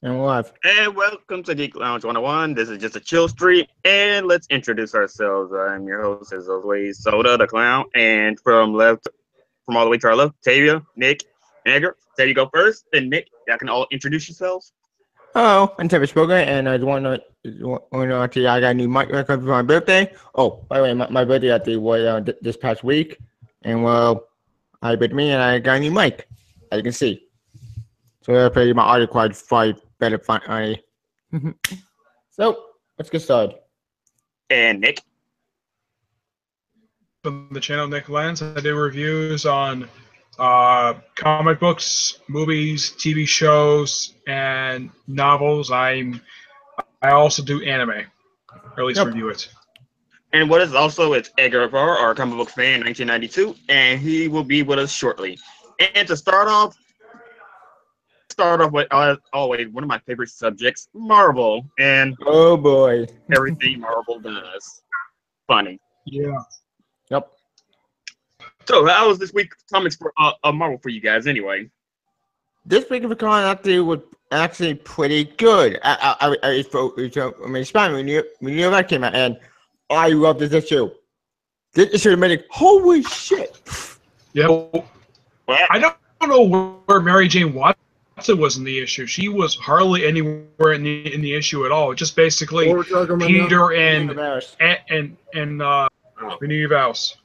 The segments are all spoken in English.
And live. And welcome to Geek Lounge 101. This is just a chill street, and let's introduce ourselves. I'm your host, as always, Soda the Clown, and from all the way to our left, Tavia, Nick, and Edgar. Tavia, go first, and Nick, y'all can all introduce yourselves. Hello, I'm Travis Boga, and I just want to actually, I got a new mic record for my birthday. Oh, by the way, my birthday actually was this past week, and well, I bet me and I got a new mic, as you can see. So that's pretty my audio quality probably better finally. So let's get started. And Nick. On the channel Nick Lens. I do reviews on comic books, movies, TV shows, and novels. I also do anime, or at least review it. And what is also it's Edgar Farr, our comic book fan, 1992, and he will be with us shortly. And to start off with, as always, one of my favorite subjects, Marvel, and Oh boy, everything Marvel does. Funny. Yeah. Yep. So, how was this week's comics for Marvel for you guys, anyway? This week of the con actually was actually pretty good. I mean, Spider-Man, when you that came out, and I love this issue. This issue made it, holy shit. Yep. I don't know where Mary Jane Watson was in the issue. She was hardly anywhere in the issue at all. Just basically Peter and Renee Vals.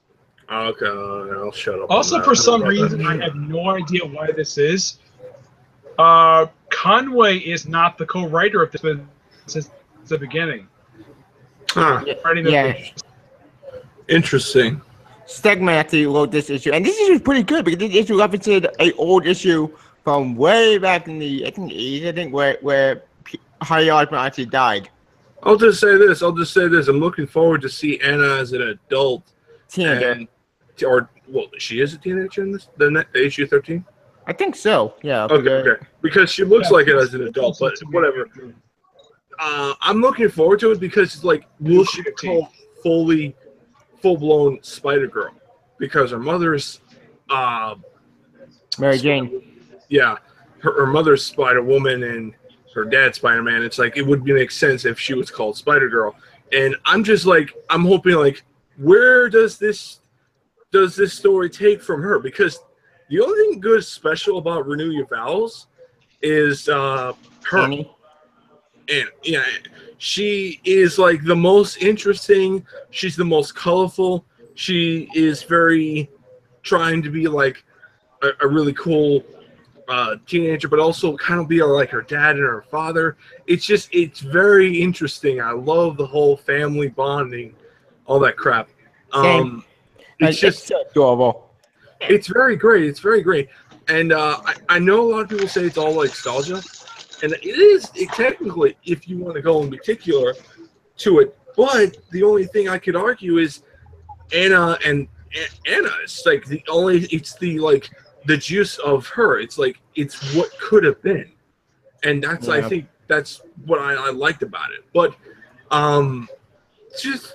Okay, I'll shut up. Also, for some reason, I have no idea why this is. Conway is not the co-writer of this since the beginning. Huh. Yeah. Interesting. Stegman actually wrote this issue, and this issue is pretty good because this issue references an old issue from way back in the 80s, I think, where Harry Osborn actually died. I'll just say this. I'm looking forward to see Anna as an adult. Teenager. She is a teenager in the issue 13? I think so, yeah. Okay. Because she looks like it as an adult, but whatever. I'm looking forward to it because it's like, will she become full-blown Spider-Girl? Because her mother's Mary Jane. Yeah, her mother's Spider-Woman and her dad's Spider-Man. It's like, it would make sense if she was called Spider-Girl. And I'm just like, I'm hoping like, where does this story take from her? Because the only thing good special about Renew Your Vows is her. Annie. And yeah, she is like the most interesting. She's the most colorful. She is very trying to be like a really cool teenager, but also kind of be like her dad and her father. It's very interesting. I love the whole family bonding, all that crap. It's just adorable. It's very great. And I know a lot of people say it's all like nostalgia, and it is technically, if you want to go in particular to it. But the only thing I could argue is Anna. It's like the juice of her. It's like it's what could have been, and that's I think that's what I liked about it. But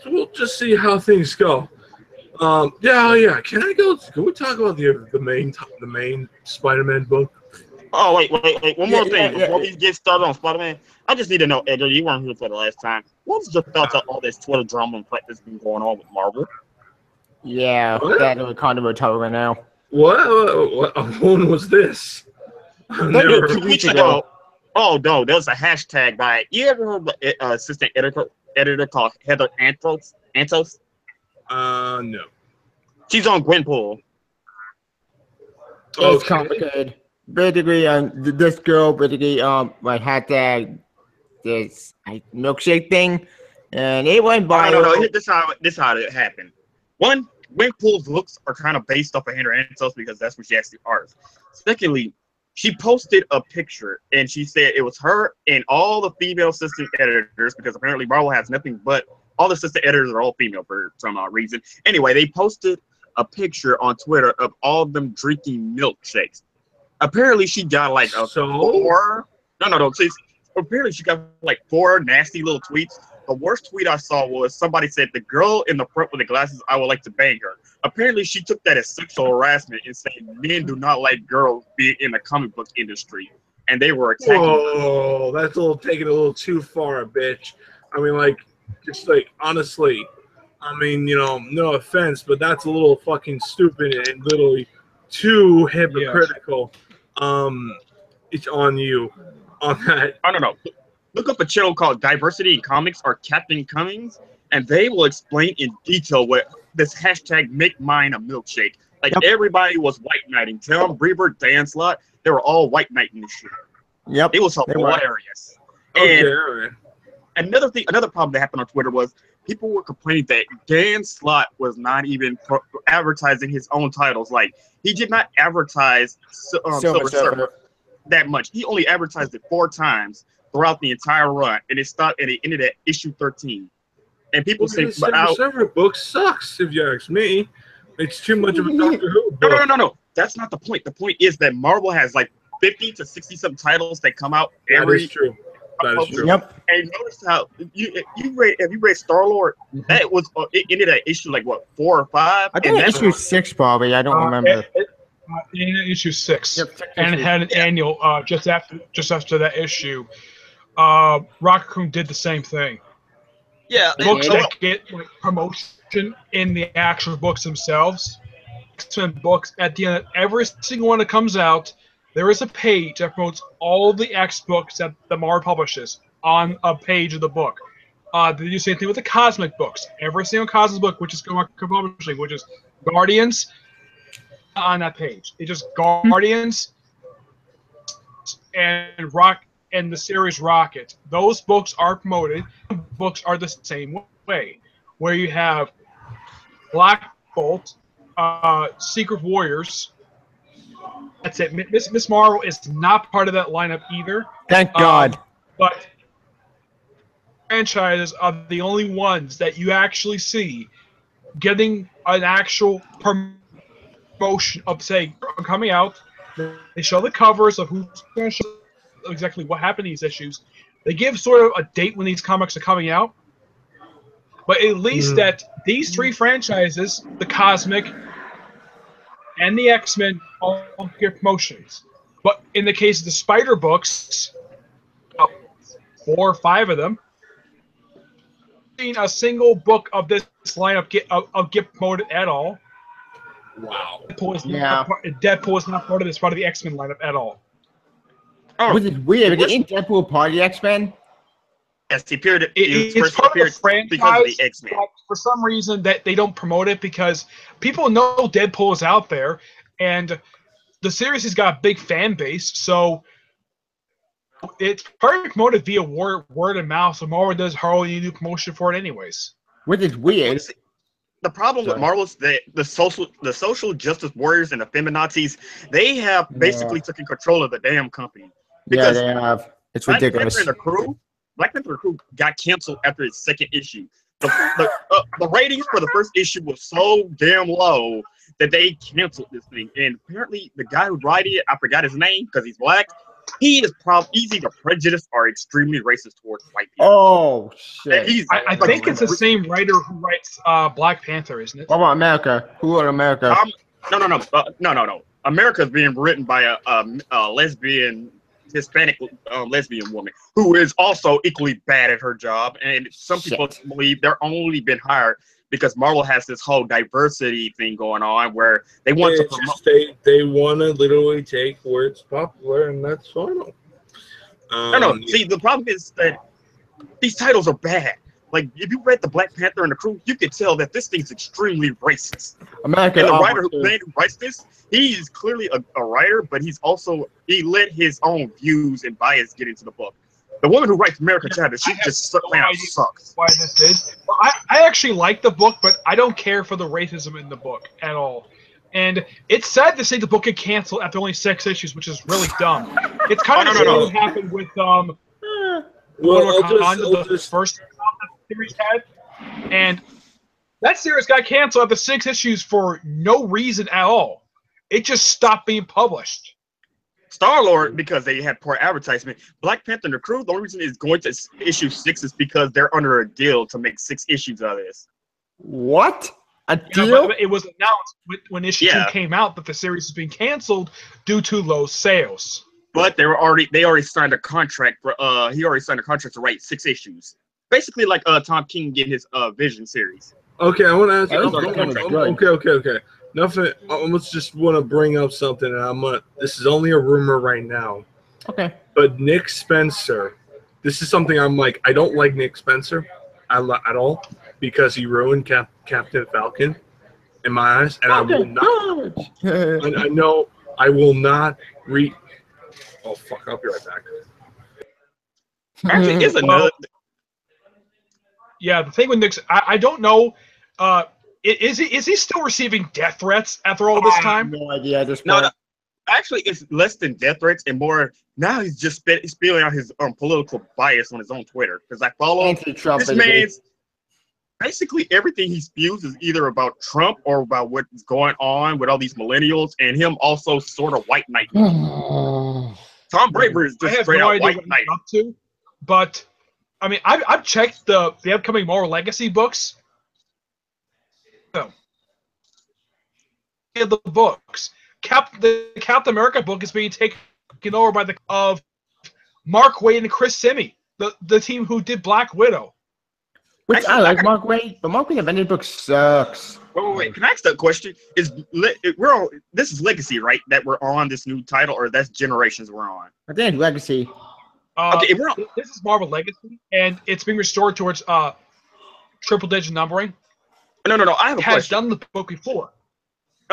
we'll just see how things go. Yeah. Can we talk about the main Spider-Man book? Oh, wait. One more thing. Before we get started on Spider-Man, I just need to know, Edgar, you weren't here for the last time. What's your thoughts on all this Twitter drama and fight that's been going on with Marvel? Yeah, that was kind of a total right now. What? When was this? 2 weeks ago. Oh, no, there was a hashtag by it. You ever heard of the assistant editor called Heather Antos? No. She's on Gwenpool. It's complicated. Basically, this girl basically like had this milkshake thing, and it went viral. No. This how it happened. One, Gwenpool's looks are kind of based off of Heather Antos because that's what she actually arts. Secondly, she posted a picture and she said it was her and all the female assistant editors, because apparently Marvel has nothing but all the assistant editors are all female for some reason. Anyway, they posted a picture on Twitter of all of them drinking milkshakes. Apparently, she got like four. No. Apparently, she got like 4 nasty little tweets. The worst tweet I saw was somebody said, "The girl in the front with the glasses, I would like to bang her." Apparently, she took that as sexual harassment and saying men do not like girls being in the comic book industry. and they were attacking. Whoa, that's taking a little too far, bitch. I mean, like, just like honestly, I mean, you know, no offense, but that's a little fucking stupid and literally too hypocritical. It's on you on that. I don't know. Look up a channel called Diversity in Comics or Captain Cummings, and they will explain in detail what this hashtag make mine a milkshake. Like everybody was white knighting. Tom Brever, Dan Slott, they were all white knighting this shit. Yep. It was hilarious. Okay. And another problem that happened on Twitter was people were complaining that Dan Slott was not even advertising his own titles. Like, he did not advertise Silver Surfer that much. He only advertised it 4 times throughout the entire run, and it ended at issue 13. And people say, "But the Surfer book sucks." If you ask me, it's too much of a Doctor Who book. No. That's not the point. The point is that Marvel has like 50 to 60 some titles that come out every. That is true. That is true. Yep. And notice how you read Star-Lord, that was it ended at issue like what 4 or 5. I think issue 6 probably. I don't remember. Issue 6, Yep, and it had an annual just after that issue. Raccoon did the same thing. Yeah, Books that get like promotion in the actual books themselves. X-Men books, at the end of every single one that comes out, there is a page that promotes all the X books that the Marvel publishes on a page of the book. They do the same thing with the Cosmic books. Every single Cosmic book, which is publishing, which is Guardians, on that page. It's just Guardians and the series Rocket. Those books are promoted. Books are the same way, where you have Black Bolt, Secret Warriors. That's it. Miss Marvel is not part of that lineup either. Thank God. But franchises are the only ones that you actually see getting an actual promotion of, say, coming out. They show the covers of who's going to show exactly what happened in these issues. They give sort of a date when these comics are coming out. But at least that these 3 franchises, the Cosmic and the X-Men, all get promotions. But in the case of the Spider books, 4 or 5 of them, seen a single book of this lineup get promoted at all. Wow. Deadpool is not part of this, part of the X-Men lineup at all. Which is weird. Ain't Deadpool part of the X-Men? Yes, he appeared. It's part of the franchise because of the X-Men. For some reason, that they don't promote it because people know Deadpool is out there, and the series has got a big fan base, so it's probably promoted via word of mouth. So Marvel does hardly any promotion for it, anyways. Which is weird. The problem with Marvel is that the social justice warriors and the feminazis, they have basically taken control of the damn company. Because they have. It's ridiculous. Black Panther and the Crew got canceled after its 2nd issue. The ratings for the first issue was so damn low that they canceled this thing. And apparently, the guy who wrote it, I forgot his name because he's black. He is either prejudiced or extremely racist towards white people. Oh shit! I think it's the same writer who writes Black Panther, isn't it? What about America? Who wrote America? No. America's being written by a lesbian. Hispanic lesbian woman who is also equally bad at her job, and some people believe they're only been hired because Marvel has this whole diversity thing going on where they want to promote. They want to literally take where it's popular, and that's fine. See, the problem is that these titles are bad. Like, if you read the Black Panther and the Crew, you could tell that this thing's extremely racist. America, and the writer who writes this, he's clearly a writer, but he let his own views and bias get into the book. The woman who writes America Chavez, she just sucks. Why this is? Well, I actually like the book, but I don't care for the racism in the book at all. And it's sad to say the book get canceled after only 6 issues, which is really dumb. It's kind of what happened with the first series had, and that series got canceled after 6 issues for no reason at all. It just stopped being published. Star-Lord, because they had poor advertisement. Black Panther and the Crew, the only reason it's going to issue 6 is because they're under a deal to make 6 issues out of this. What? A deal? Yeah, it was announced when issue 2 came out that the series was being canceled due to low sales. But they already signed a contract for he already signed a contract to write 6 issues. Basically like Tom King getting his Vision series. Okay, I want to ask you. Okay. Nothing. I almost just want to bring up something, and this is only a rumor right now. Okay. But Nick Spencer, this is something I'm like. I don't like Nick Spencer at all because he ruined Captain Falcon in my eyes, and I will not. I know I will not read. Oh fuck! I'll be right back. Actually, it's another. Yeah, the thing with Nick, I don't know. Is he still receiving death threats after all this time? No idea. No, actually, it's less than death threats and more. Now he's just spilling out his political bias on his own Twitter because I follow this man's. Basically, everything he spews is either about Trump or about what's going on with all these millennials and him also sort of white knight. Tom Braver is just straight out white knight. Up to, but I mean, I've checked the upcoming Marvel Legacy books. The books. The Captain America book is being taken over by of Mark Waid and Chris Simi, the team who did Black Widow. Which actually, I like Mark Waid, but Mark Waid Avengers book sucks. Wait. Can I ask that question? This is Legacy, right? That we're on this new title, or that's Generations we're on? I think Legacy. Okay, this is Marvel Legacy, and it's being restored towards triple-digit numbering. No. I have a question. Has done the book before.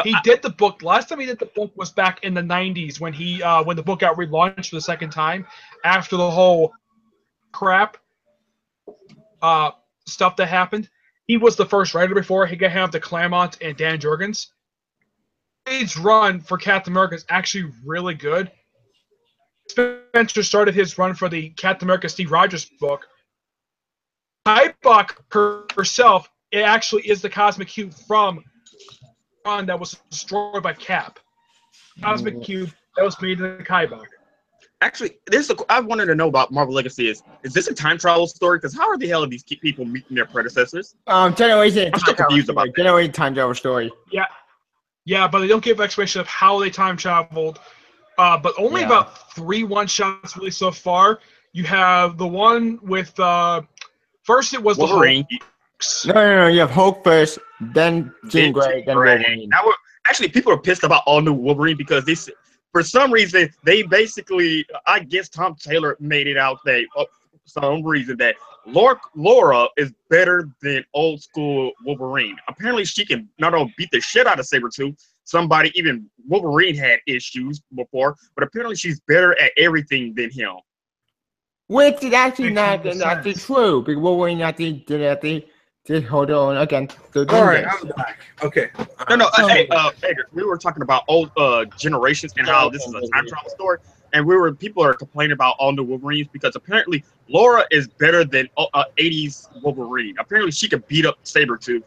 He did the book. Last time he did the book was back in the 90s when when the book got relaunched for the second time after the whole crap stuff that happened. He was the first writer before. He got him to Claremont and Dan Jurgens. His run for Captain America is actually really good. Spencer started his run for the Captain America Steve Rogers book. Kybok herself, it actually is the Cosmic Cube from Ron that was destroyed by Cap. Cosmic Cube that was made in the Kybok. Actually, I wanted to know about Marvel Legacy. Is this a time travel story? Because how the hell are these people meeting their predecessors? Generation. I'm still confused about that. Generation time travel story. Yeah, but they don't give explanation of how they time traveled. But only about 3 one-shots really so far. You have the one with first it was Wolverine. The Hulk. No. You have Hulk first, then Jean Grey, then Wolverine. Actually, people are pissed about all new Wolverine because for some reason they basically, I guess Tom Taylor made it out that for some reason that Laura is better than old school Wolverine. Apparently, she can not only beat the shit out of Sabretooth. Even Wolverine had issues before, but apparently she's better at everything than him. Which is actually not true, because Wolverine did hold on against the All right, I'm back. Okay. No. Hey, Edgar, we were talking about old generations and how this is a time travel story, and people are complaining about all new Wolverines because apparently Laura is better than 80s Wolverine. Apparently she can beat up Sabretooth.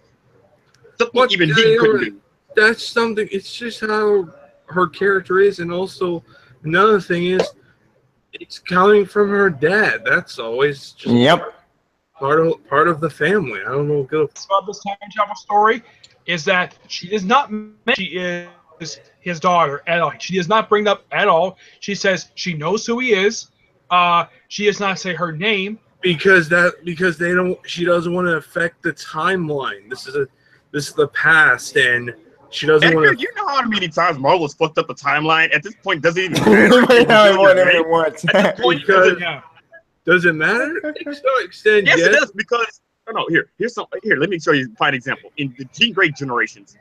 Something even he couldn't do. That's something. It's just how her character is, and also another thing is, it's coming from her dad. That's always just part of the family. I don't know. About this time travel story is that she does not mention she is his daughter at all. She does not bring up at all. She says she knows who he is. She does not say her name because they don't. She doesn't want to affect the timeline. This is the past and. She doesn't Edgar, want to. You know how many times Marvel's fucked up the timeline? At this point, doesn't even Does it matter? To some extent, yes, it does. Because here. Let me show you a fine example. In the Jean Grey generations,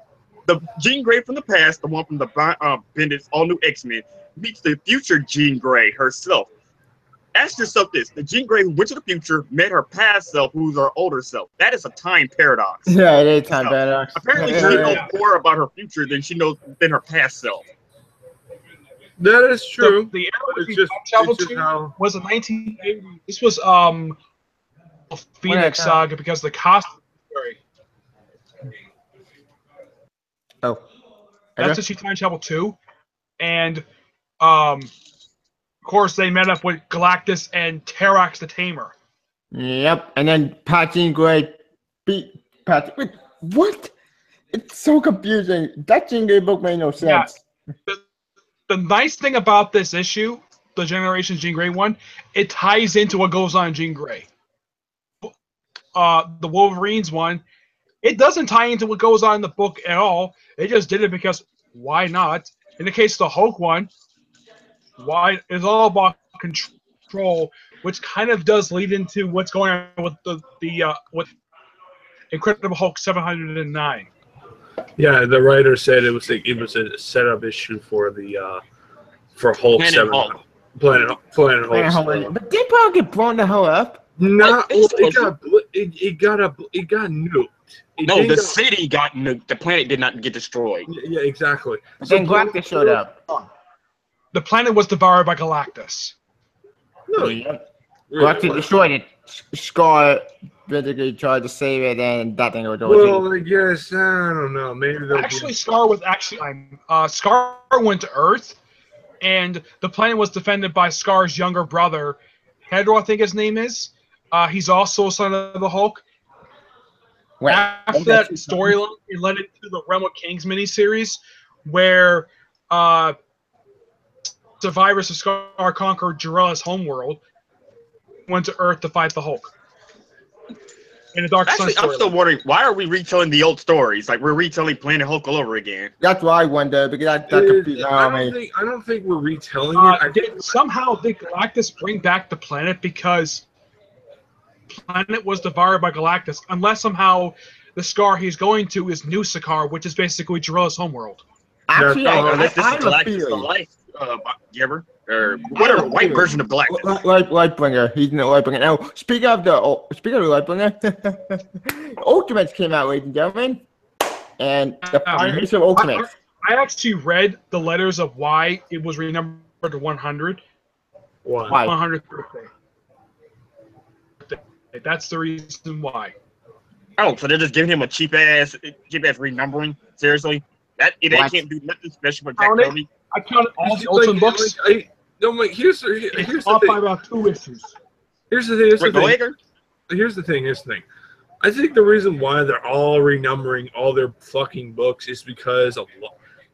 the Jean Grey from the past, the one from the Bennett's all new X-Men, meets the future Jean Grey herself. Ask yourself this: the Jean Grey who went to the future met her past self, who's her older self. That is a time paradox. Yeah, it is time paradox. Apparently, she knows more about her future than she knows than her past self. That is true. The era was in 1980. This was Phoenix Saga because the costume story. Oh, that's what she time traveled to, and of course, they met up with Galactus and Terrax the Tamer. Yep, and then Jean Grey beat Pat. Wait, what? It's so confusing. That Jean Grey book made no sense. Yeah. The nice thing about this issue the Generations Jean Grey one, it ties into what goes on in Jean Grey. The Wolverines one, it doesn't tie into what goes on in the book at all. They just did it because why not? In the case of the Hulk one, why it's all about control, which kind of does lead into what's going on with the with Incredible Hulk 709. Yeah, the writer said it was a setup issue for the for Hulk Planet 7. Hulk. Planet Hulk. But did Paul get blown the hell up? No, it got nuked. No, the city got nuked. The planet did not get destroyed. Yeah, exactly. Then Galactus showed up. The planet was devoured by Galactus. No, Galactus destroyed it. Scar basically tried to save it, and that thing was well, I guess I don't know. Maybe they'll Scar went to Earth, and the planet was defended by Scar's younger brother, Hedro, I think his name is. He's also a son of the Hulk. Wait, After that storyline, it led into the Realm of Kings miniseries, where survivors of Scar conquered Jarrella's homeworld, went to Earth to fight the Hulk. In the Dark Sun Actually, I'm still wondering, why are we retelling the old stories? Like, we're retelling Planet Hulk all over again. That's what I wonder, because that confused me. I don't think we're retelling it. Somehow did Galactus bring back the planet because planet was devoured by Galactus, unless somehow the Scar he's going to is New Sakaar, which is basically Jarrella's homeworld. Actually, this is I have a Galactus theory. the Life giver, or whatever, white version of Galactus. Lightbringer. He's in the Lightbringer. Now, speaking of the Lightbringer, Ultimates came out, ladies and gentlemen, and the final issue of Ultimates. I actually read the letters of why it was renumbered to 100. Why? 100th birthday. That's the reason why. Oh, so they're just giving him a cheap ass renumbering? Seriously? They can't do nothing special for Jack Kirby? I counted all the Ultimate books. Here's the off thing. by about 2 issues. Here's the thing. I think the reason why they're all renumbering all their fucking books is because of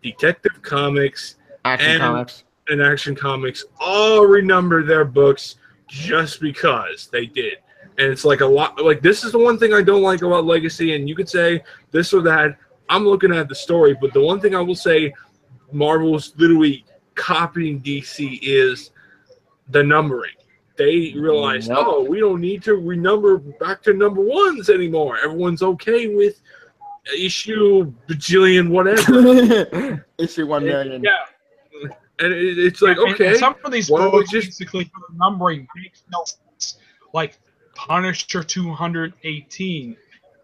Detective Comics and Action Comics all renumber their books just because they did. And it's like a lot. Like, this is the one thing I don't like about Legacy, and you could say this or that. I'm looking at the story, but the one thing I will say, Marvel's literally copying DC is the numbering. They realized, oh, we don't need to renumber back to number ones anymore. Everyone's okay with issue bajillion whatever. Issue 1 million. Yeah. And it's like, okay. And some of these books basically for the numbering makes no sense. Like Punisher 218.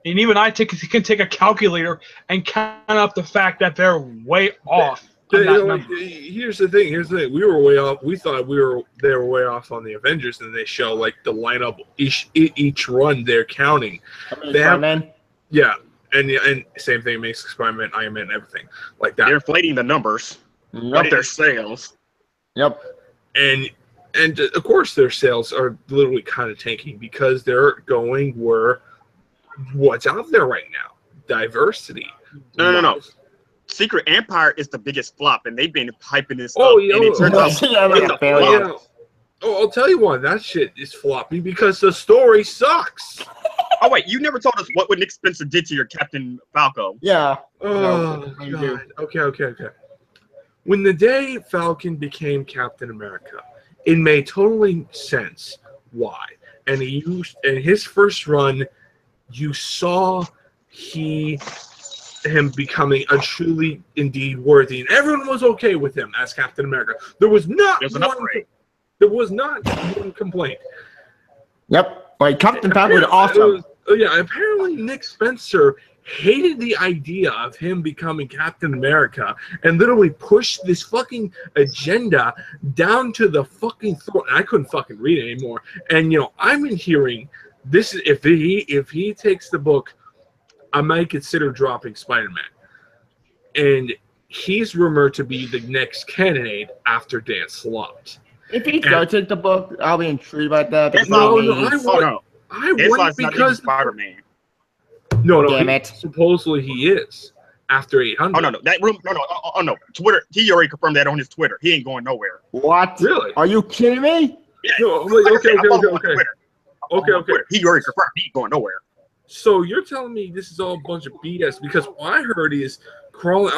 And even I can take a calculator and count up the fact that they're way off. Here's the thing. We were way off. We thought they were way off on the Avengers, and they show like the lineup each run they're counting. Spider-Man? Yeah, and same thing makes Spider-Man, Iron Man, everything like that. They're inflating the numbers of their sales. Yep. And of course their sales are literally kind of tanking because they're going where what's out there right now. Diversity. No. Secret Empire is the biggest flop, and they've been hyping this up. And it turned out I'll tell you why that shit is floppy, because the story sucks. Oh wait, you never told us what Nick Spencer did to your Captain Falco. Yeah. Oh, God. Okay. When the day Falcon became Captain America, it made totally sense why. And his first run, you saw him becoming a truly indeed worthy, and everyone was okay with him as Captain America. There was not one complaint. Yep. Like Captain Falcon was awesome. Apparently Nick Spencer hated the idea of him becoming Captain America and literally pushed this fucking agenda down to the fucking throat. And I couldn't fucking read it anymore. And I'm hearing this is if he takes the book, I might consider dropping Spider-Man. And he's rumored to be the next candidate after Dan Slott. If he does take the book, I'll be intrigued about that. I wouldn't because Spider-Man. No, damn it. Supposedly he is. after 800. Oh no, that room. No. Twitter. He already confirmed that on his Twitter. He ain't going nowhere. What? Really? Are you kidding me? Yeah. No, I'm like, okay. Okay. He already confirmed he ain't going nowhere. So you're telling me this is all a bunch of BS? Because what I heard is crawling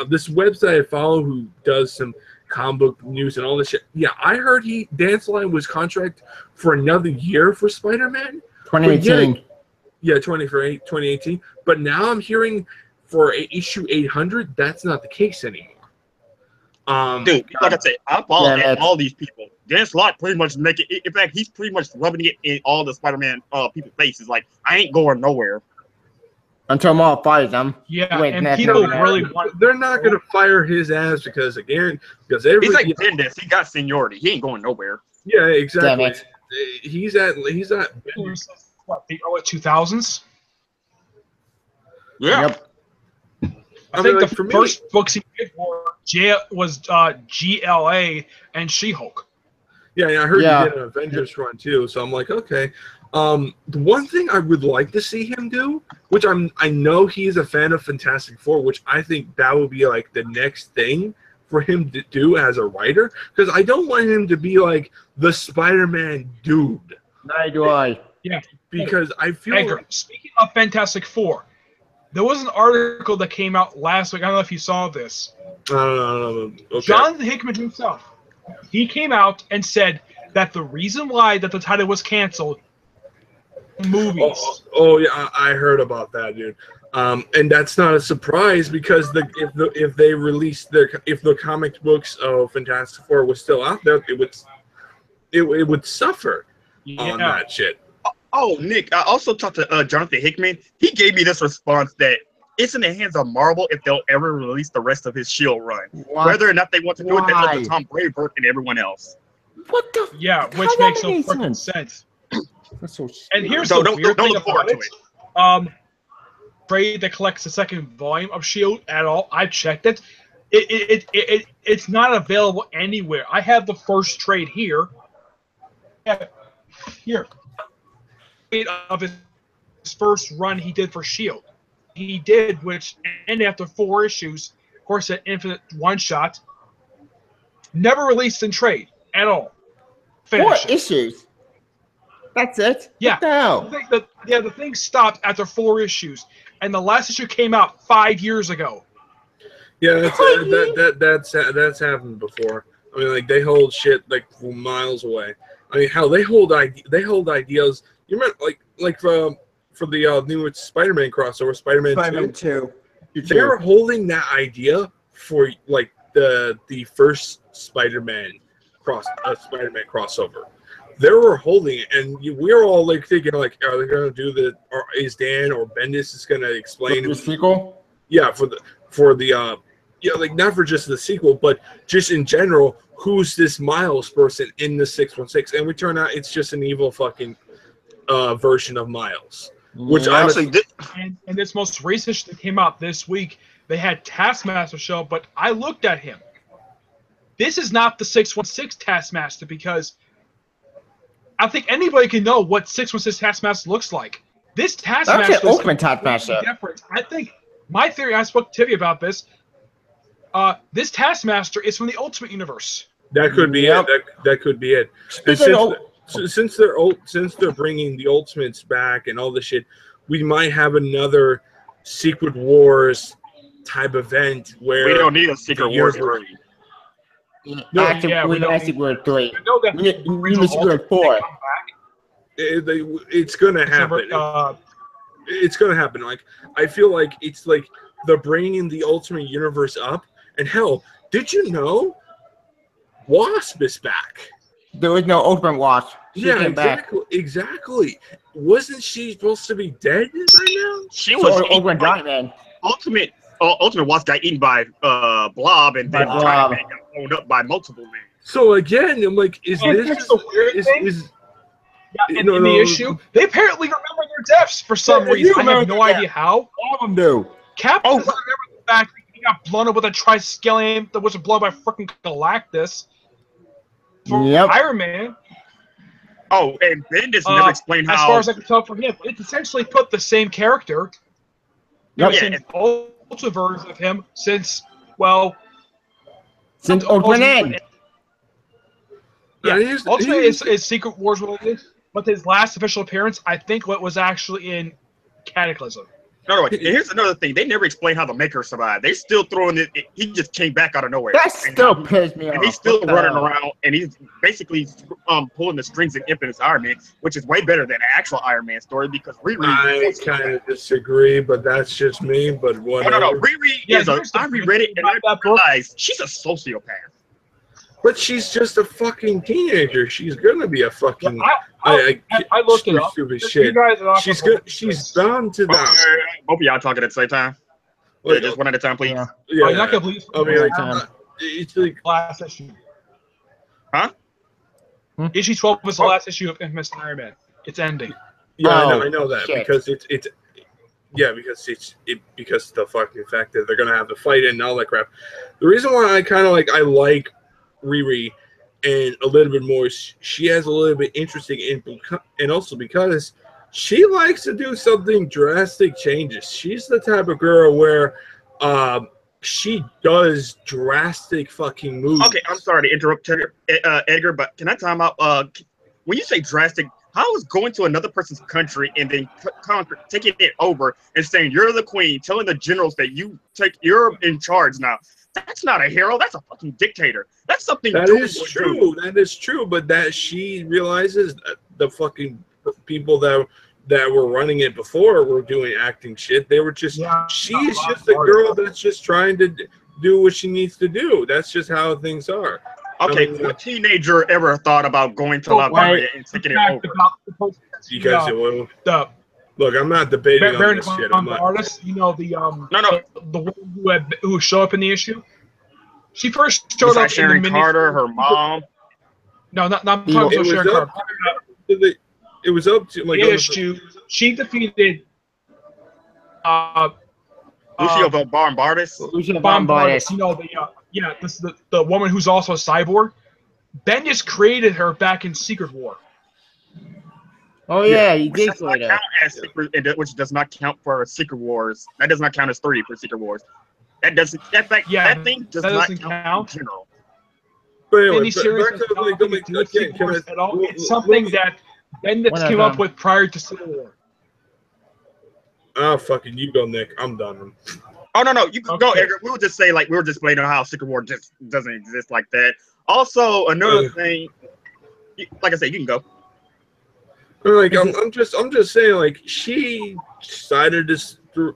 this website I follow who does some comic book news and all this shit. Yeah, I heard Dance Line was contract for another year for Spider-Man. 2018. Yeah, 2018. But now I'm hearing for issue 800, that's not the case anymore. Dude, like I said, I'm following Yeah, all these people. Dan Slott pretty much make it. In fact, he's pretty much rubbing it in all the Spider-Man people's faces. Like, I ain't going nowhere. Until Maul fires them. Yeah, Wait, and that's people not- really want. They're not going to fire his ass because every He's like Bendis. He got seniority. He ain't going nowhere. yeah, Damn exactly. it. He's at What, the early 2000s? Yeah. Yep. I think like, the for me- first books he did was GLA and She-Hulk. Yeah, I heard Yeah. he did an Avengers run too, so I'm like, okay. The one thing I would like to see him do, which I know he's a fan of Fantastic Four, which I think that would be like the next thing for him to do as a writer, because I don't want him to be like the Spider-Man dude. Neither do I. Yeah. Because I feel Edgar, like, speaking of Fantastic Four, there was an article that came out last week. I don't know if you saw this. I don't know. Okay. Jonathan Hickman himself, he came out and said that the reason why that the title was canceled, movies. Oh yeah, I heard about that, dude. And that's not a surprise because if they released if the comic books of Fantastic Four was still out there, it would suffer on that shit. Oh, Nick, I also talked to Jonathan Hickman. He gave me this response that it's in the hands of Marvel if they'll ever release the rest of his Shield run. What? Whether or not they want to do it, that's up Why? to Tom Brayburk and everyone else. What the? Yeah, which How makes that no makes freaking sense? sense. That's so And here's So the don't weird thing look forward about to it. Trade that collects the second volume of Shield at all. I checked it. It's not available anywhere. I have the first trade here. Yeah, here. Of his first run he did for Shield. He did, which ended after 4 issues. Of course, an infinite one shot. Never released in trade at all. 4 Finish it. issues. That's it. Yeah. What the hell? The thing stopped after 4 issues, and the last issue came out 5 years ago. Yeah, that's happened before. I mean, like they hold shit like miles away. I mean, hell, they hold ideas. You remember, like for the new Spider-Man crossover, Spider-Man 2. They were holding that idea for like the first Spider-Man crossover. They were holding it, and we were all like thinking, like, are they going to do the? Or is Dan or Bendis is going to explain The sequel? Yeah, for the like not for just the sequel, but just in general, who's this Miles person in the 616? And we turn out it's just an evil fucking version of Miles. Which Actually, And this most recent that came out this week, they had Taskmaster show, but I looked at him. This is not the 616 Taskmaster because I think anybody can know what 616 Taskmaster looks like. This Taskmaster That's an is Ultimate Taskmaster. different. I think my theory, I spoke to Tivy about this. This Taskmaster is from the Ultimate Universe. that could be Yep. it. That could be it. And since they're bringing the Ultimates back and all this shit, we might have another Secret Wars type event where we don't need a Secret Wars 3. No, Actually, yeah, we we don't need need- Secret 3. I know that We need Secret 4. it's gonna happen. It's gonna happen. Like I feel like it's like they're bringing the Ultimate Universe up, and hell, did you know Wasp is back? There was no Ultimate Watch. She came back. Exactly. Wasn't she supposed to be dead by now? She So was Ultimate Giant Man. Ultimate Wasp got eaten by Blob, and then By Blob. Giant Man got owned up by multiple men. So again, I'm like, is And this here's the weird thing. In the issue, they apparently remember their deaths for some Yeah, reason. you I have remember no that. idea how. All of them do. Cap Oh. doesn't remember the fact that he got blown up with a triskelion that was blown by freaking Galactus. For Yep. Iron Man, Oh, and Bendis never explained as how. far as I can tell from him, it's essentially put the same character. Yep. Same multiverse of him since, well, Since Open End. Yeah, Here's- ultimately, here's- it's Secret Wars related, but his last official appearance, I think, what was actually in Cataclysm. No, and here's another thing. They never explain how the Maker survived. They still throwing it. He just came back out of nowhere. That still pissed me off. And he's still What the running hell? around, and he's basically pulling the strings in Infinite Iron Man, which is way better than the actual Iron Man story because Riri. I kind of disagree, but that's just me. But whatever. No. Riri Yeah, is a. here's the I reread it and I that book. realized she's a sociopath. But she's just a fucking teenager. She's gonna be a fucking. I looked it up. Stupid You shit. guys are not She's gonna good. She's bound to that. Both of y'all talking at the same time. Like, Just one at a time, please. Yeah. yeah. Oh, you're not gonna believe I mean, like, Time. it's like last issue. Huh? Issue 12 was the last issue of Infamous Iron Man. It's ending. yeah, Oh, I know that shit. because it's yeah, because because the fucking fact that they're gonna have to fight and all that crap. The reason why I kind of I like Riri and a little bit more, she has a little bit interesting and also because she likes to do something drastic changes. She's the type of girl where she does drastic fucking moves. Okay, I'm sorry to interrupt, Edgar, but can I time out? When you say drastic, how is going to another person's country and then taking it over and saying you're the queen, telling the generals that you're in charge now? That's not a hero. That's a fucking dictator. That's something. That Doom is would true. do. That is true. But that she realizes that the fucking people that were running it before were doing acting shit. They were just. Yeah, She's just a girl that's just trying to do what she needs to do. That's just how things are. Okay, I mean, what teenager ever thought about going to Oh, Liberia and taking it over? Because it will. The Look, I'm not debating on Baron this shit. I'm not. artist, you know the No. the woman who showed up in the issue. She first showed Besides up in Sharon the Carter, her mom. No, not It talking about was Sharon up Carter. It was up to like The issue. She defeated Lucio Bombardis. Lucia Bombardus. Bombardis. You know the woman who's also a cyborg. Bendis created her back in Secret War. Oh yeah, he Which did does not say that. count as which does not count for Secret Wars. That does not count as 30 for Secret Wars. That doesn't. That thing does that not doesn't count count. in general. But anyway, Any series back has to nothing to do with Secret Wars at all. It's something that Bendis One at a came up time. with prior to Civil War. Oh, fucking you go, Nick. I'm done. Oh no, you can go, Okay. Edgar. We were just saying we were just explaining how Secret War just doesn't exist like that. Also, another thing, like I said, you can go. Like I'm just saying, like she decided to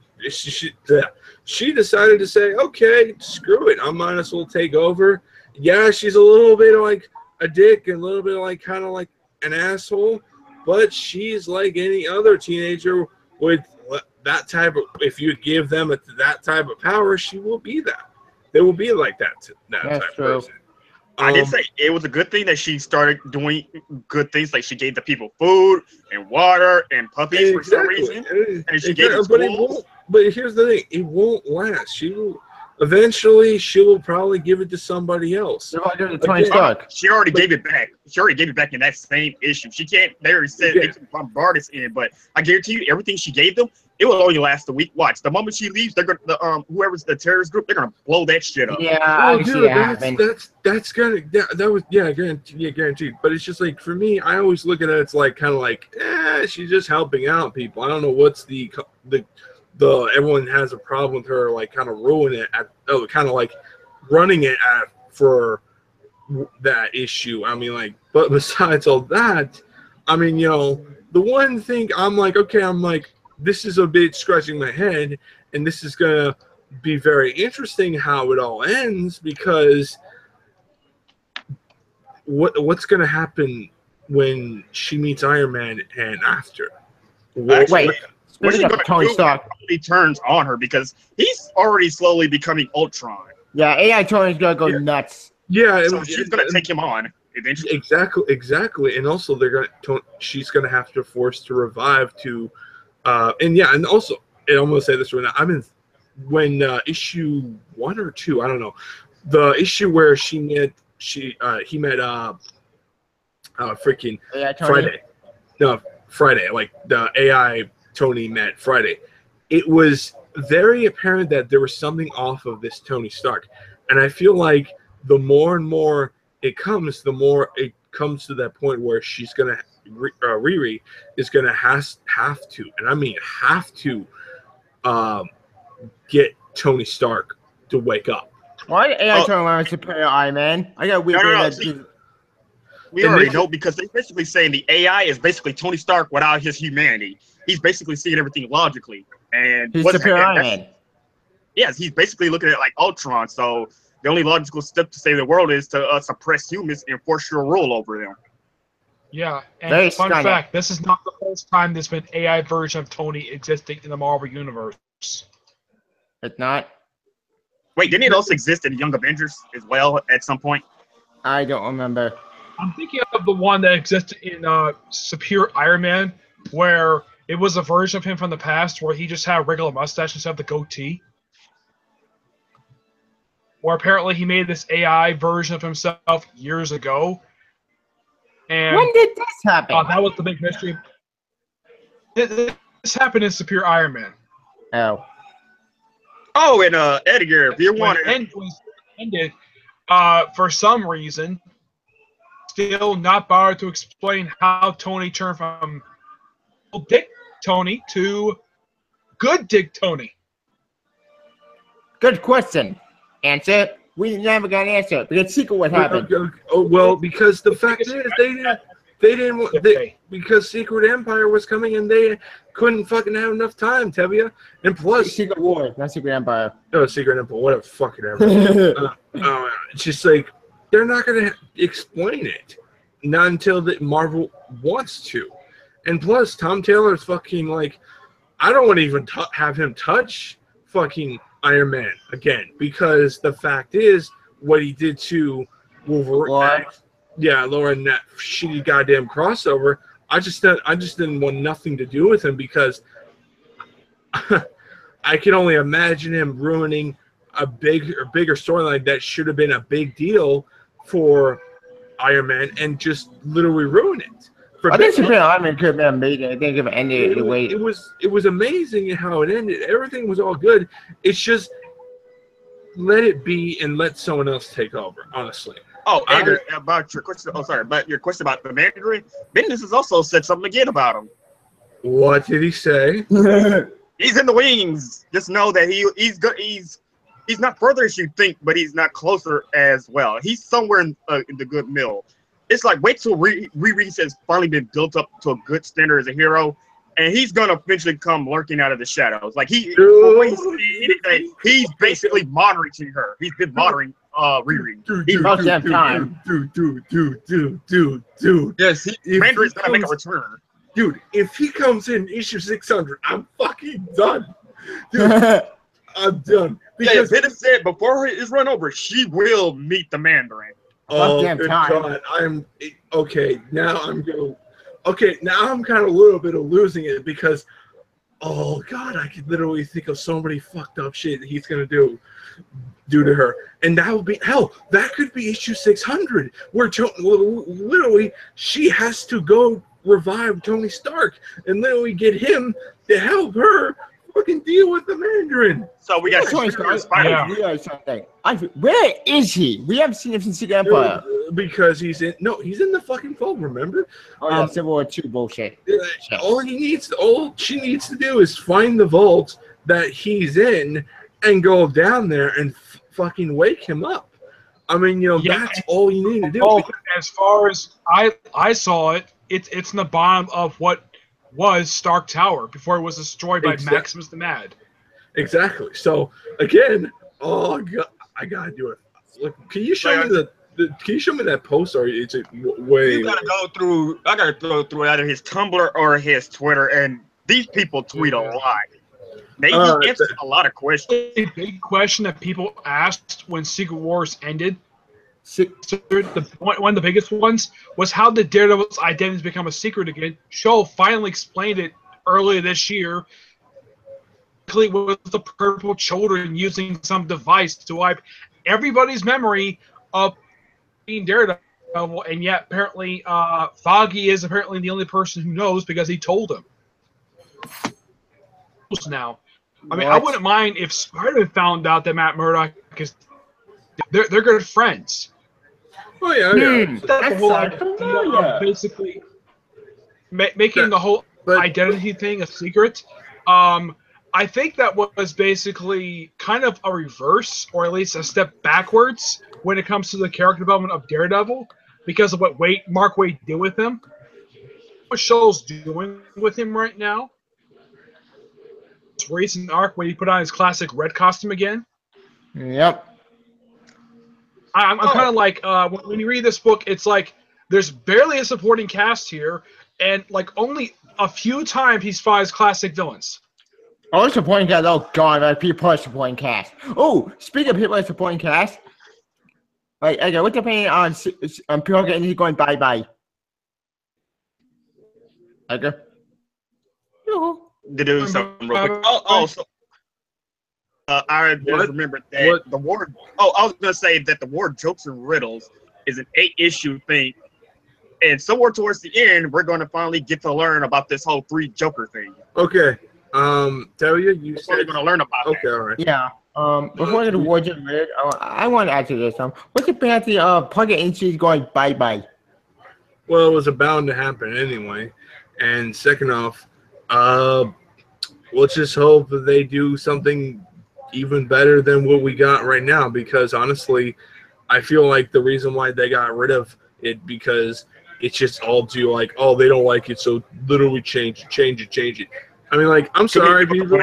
she decided to say, okay, screw it, I might as well take over. Yeah, she's a little bit like a dick and a little bit like kind of like an asshole, but she's like any other teenager with that type of. If you give them that type of power, she will be that. They will be like that. That That's type true. of person. I did say it was a good thing that she started doing good things, like she gave the people food and water and puppies for some reason, and she gave it but it schools. won't. But here's the thing: it won't last. She will eventually. She will probably give it to somebody else. They're about to do the Tony Again, Stark. She already gave it back. She already gave it back in that same issue. She can't. They already said they can bombard us in, but I guarantee you, everything she gave them, it will only last a week. Watch, the moment she leaves, they're gonna whoever's the terrorist group, they're gonna blow that shit up. Yeah, I Oh, can see dude, it happen. that's gonna that was guaranteed. But it's just like for me, I always look at it. It's like kind of like she's just helping out people. I don't know what's the everyone has a problem with her like kind of ruining it kind of like running it for that issue. I mean, like, but besides all that, I mean, the one thing I'm like, okay, this is a bit scratching my head, and this is gonna be very interesting how it all ends, because what's gonna happen when she meets Iron Man and after? Actually, Wait, What's she speaking gonna of Tony do Stark, when he turns on her, because he's already slowly becoming Ultron. yeah, AI Tony's gonna go nuts. Yeah, So she's gonna take him on eventually. exactly, and also she's gonna have to force to revive to, and also, and I'm gonna say this right now. When issue 1 or 2, I don't know, the issue where he met freaking AI Tony. Friday, like the AI Tony met Friday. It was very apparent that there was something off of this Tony Stark, and I feel like the more and more it comes, the more it comes to that point where she's gonna Riri is gonna have to, and I mean have to, get Tony Stark to wake up. Why did AI turn around superior Iron Man? I got weird. We already know because they basically saying the AI is basically Tony Stark without his humanity. He's basically seeing everything logically, and He's superior Iron Man. Yes, he's basically looking at it like Ultron. So the only logical step to save the world is to suppress humans and force your rule over them. Yeah, and Very fun stunning. fact, this is not the first time there's been AI version of Tony existing in the Marvel Universe. It's not. Wait, didn't it also exist in Young Avengers as well at some point? I don't remember. I'm thinking of the one that existed in Superior Iron Man, where it was a version of him from the past where he just had a regular mustache instead of the goatee. Where apparently he made this AI version of himself years ago. And When did this happen? that was the big mystery. This happened in Superior Iron Man. Oh. Oh, and Edgar, if you want When it ended, for some reason, still not bothered to explain how Tony turned from Dick Tony to good Dick Tony. Good question. Answer. We never got an answer. Because sequel what happened. Oh well, because the fact is because Secret Empire was coming and they couldn't fucking have enough time, Tevia. And plus Secret War, not Secret Empire. No, Secret Empire, whatever, fucking ever. It's just like they're not gonna explain it, not until that Marvel wants to. And plus, Tom Taylor's fucking like, I don't want to even have him touch fucking Iron Man again, because the fact is what he did to Wolverine, Laura, in that shitty goddamn crossover. I just didn't want nothing to do with him because I can only imagine him ruining a bigger storyline that should have been a big deal for Iron Man and just literally ruin it. I think Superior Iron Man could have been amazing. I think if it ended the way it was amazing how it ended. Everything was all good. It's just let it be and let someone else take over. Honestly. Oh, Edgar, about your question. Oh, sorry, but your question about the Mandarin. Bendis has also said something again about him. What did he say? He's in the wings. Just know that he's good. He's not further as you think, but he's not closer as well. He's somewhere in the good middle. It's like wait till Riri has finally been built up to a good standard as a hero, and he's gonna eventually come lurking out of the shadows. Like he's basically monitoring her. He's been monitoring Riri. Most damn time. Dude. Yes, Mandarin's gonna make a return. Dude, if he comes in issue 600, I'm fucking done. Dude, I'm done. Because Bennett said before his run over, she will meet the Mandarin. Oh, good God. Now I'm kind of a little bit of losing it because, oh God, I could literally think of so many fucked up shit that he's gonna do to her, and that would be hell. That could be issue 600, where literally she has to go revive Tony Stark and literally get him to help her fucking deal with the Mandarin. So we got Tony Stark. Where is he? We haven't seen him since Secret Empire. Because he's in the fucking vault, remember? Oh, that's Civil War 2 bullshit. All she needs to do is find the vault that he's in and go down there and fucking wake him up. I mean, that's all you need to do. Oh, as far as I saw it, it's in the bottom of what was Stark Tower before it was destroyed by Maximus the Mad. Exactly. So again, oh God, I gotta do it. Look, can you show me can you show me that post, or is it way? You gotta go through. I gotta go through either his Tumblr or his Twitter, and these people tweet a lot. They answer a lot of questions. A big question that people asked when Secret Wars ended. One of the biggest ones was how did Daredevil's identities become a secret again? Show finally explained it earlier this year. With the purple children using some device to wipe everybody's memory of being Daredevil, and yet apparently Foggy is apparently the only person who knows because he told him. Now, I mean, I wouldn't mind if Spider-Man found out that Matt Murdock is they're good friends. Oh yeah. That's the whole idea of basically making the whole identity thing a secret. I think that was basically kind of a reverse, or at least a step backwards, when it comes to the character development of Daredevil, because of what Mark Waid did with him. What Show's doing with him right now. This recent arc where he put on his classic red costume again. Yep. I'm kind of like, when you read this book, it's like there's barely a supporting cast here, and like only a few times he spies classic villains. Oh, supporting cast. Oh, God, like people are supporting cast. Oh, speaking of people are supporting cast, like, okay, what's your opinion on people getting going bye-bye? Okay. To do something real quick. So I just remembered that the war. Oh, I was gonna say that the war jokes and riddles is an 8-issue thing, and somewhere towards the end, we're going to finally get to learn about this whole 3 Joker thing. Okay. Talia, you said we're going to learn about. Okay, all right. Yeah. Before I get to war jokes, I want to ask you this. What's the penalty of Puckett Industries going bye-bye? Well, it was bound to happen anyway. And second off, let's just hope that they do something even better than what we got right now, because honestly, I feel like the reason why they got rid of it because it's just all due like, oh, they don't like it, so literally change it. I mean, like, I'm sorry, people.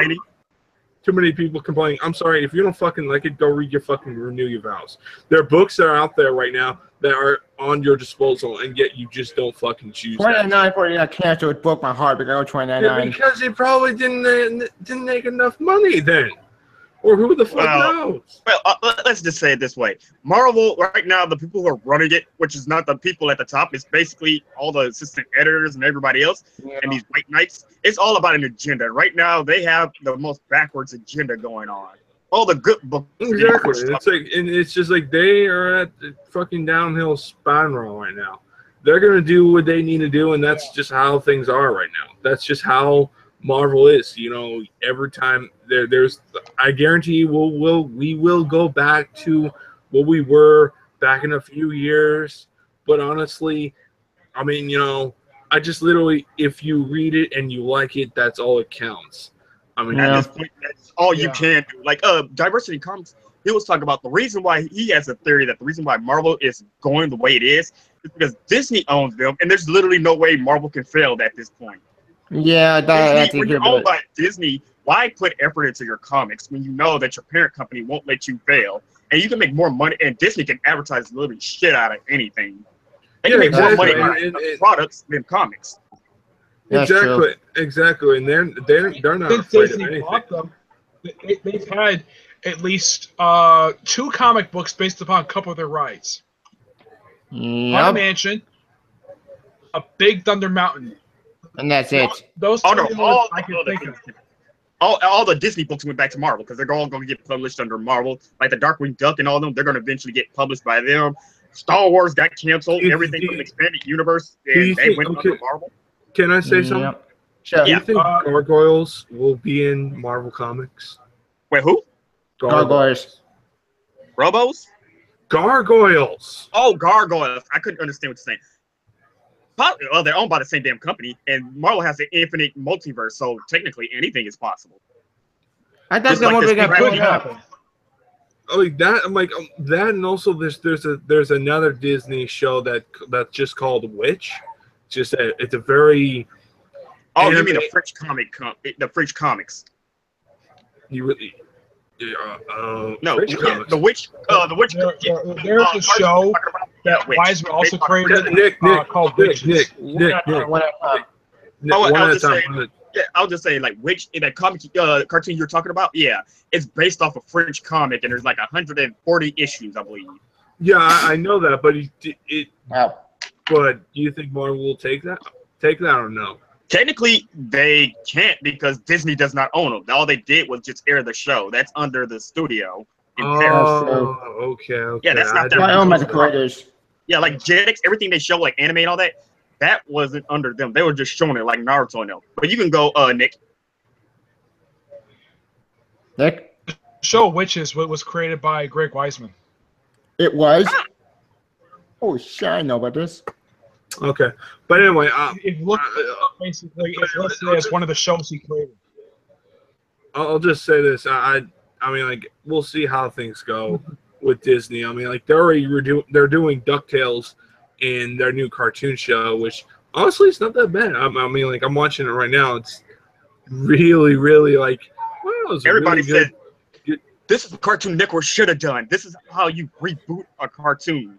Too many people complaining. I'm sorry, if you don't fucking like it, go read your fucking renew your vows. There are books that are out there right now that are on your disposal, and yet you just don't fucking choose. $29 for that cancel it broke my heart because $29. Yeah, because it probably didn't make enough money then. Or who the fuck knows? Well, let's just say it this way. Marvel, right now, the people who are running it, which is not the people at the top, it's basically all the assistant editors and everybody else, and these white knights. It's all about an agenda. Right now, they have the most backwards agenda going on. All the good books. Exactly. It's like, and it's just like they are at the fucking downhill spiral right now. They're going to do what they need to do, and that's just how things are right now. That's just how Marvel is, you know. Every time there's, I guarantee we will go back to what we were back in a few years. But honestly, I mean, you know, I just literally, if you read it and you like it, that's all it counts. I mean, at this point, that's all you can do. Like, Diversity Comics, he was talking about the reason why he has a theory that the reason why Marvel is going the way it is because Disney owns them, and there's literally no way Marvel can fail at this point. Yeah, Disney, when you're owned by Disney, why put effort into your comics when you know that your parent company won't let you fail? And you can make more money, and Disney can advertise literally shit out of anything. They can make more money on products than comics. Exactly, and they're not afraid of anything. Bought them, they've had at least 2 comic books based upon a couple of their rights. Haunted Mansion, A Big Thunder Mountain. And that's it. Those all the Disney books went back to Marvel because they're all going to get published under Marvel. Like the Darkwing Duck and all of them, they're going to eventually get published by them. Star Wars got canceled. Everything from the expanded universe, and they went under Marvel. Can I say something? Sure. Do you think Gargoyles will be in Marvel Comics? Wait, who? Gargoyles. Robos? Gargoyles. Oh, Gargoyles. I couldn't understand what you're saying. Well, they're owned by the same damn company, and Marvel has an infinite multiverse, so technically anything is possible. I thought the one they got put up. Oh, that I'm like that, and also there's another Disney show that's just called Witch. It's a very. Oh, you mean the French the French comics? You really? No, the Witch. There's a show that Wiseman also created called Witches. I'll just say, like, Witch, in that comic cartoon you're talking about, yeah, it's based off a French comic, and there's like 140 issues, I believe. Yeah, I know that, but But do you think Marvel will take that or no? Technically, they can't because Disney does not own them. All they did was just air the show. That's under the studio in Paris. Okay. Yeah, that's not their own by the creators. Yeah, like Jetix, everything they show, like anime and all that, that wasn't under them. They were just showing it like Naruto and them. But you can go, Nick. Nick, Show Witches was created by Greg Weisman. it was. Oh shit! I know about this. Okay, but anyway, If you look, basically, it's listed as one of the shows he created. I'll just say this. I mean, like, we'll see how things go with Disney. I mean, like, they're doing DuckTales in their new cartoon show, which honestly, it's not that bad. I mean, like, I'm watching it right now. It's really, really like, well, it's Everybody really said this is what Cartoon Network should have done. This is how you reboot a cartoon.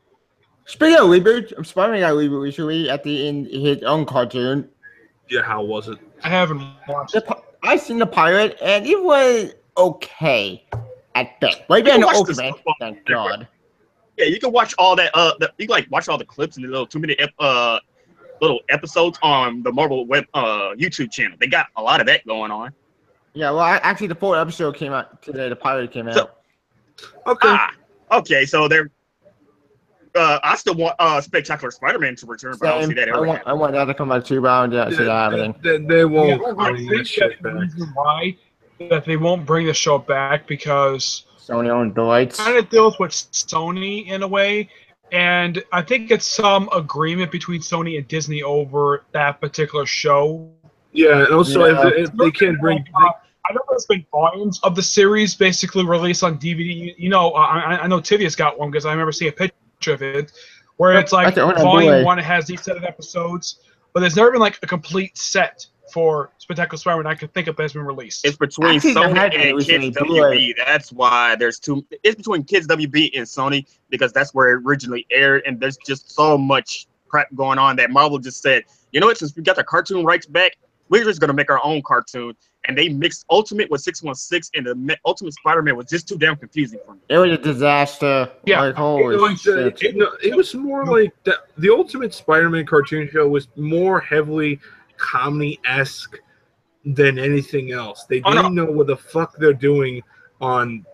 Speaking of reboots, Spider-Man got a reboot recently at the in his own cartoon. Yeah, how was it? I haven't watched it. I seen the pilot and it was okay at best. Maybe an ultimate. Thank God. Yeah, you can watch all that. You can like watch all the clips and the little 2-minute little episodes on the Marvel Web YouTube channel. They got a lot of that going on. Yeah, well, actually, the full episode came out today. The pilot came out. So, okay. So they're. I still want Spectacular Spider-Man to return, but I don't see that ever. I want that to come back too, but I don't see that happening. They won't I bring think that shit the back. reason why that they won't bring the show back because Sony owns the rights. kind of deals with Sony in a way, and I think it's some agreement between Sony and Disney over that particular show. Yeah, and also Yeah. if they can't bring. I know there's been volumes of the series basically released on DVD. You know, I know Tivia's got one because I remember seeing a picture of it where it's like volume 1 has these set of episodes, but there's never been like a complete set for Spectacular Spider-Man I can think of that's been released. It's between Sony and Kids WB. That's why there's two. It's between Kids WB and Sony because that's where it originally aired, and there's just so much crap going on that Marvel just said, you know what? Since we got the cartoon rights back, we're just gonna make our own cartoon. And they mixed Ultimate with 616, and the Ultimate Spider-Man was just too damn confusing for me. It was a disaster. Yeah, like, holy shit. It was more like the Ultimate Spider-Man cartoon show was more heavily comedy-esque than anything else. They didn't know what the fuck they're doing on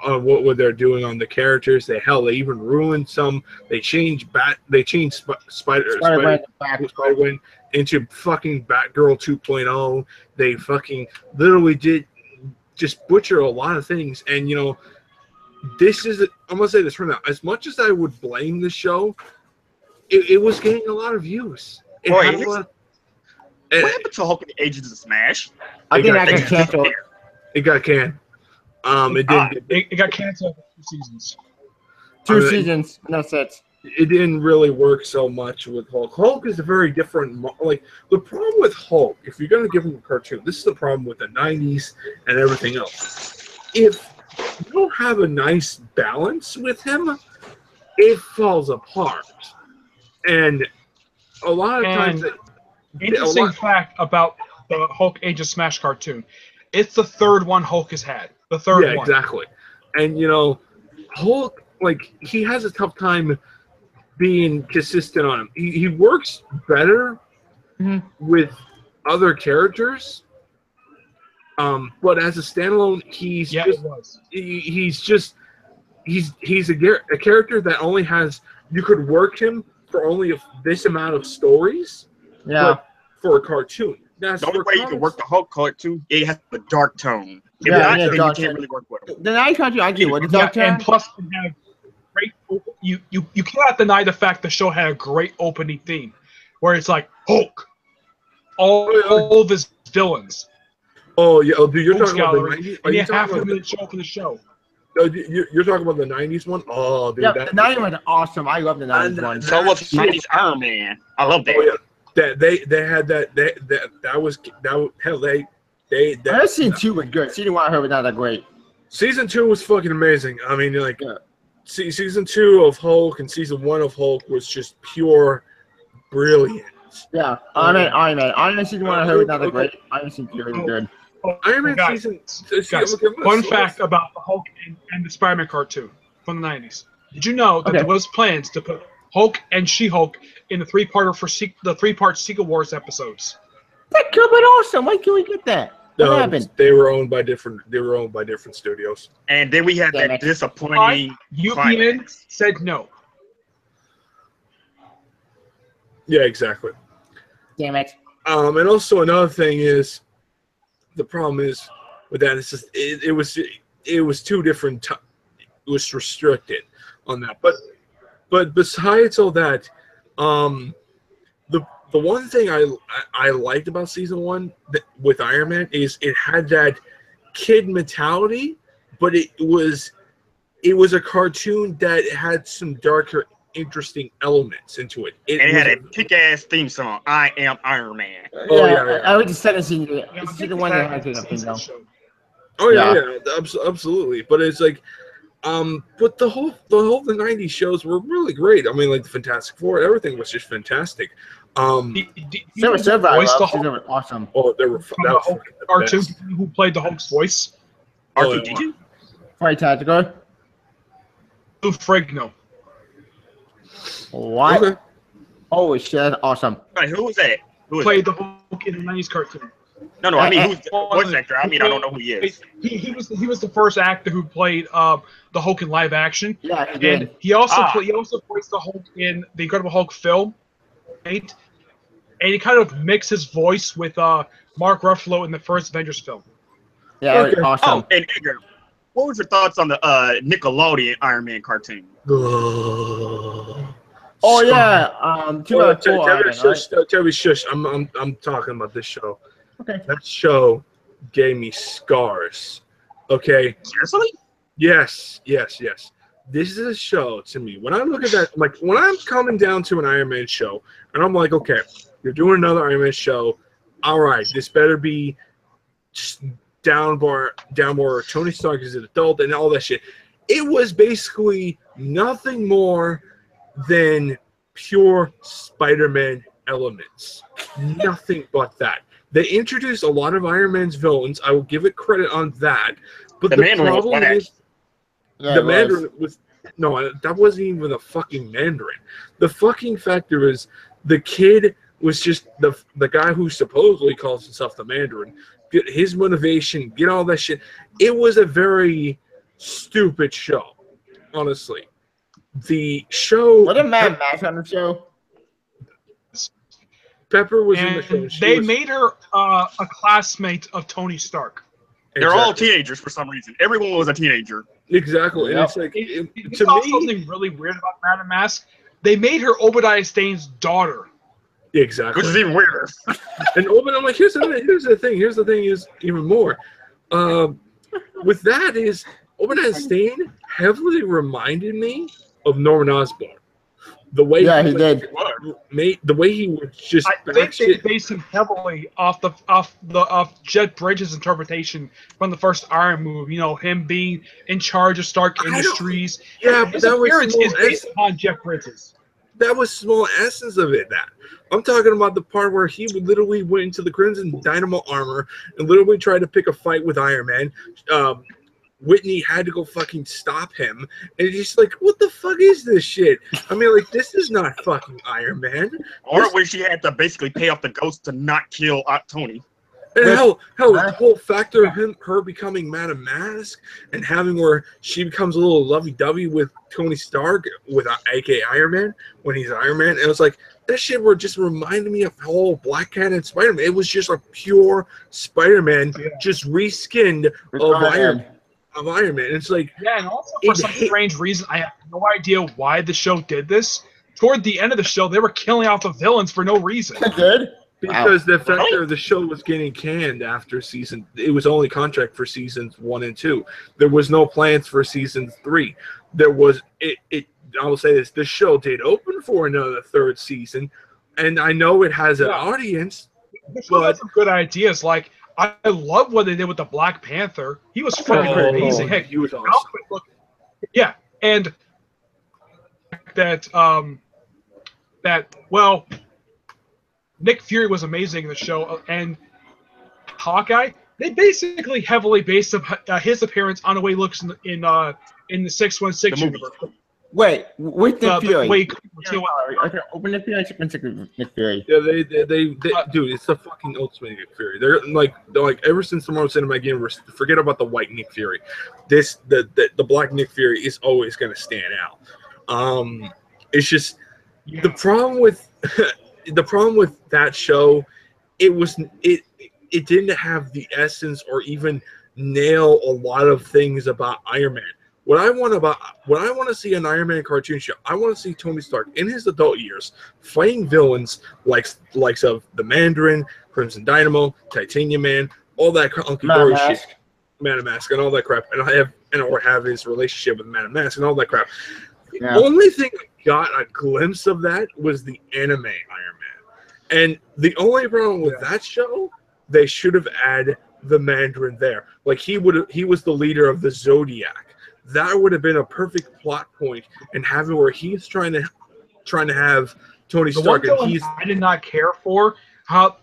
what they're doing on the characters. They even ruined some. They changed Spider-Man into fucking Batgirl 2.0. They fucking literally did just butcher a lot of things. And, you know, I'm going to say this from now. As much as I would blame the show, it was getting a lot of views. What happened to Hulk and the Agents of Smash? I think I got canceled. It got canned. It got canceled for 2 seasons. 2 seasons, no sets. It didn't really work so much with Hulk. Hulk is a very different. Like, the problem with Hulk, if you're going to give him a cartoon, this is the problem with the 90s and everything else. If you don't have a nice balance with him, it falls apart. And a lot of times. Interesting fact about the Hulk Age of Smash cartoon. It's the third one Hulk has had. The third one. Yeah, exactly. And, you know, Hulk, like, he has a tough time being consistent on him. He works better with other characters, but as a standalone, he's a character that only has, you could work him for only this amount of stories. Yeah. But for a cartoon. The only way you can work the Hulk cartoon, it has a dark tone. You can't really work with him. The night cartoon, I get what the dark tone. And plus, it had great. You cannot deny the fact the show had a great opening theme, where it's like Hulk, all of his villains. Oh yeah, dude, you're Hulk's talking about gallery, the 90s. And you have a minute show for the show. You're talking about the 90s one? Oh, dude. Yeah, the 90s one was awesome. I love the 90s one. So was 90s Iron Man. I love that. Oh, yeah. They had that was hell they I heard season 2 was good. Season 1 I heard was not that great. Season 2 was fucking amazing. I mean, like, season 2 of Hulk and season 1 of Hulk was just pure brilliant. Yeah, Iron Man season 1 I heard was not that great. Iron Man season 2 was good. Iron Man guys, fun fact about the Hulk and the Spider-Man cartoon from the 90s. Did you know that there was plans to put Hulk and She-Hulk in the three-part Secret Wars episodes? That could be awesome. Why can't we get that? What happened? They were owned by different studios. And then we had that disappointing. UPN said no. Yeah, exactly. Damn it. And also another thing is, the problem is, with that. It's just it was two different. It was restricted on that, but besides all that, the one thing I liked about season 1 with Iron Man is it had that kid mentality, but it was a cartoon that had some darker, interesting elements into it. And it had a kick-ass theme song, I Am Iron Man. Oh, yeah. I would just say it's the one that has it, though. Oh yeah, absolutely. But it's like, but the 90s shows were really great. I mean, like the Fantastic Four, everything was just fantastic. Silver was awesome. Oh, they were the Hulk cartoon. Who played the Hulk's voice? R2-D2? Right, Tactical. Lou Ferrigno. What? Okay. Oh shit, that's awesome. Right, who was that? Who Played the Hulk in the 90s cartoon. No, I mean, who's the voice actor? I mean, I don't know who he is. He was the first actor who played the Hulk in live action. Yeah, he did. And he also voiced the Hulk in the Incredible Hulk film, right? And he kind of mixed his voice with Mark Ruffalo in the first Avengers film. Yeah, it was awesome. Oh, and Edgar, what was your thoughts on the Nickelodeon Iron Man cartoon? Oh yeah, Toby, shush. I'm talking about this show. Okay. That show gave me scars. Okay. Seriously? Yes. This is a show to me. When I look at that, like when I'm coming down to an Iron Man show, and I'm like, okay, you're doing another Iron Man show. All right, this better be just down more. Tony Stark is an adult and all that shit. It was basically nothing more than pure Spider-Man elements. Nothing but that. They introduced a lot of Iron Man's villains. I will give it credit on that. But the problem is, the Mandarin was no, that wasn't even a fucking Mandarin. The fucking factor is the kid was just the guy who supposedly calls himself the Mandarin. Get his motivation, get all that shit. It was a very stupid show, honestly. The show. What a Mad Max on the show. Pepper was in the show. They made her a classmate of Tony Stark. They're all teenagers for some reason. Everyone was a teenager. Exactly. Yep. It's like to me, something really weird about Madam Mask. They made her Obadiah Stane's daughter. Exactly. Which is even weirder. And I'm like, here's the thing is even more. With that is Obadiah Stane heavily reminded me of Norman Osborn. The way he did. The way he was just. I think they based him heavily off Jet Bridges' interpretation from the first Iron movie. You know, him being in charge of Stark Industries. Yeah, but his that appearance was is based upon Jeff Bridges. That was small essence of it. That I'm talking about the part where he literally went into the Crimson Dynamo armor and literally tried to pick a fight with Iron Man. Whitney had to go fucking stop him, and he's just like, "What the fuck is this shit?" I mean, like, this is not fucking Iron Man. Or when she had to basically pay off the ghost to not kill Tony. And hell, the whole factor of her becoming Madam Mask and having where she becomes a little lovey-dovey with Tony Stark, with aka Iron Man, when he's Iron Man, and it was like that shit were just reminded me of whole Black Cat and Spider-Man. It was just a pure Spider-Man, just reskinned of Iron Man. It's like, yeah, and also for some strange reason, I have no idea why the show did this. Toward the end of the show, they were killing off the villains for no reason. Good. Because the factor of the show was getting canned after season. It was only contract for seasons 1 and 2. There was no plans for season 3. There was I will say this: the show did open for another 3rd season, and I know it has an audience. The show had some good ideas. Like, I love what they did with the Black Panther. He was freaking amazing. Heck, he was awesome. Yeah, and Nick Fury was amazing in the show, and Hawkeye. They basically heavily based his appearance on the way he looks in the 616 universe. Wait, with Nick Fury? Okay, open Nick Fury. Nick Fury. Yeah, they dude, it's the fucking ultimate Nick Fury. They're like ever since the Marvel Cinematic Universe, forget about the white Nick Fury. The black Nick Fury is always going to stand out. It's just the problem with that show. It didn't have the essence or even nail a lot of things about Iron Man. What I want to see an Iron Man cartoon show, I want to see Tony Stark in his adult years fighting villains likes of the Mandarin, Crimson Dynamo, Titanium Man, all that hunky dory shit, Man of Mask, and all that crap, or have his relationship with Man of Mask and all that crap. The only thing I got a glimpse of that was the anime Iron Man, and the only problem with that show, they should have added the Mandarin there. Like he was the leader of the Zodiac. That would have been a perfect plot point, and have it where he's trying to have Tony Stark, and I did not care for how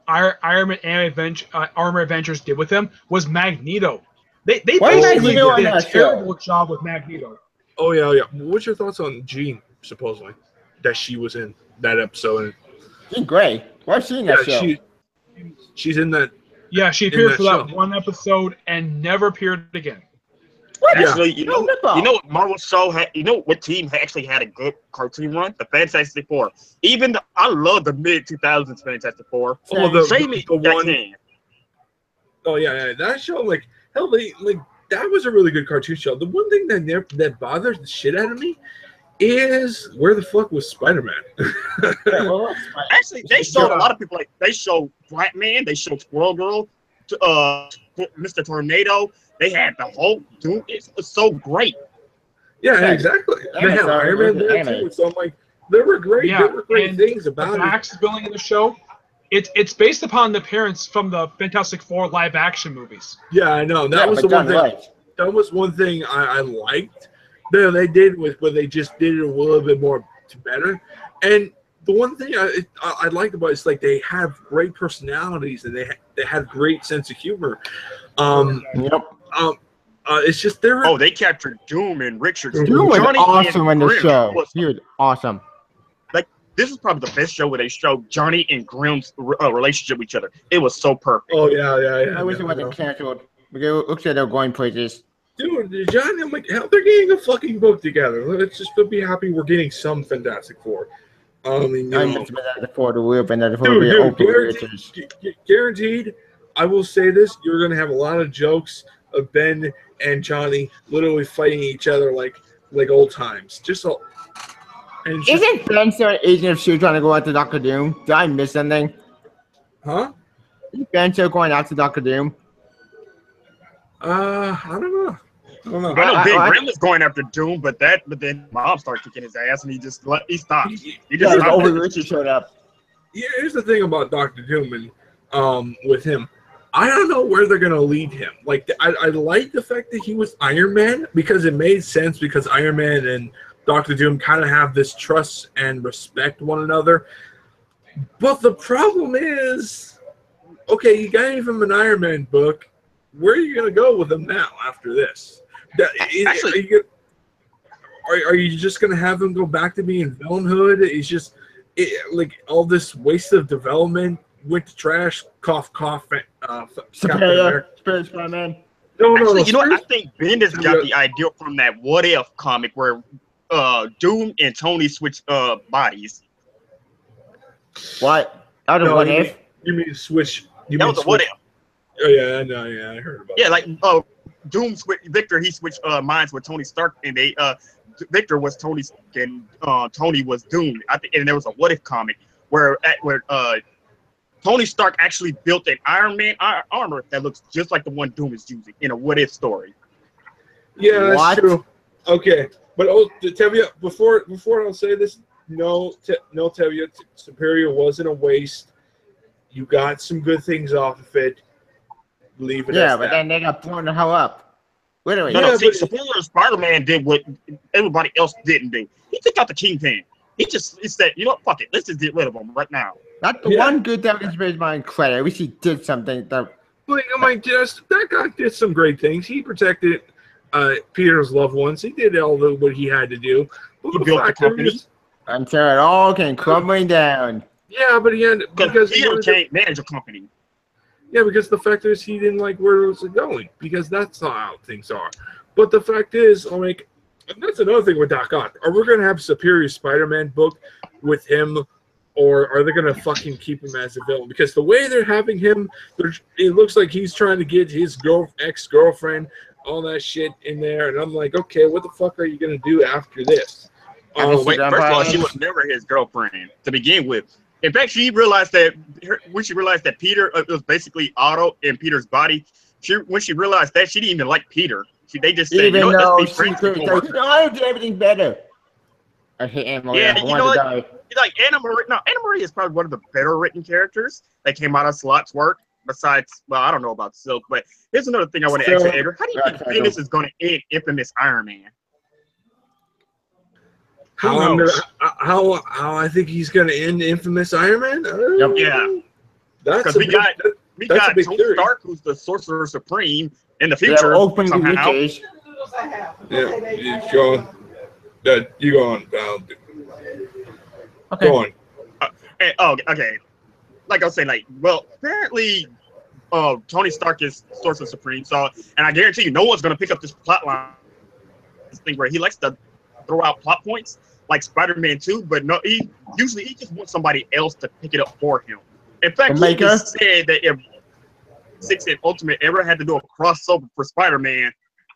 Iron Man Armor Adventures did with him was Magneto. They basically did a terrible job with Magneto. Oh yeah. What's your thoughts on Jean? Supposedly, that she was in that episode. Jean Grey. I've seen that show. She's in that. Yeah, she appeared for that one episode and never appeared again. Actually, you know what Marvel show had, what team actually had a good cartoon run? The Fantastic Four. I love the mid 2000s Fantastic Four. Oh, the one. Oh yeah, that show, like hell, that was a really good cartoon show. The one thing that bothers the shit out of me is where the fuck was Spider-Man? Actually, they showed a lot of people, like they showed Black Man, they showed Squirrel Girl, Mr. Tornado. They had the whole dude. It was so great. Yeah, exactly. They had Iron Man there too. So I'm like, there were great things about it. Max billing in the show. It's based upon the appearance from the Fantastic Four live action movies. Yeah, I know. That was the one thing. Right. That was one thing I liked. They did but they just did it a little bit more better. And the one thing I liked about it is like they have great personalities and they had great sense of humor. It's just they captured Doom and Richard. Doom was awesome in the show. He was awesome. Like this is probably the best show where they showed Johnny and Grimm's relationship with each other. It was so perfect. Oh yeah. I wish it wasn't canceled. It looks like they're going places. Dude, Johnny, I'm like, hell, they're getting a fucking book together. Let's just be happy we're getting some Fantastic Four. Guaranteed. I will say this: you're gonna have a lot of jokes of Ben and Johnny literally fighting each other like old times. Isn't Ben still an agent of S.H.I.E.L.D. trying to go after Doctor Doom? Did I miss something? Huh? Is Ben still going after Doctor Doom? I don't know. I know Ben Grimm was going after Doom, but then Mom started kicking his ass, and he stopped. He just stopped. Showed up. Yeah, here's the thing about Doctor Doom and with him. I don't know where they're gonna lead him. Like I like the fact that he was Iron Man because it made sense because Iron Man and Doctor Doom kind of have this trust and respect one another. But the problem is, okay, you gave him an Iron Man book. Where are you gonna go with him now after this? Are you just gonna have him go back to being villainhood? It's just like all this waste of development went to trash. Cough. Spider-Man. No. I think Bendis got the idea from that What If comic where Doom and Tony switch bodies. What? What if? You mean switch? That was a What If. Oh yeah, I know. Yeah, I heard about. Yeah, like Doom Victor, he switched minds with Tony Stark, and Victor was Tony, and Tony was Doom. I think, and there was a What If comic where Tony Stark actually built an Iron Man armor that looks just like the one Doom is using in a What If story. Yeah, that's true. Okay, but Tevye, before I'll say this, no, Tevye, Superior wasn't a waste. You got some good things off of it. Leave it. Yeah, but then they got blown the hell up. Literally. No, Superior Spider-Man did what everybody else didn't do. He took out the Kingpin. He said, you know what, fuck it, let's just get rid of him right now. That's the one good thing that raised my credit. I wish he did something. That guy did some great things. He protected Peter's loved ones. He did what he had to do. He built the company. Until it all came crumbling down. Yeah, but he had because Peter can't manage a company. Yeah, because the fact is he didn't like where it was going because that's not how things are. But the fact is, that's another thing with Doc Ock. Are we going to have Superior Spider-Man book with him or are they gonna fucking keep him as a villain? Because the way they're having him, it looks like he's trying to get his ex-girlfriend, all that shit in there, and I'm like, okay, what the fuck are you gonna do after this? Wait, first of all, she was never his girlfriend to begin with. In fact, she realized that when she realized that Peter was basically Otto in Peter's body. When she realized that, she didn't even like Peter. They just said, even though let's be friends before. I do everything better. I hate Anna Maria. Yeah, you know what? Like Anna Maria is probably one of the better written characters that came out of Slot's work. Besides, well, I don't know about Silk, but here's another thing I want to ask you, Edgar. How do you think Bendis is going to end Infamous Iron Man? How I think he's going to end Infamous Iron Man? Yeah, because we got Tony Stark, who's the Sorcerer Supreme in the future. Somehow. Yeah, you go on, pal. Okay. Go on. Okay. Like I was saying, apparently, Tony Stark is Sorcerer Supreme. So, and I guarantee you, no one's gonna pick up this plot line. This thing where he likes to throw out plot points, like Spider-Man 2, but no, he just wants somebody else to pick it up for him. In fact, he just said that if 6 and Ultimate ever had to do a crossover for Spider-Man,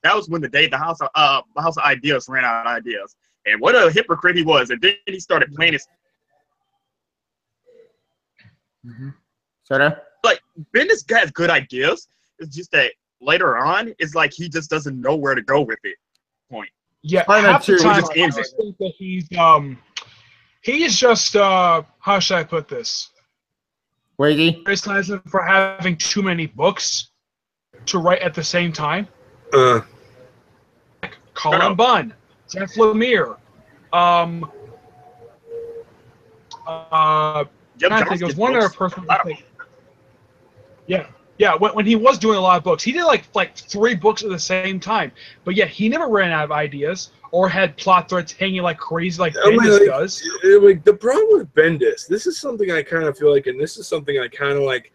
that was when the House of Ideas ran out of ideas. And what a hypocrite he was. And then he started playing his. Like, Bendis has good ideas. It's just that later on, it's like he just doesn't know where to go with it. Point. Yeah, half the time I just think that he's just how should I put this? Wait, criticizing for having too many books to write at the same time. Colin Bunn, Jeff Lemire, I think it was one other person. Yeah. When he was doing a lot of books, he did like 3 books at the same time. But yeah, he never ran out of ideas or had plot threads hanging like crazy like Bendis does. Like the problem with Bendis, this is something I kind of feel like, and this is something I kind of like.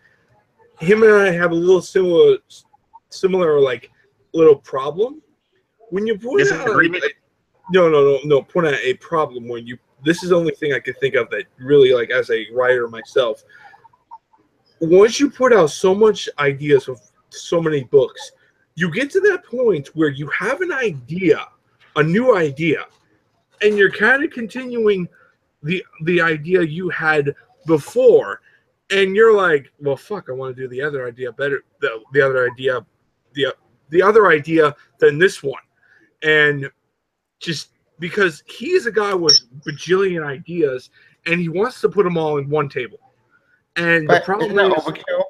Him and I have a little similar like little problem. When you point out, point out a problem when you. This is the only thing I could think of that really, like, as a writer myself. Once you put out so much ideas of so many books, you get to that point where you have an idea, a new idea, and you're kind of continuing the idea you had before, and you're like, well, fuck, I want to do the other idea better, the other idea than this one, and just because he's a guy with bajillion ideas, and he wants to put them all in one table. And the problem is overkill.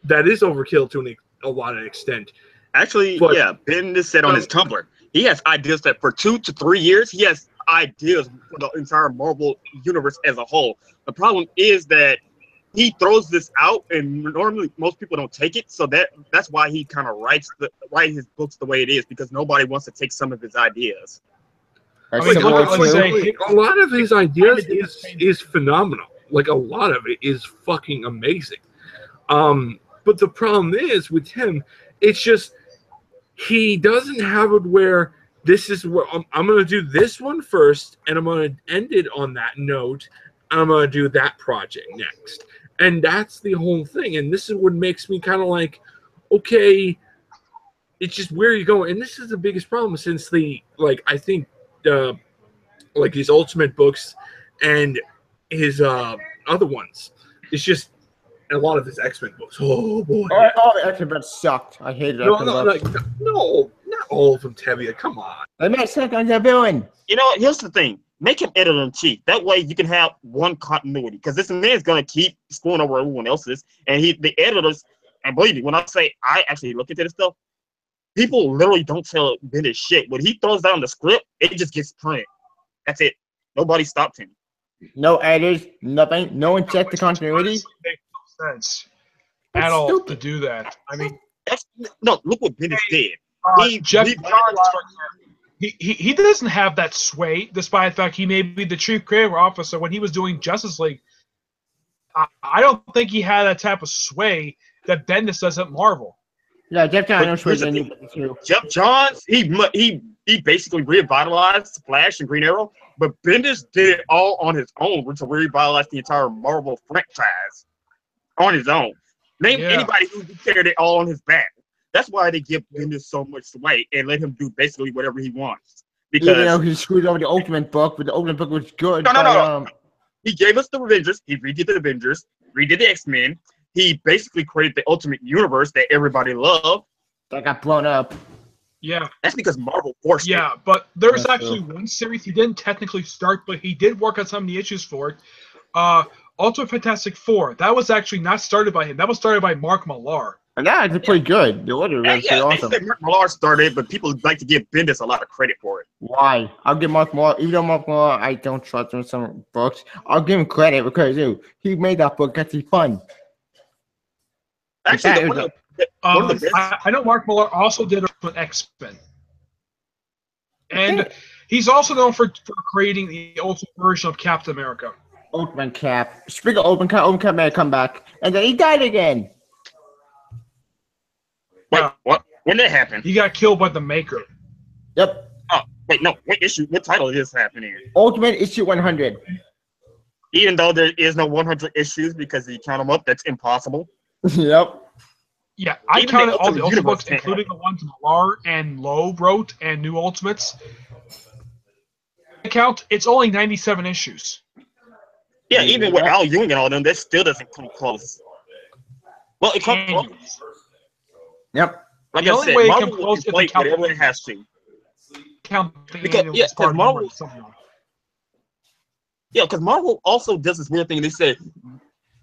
That is overkill to a lot of extent. Actually, Bendis said on his Tumblr, he has ideas that for 2 to 3 years, he has ideas for the entire Marvel universe as a whole. The problem is that he throws this out, and normally most people don't take it. So that's why he kind of write his books the way it is, because nobody wants to take some of his ideas. A lot of his ideas is phenomenal. Like, a lot of it is fucking amazing. But the problem is with him, it's just he doesn't have it where this is where I'm going to do this one first, and I'm going to end it on that note. I'm going to do that project next. And that's the whole thing. And this is what makes me kind of like, okay, it's just where you go. And this is the biggest problem since I think his Ultimate books and his other ones. It's just a lot of his X-Men books. Oh boy! All the X-Men books sucked. I hated X-Men books. No, not all of them, Tevia. Come on. They made sense on the villain. You know, here's the thing: make him editor-in-chief. That way, you can have one continuity. Because this man's gonna keep screwing over everyone else's, and the editors. And believe me, when I say I actually look into this stuff, people literally don't tell Bendis shit. When he throws down the script, it just gets printed. That's it. Nobody stopped him. No editors, nothing. No one checked the continuity. Makes no sense at all to do that. I mean, look what Bendis did. He doesn't have that sway, despite the fact he may be the chief creative officer when he was doing Justice League. I don't think he had that type of sway that Bendis does at Marvel. Yeah, Jeff Johns was Jeff Johns, he basically revitalized Flash and Green Arrow But Bendis did it all on his own, which revitalized the entire Marvel franchise on his own. Name anybody who carried it all on his back. That's why they give Bendis so much sway and let him do basically whatever he wants. Because even though he screwed over the Ultimate book, but the Ultimate book was good. No. He gave us the Avengers. He redid the Avengers, redid the X-Men. He basically created the Ultimate Universe that everybody loved. That got blown up. Yeah. That's because Marvel forced it. Yeah, but there's actually one series he didn't technically start, but he did work on some of the issues for it. Ultimate Fantastic Four. That was actually not started by him. That was started by Mark Millar. And that is pretty good. The order was pretty awesome. They said Mark Millar started, but people like to give Bendis a lot of credit for it. Why? I'll give Mark Millar, even though Mark Millar, I don't trust him in some books, I'll give him credit because he made that book actually fun. Actually, I know Mark Millar also did it with X-Men. And he's also known for creating the ultimate version of Captain America. Ultimate Cap. Speaking of Ultimate Cap may come back. And then he died again. Wait, what? When did that happen? He got killed by the Maker. Yep. Oh, wait, no. What title is this happening? Ultimate issue 100. Even though there is no 100 issues because you count them up, that's impossible. Yep. Yeah, I counted all the Ultimate books, including the ones Millar and Lowe wrote and New Ultimates. I count, it's only 97 issues. Yeah, even with Al Ewing and all them, that still doesn't come close. Well, it comes close. Yep. Like the I only said, way it Marvel comes close will inflate whatever it has to. Count Because Marvel also does this weird thing. They say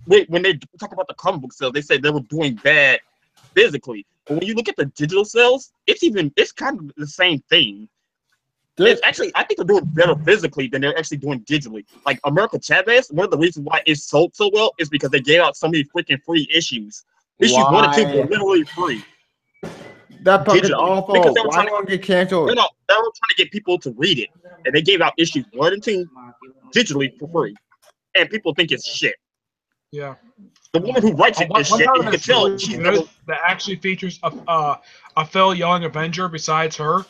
when they talk about the comic book sales, they say they were doing bad physically. But when you look at the digital sales, it's kind of the same thing. It's actually, I think they're doing better physically than they're actually doing digitally. Like America Chavez, one of the reasons why it sold so well is because they gave out so many freaking free issues. Issues 1 and 2 were literally free. That book is awful. Why won't it get canceled? No, they were trying to get people to read it, and they gave out issues 1 and 2 digitally for free, and people think it's shit. Yeah. The woman who writes it is shit. You can tell she's never. That actually features a fellow young Avenger besides her.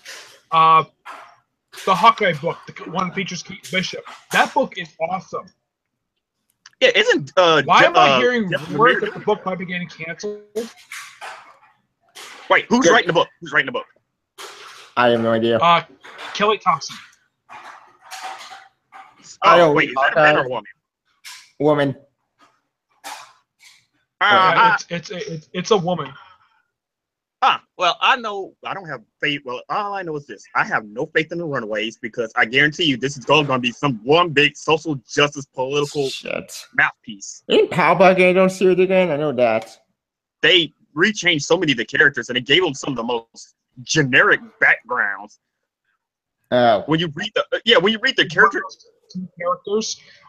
The Hawkeye book, the one that features Kate Bishop. That book is awesome. Yeah, isn't why am I hearing rumors that the book might be getting canceled? Wait, who's writing the book? Who's writing the book? I have no idea. Kelly Thompson. Oh, wait, is that a man or a woman? Woman. It's a woman. Well, I know I don't have faith. Well, all I know is this: I have no faith in the Runaways because I guarantee you this is going to be some one big social justice political mouthpiece. Ain't Powerpuff Girls don't see it again? I know that. They rechanged so many of the characters and they gave them some of the most generic backgrounds. When you read the characters,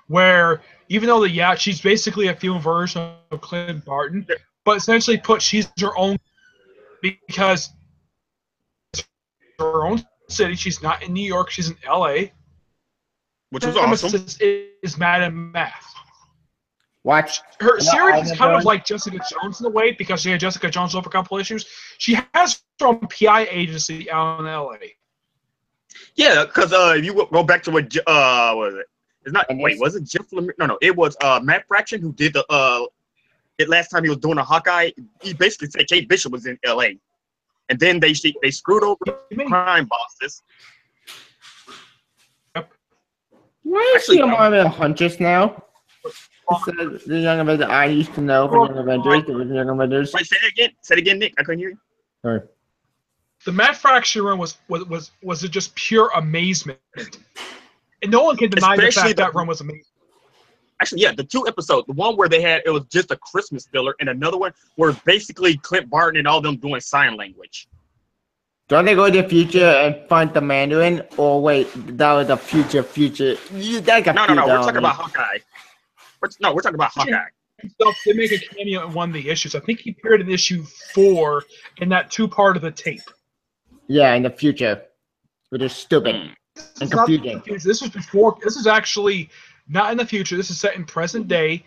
where even though she's basically a female version of Clint Barton, but essentially she's her own. Because her own city, she's not in New York, she's in LA. Which is awesome. Is Madam Math. Watch. Her series is kind of like Jessica Jones in a way, because she had Jessica Jones over a couple issues. She has her own PI agency out in LA. Yeah, because if you go back to what was it? It's not. Wait, was it Jeff Lemire? No, it was Matt Fraction who did the last time he was doing a Hawkeye. He basically said Kate Bishop was in L.A. and then they screwed over crime bosses. Yep. Why is she more of a huntress now? The Young Avengers I used to know for Young Avengers. There was Young Avengers. Wait, say it again. Say it again, Nick. I couldn't hear you. Sorry. The Matt Fraction run was it just pure amazement, and no one can deny the fact that run was amazing. Actually, yeah, the 2 episodes, the one where it was just a Christmas filler, and another one where basically Clint Barton and all them doing sign language. Don't they go to the future and find the Mandarin? Or wait, that was the future. No, we're talking about Hawkeye. We're talking about Hawkeye. They make a cameo in one of the issues. I think he appeared in issue 4 in that 2-part of the tape. Yeah, in the future. Which is stupid and confusing. This was before. This is actually not in the future. This is set in present day.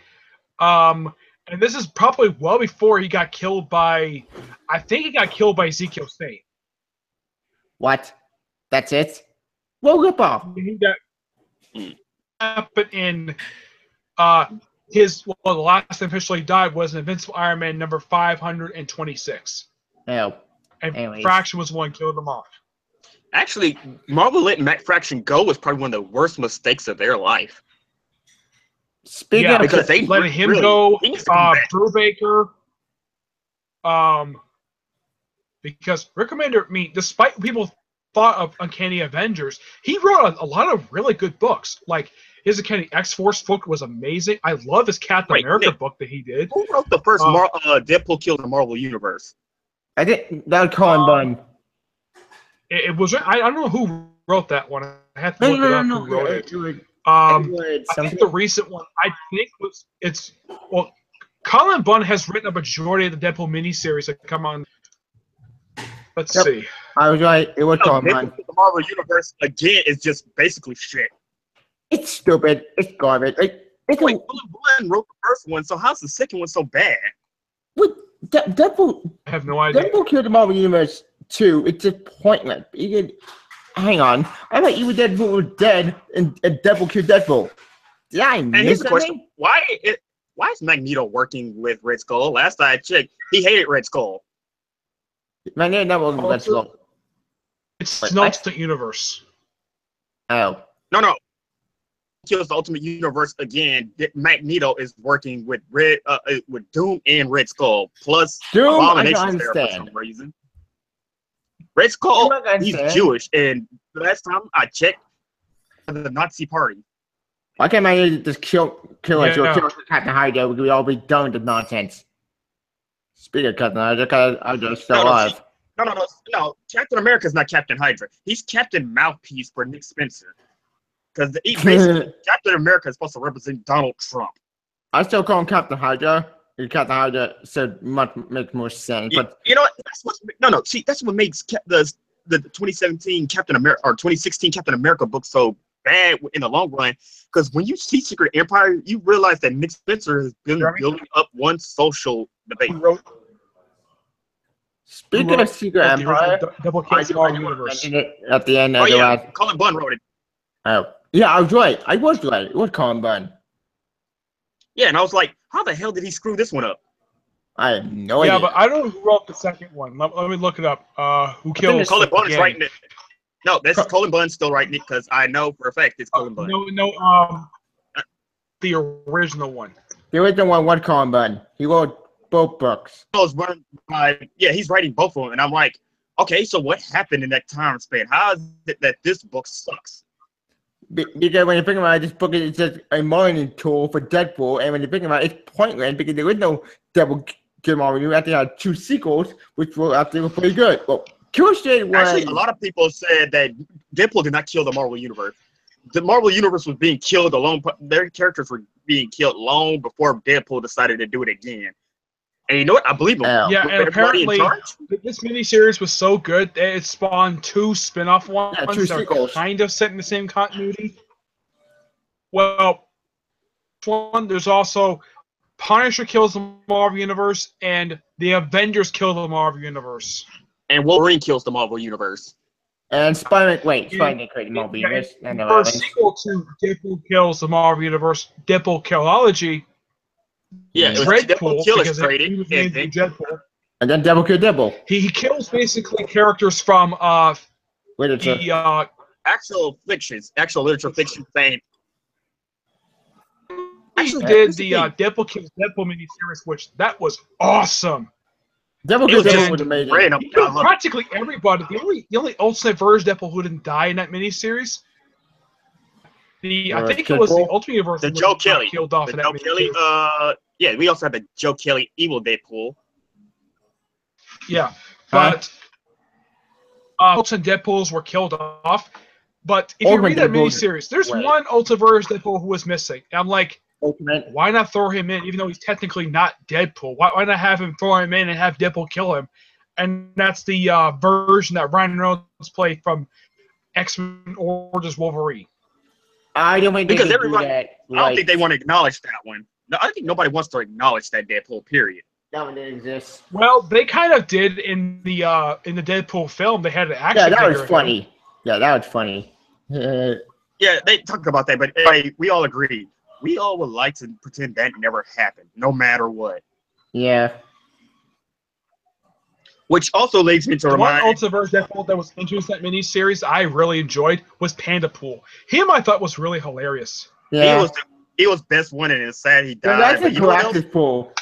And this is probably well before he got killed by... I think he got killed by Ezekiel State. What? That's it? Well, rip off. happened in the last officially died was Invincible Iron Man number 526. Oh. And Anyways. Fraction was the one who killed him off. Actually, Marvel letting Matt Fraction go was probably one of the worst mistakes of their life. Speaking of because they letting him really, go, he needs to come back. Brubaker, because Rick Remender, I mean, despite people thought of Uncanny Avengers, he wrote a lot of really good books. Like his Uncanny X-Force book was amazing. I love his Captain America Nick, book that he did. Who wrote the first Deadpool killed the Marvel Universe? I think that was Colin Bunn. It was. I don't know who wrote that one. I have to look it up. Who wrote it? I think the recent one. I think Colin Bunn has written a majority of the Deadpool miniseries that come on. Let's see. I was right. It was Colin Bunn. The Marvel Universe again is just basically shit. It's stupid. It's garbage. Colin Bunn wrote the first one, so how's the second one so bad? What Deadpool? I have no idea. Deadpool killed the Marvel Universe too. It's just pointless. You could hang on. I thought you were Deadpool was dead and Deadpool killed Deadpool. Did I miss here's the something? question: Why is Magneto working with Red Skull? Last I checked, he hated Red Skull. Magneto not working with Red Skull. It's an alternate universe. Oh. No. Kills the Ultimate Universe again. Magneto is working with with Doom and Red Skull plus Doom, Abomination's there for some reason. Red Skull, he's Jewish, and last time I checked, the Nazi party. Why can't Magneto just kill us or kill Captain Hydra? We could all be done with the nonsense. Speaking of Captain Hydra, I just still alive. No. Captain America's not Captain Hydra. He's Captain Mouthpiece for Nick Spencer. Because basically, Captain America is supposed to represent Donald Trump. I still call him Captain Hydra. Captain Hydra said much makes more sense. But you know what? See, that's what makes the 2017 Captain America or 2016 Captain America book so bad in the long run. Because when you see Secret Empire, you realize that Nick Spencer has been building up one social debate. Speaking of Secret Empire, Double Case Universe. At the end of the last. Colin Bunn wrote it. Oh, yeah, I was right. It was Colin Bunn. Yeah, and I was like, how the hell did he screw this one up? I have no idea. Yeah, but I don't know who wrote the second one. Let me look it up. Who killed Colin Bunn is writing it. No, this is Colin Bunn still writing it because I know for a fact it's Colin Bunn. No, the original one. The original one was Colin Bunn. He wrote both books. He's writing both of them, and I'm like, okay, so what happened in that time span? How is it that this book sucks? Because when you think about it, this book is just a marketing tool for Deadpool, and when you think about it, it's pointless because there is no Deadpool kill Marvel. You actually had 2 sequels, which were pretty good. Well, Tuesday was actually a lot of people said that Deadpool did not kill the Marvel Universe. The Marvel Universe was being killed alone. Their characters were being killed long before Deadpool decided to do it again. And you know what? I believe him. Yeah, and apparently this miniseries was so good that it spawned 2 spin-off ones that are kind of set in the same continuity. Well, there's also Punisher kills the Marvel Universe, and the Avengers kill the Marvel Universe. And Wolverine kills the Marvel Universe. And Spider-Man created the Marvel Universe. For a sequel to Deadpool kills the Marvel Universe, Deadpool Killology. Yeah, it was Deadpool illustrated, and then Deadpool killed Deadpool. He kills basically characters from literature. Actual literature fiction fame. Actually, did the Deadpool kills Deadpool miniseries, which that was awesome. Deadpool kills Deadpool was amazing. Practically everybody. The only alternate version of Deadpool who didn't die in that miniseries. I think it was the Ultimate Universe. The Joe Kelly killed off. The Joe Kelly. Yeah, we also had the Joe Kelly evil Deadpool. Yeah, but Ultimate Deadpools were killed off. But if you read that miniseries, there's one Ultiverse Deadpool who was missing. And I'm like, why not throw him in, even though he's technically not Deadpool? Why not have him throw him in and have Deadpool kill him? And that's the version that Ryan Reynolds played from X-Men Origins Wolverine. I don't think because everybody. I don't think they want to acknowledge that one. No, I think nobody wants to acknowledge that Deadpool. Period. That one didn't exist. Well, they kind of did in the Deadpool film. They had an action. Yeah, that was funny. Yeah, that was funny. Yeah, they talk about that, but anyway, we all agree. We all would like to pretend that never happened, no matter what. Yeah. Which also leads me to The one remind. Ultraverse Deadpool that was introduced in that miniseries I really enjoyed was Panda Pool. Him I thought was really hilarious. Yeah. He was best one, and it's sad he Yeah, died. that's a But you know what else? galactic pool.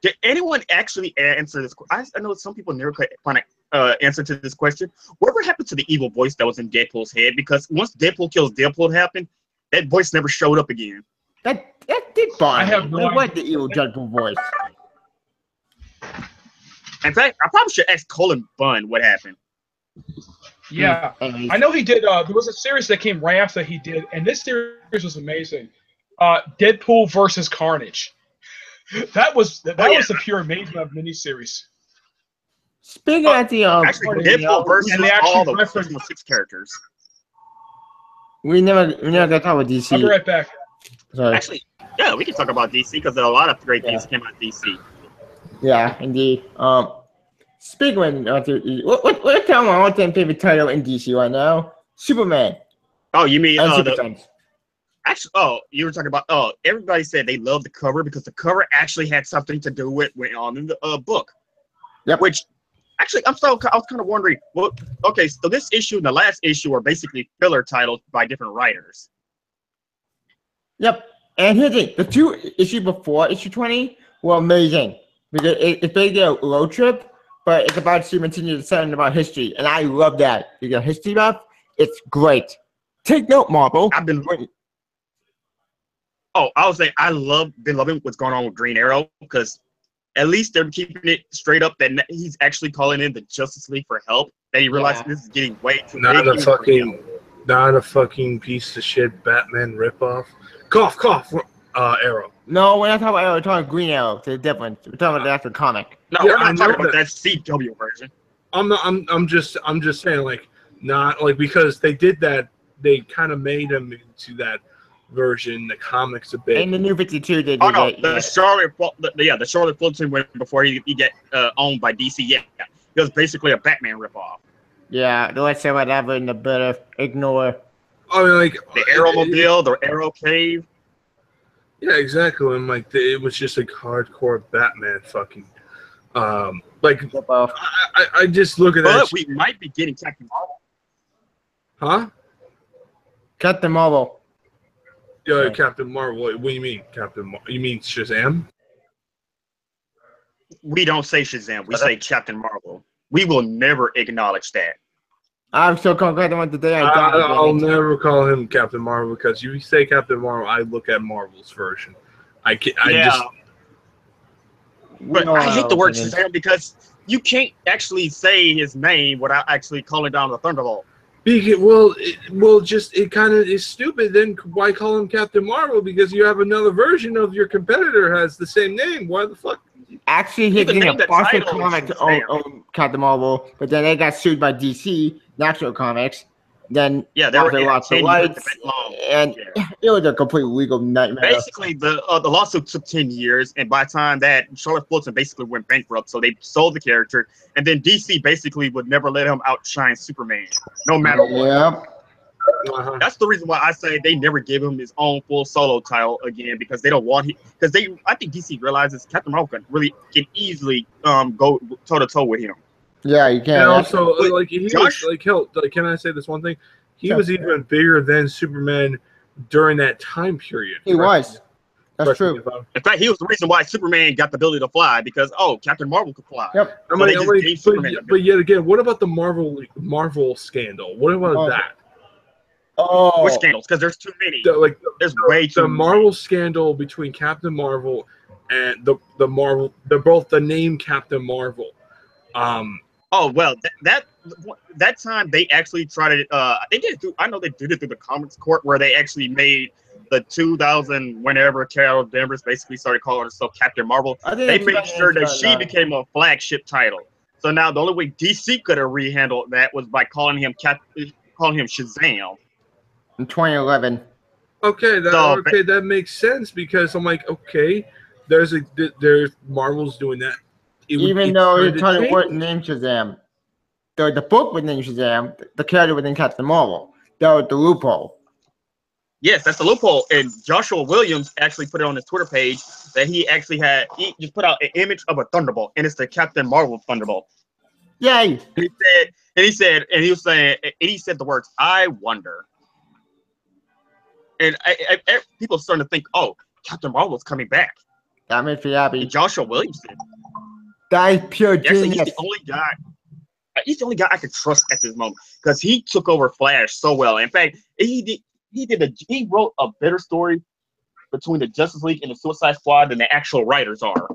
Did anyone actually answer this? I know some people never could find an answer to this question. Whatever happened to the evil voice that was in Deadpool's head? Because once Deadpool kills Deadpool happened, that voice never showed up again. That did bother I have me. no It idea. was the evil Deadpool voice. In fact, I probably should ask Colin Bunn what happened. Yeah. Anyways. I know he did. There was a series that came right after he did, and this series was amazing. Deadpool versus Carnage. That was the pure amazement of miniseries. Speaking of the Actually, Deadpool versus and they all actually the referenced- 6 characters. we never got to talk about DC. I'll be right back. Sorry. Actually, yeah, we can talk about DC because there are a lot of great things came out of DC. Yeah, indeed. Speaking of what tell my all-time favorite title in DC right now? Superman Oh, you mean and Super Sons. actually? You were talking about. Everybody said they loved the cover because the cover actually had something to do with what went on in the book. Yep. Which, actually, I was kind of wondering. Well, okay, so this issue and the last issue are basically filler titles by different writers. Yep. And here's the 2 issues before issue 20 were amazing because it's basically a road trip, but it's about Superman to something about history, and I love that. You got history buff. It's great. Take note, Marvel. I would say been loving what's going on with Green Arrow because at least they're keeping it straight up that he's actually calling in the Justice League for help. That he realizes this is getting way too big. Not a fucking piece of shit Batman ripoff. Cough, Arrow. No, we're not talking about Arrow. We're talking Green Arrow. It's different. We're talking about the actual comic. No, Yeah, we're I not know talking about that CW version. I'm just saying, like, not like because they did that, they kind of made him into that version, the comics a bit. In the New 52, they did Oh no, it. the Charlotte Fulton went before he get owned by DC. Yeah, it was basically a Batman ripoff. Yeah, let's say whatever in the better ignore. I mean, like The Arrowmobile, the Arrow Cave. Yeah, exactly. And like it was just like hardcore Batman fucking. Like I just look at that. But we might be getting Captain Marvel. Huh? Captain Marvel. Yeah, Okay. Captain Marvel. What do you mean, You mean Shazam? We don't say Shazam. We say Captain Marvel. We will never acknowledge that. I'm so congratulated today. I'll never call him Captain Marvel because if you say Captain Marvel, I look at Marvel's version. But I hate the word Shazam because you can't actually say his name without actually calling down the Thunderbolt. It kind of is stupid. Then why call him Captain Marvel? Because you have another version of your competitor has the same name. Why the fuck? Actually, he Even did a the Boston title Comics is own Captain Marvel, but then they got sued by DC, National Comics. Then They Marvel lost the rights, and it was a complete legal nightmare. Basically, the lawsuit took 10 years, and by the time that Charlotte Fulton basically went bankrupt, so they sold the character, and then DC basically would never let him outshine Superman, no matter what. Yeah. That's the reason why I say they never give him his own full solo title again because they don't want him. Because I think DC realizes Captain Marvel can easily go toe to toe with him. Yeah, you can. And also, Wait, like he Josh? was like, hell, like, can I say this one thing? He Sure. was even bigger than Superman during that time period. He was. That's true. In fact, he was the reason why Superman got the ability to fly because Captain Marvel could fly. Yep. I So they mean, just like, gave Superman the but yet again, what about the Marvel scandal? What about that? Oh. Which scandals? Because there's too many. There's way too The many. Marvel scandal between Captain Marvel and the Marvel. They're both the name Captain Marvel. Oh well, that time they actually tried it. They did it through. I know they did it through the Comics Court where they actually made the 2000 whenever Carol Danvers basically started calling herself Captain Marvel. They made sure that she became a flagship title. So now the only way DC could have rehandled that was by calling him Shazam. In 2011. Okay, that makes sense because I'm like, okay, there's Marvel's doing that. Even though the title wasn't named Shazam. The book was named Shazam, the character was named Captain Marvel. That was the loophole. Yes, that's the loophole. And Joshua Williams actually put it on his Twitter page that he just put out an image of a Thunderbolt, and it's the Captain Marvel Thunderbolt. Yay! And he said, and he said the words, "I wonder." And people are starting to think, oh, Captain Marvel's coming back. That makes me happy. And Joshua Williams did. That is pure Actually, genius. he's the only guy. He's the only guy I could trust at this moment because he took over Flash so well. In fact, he wrote a better story between the Justice League and the Suicide Squad than the actual writers are.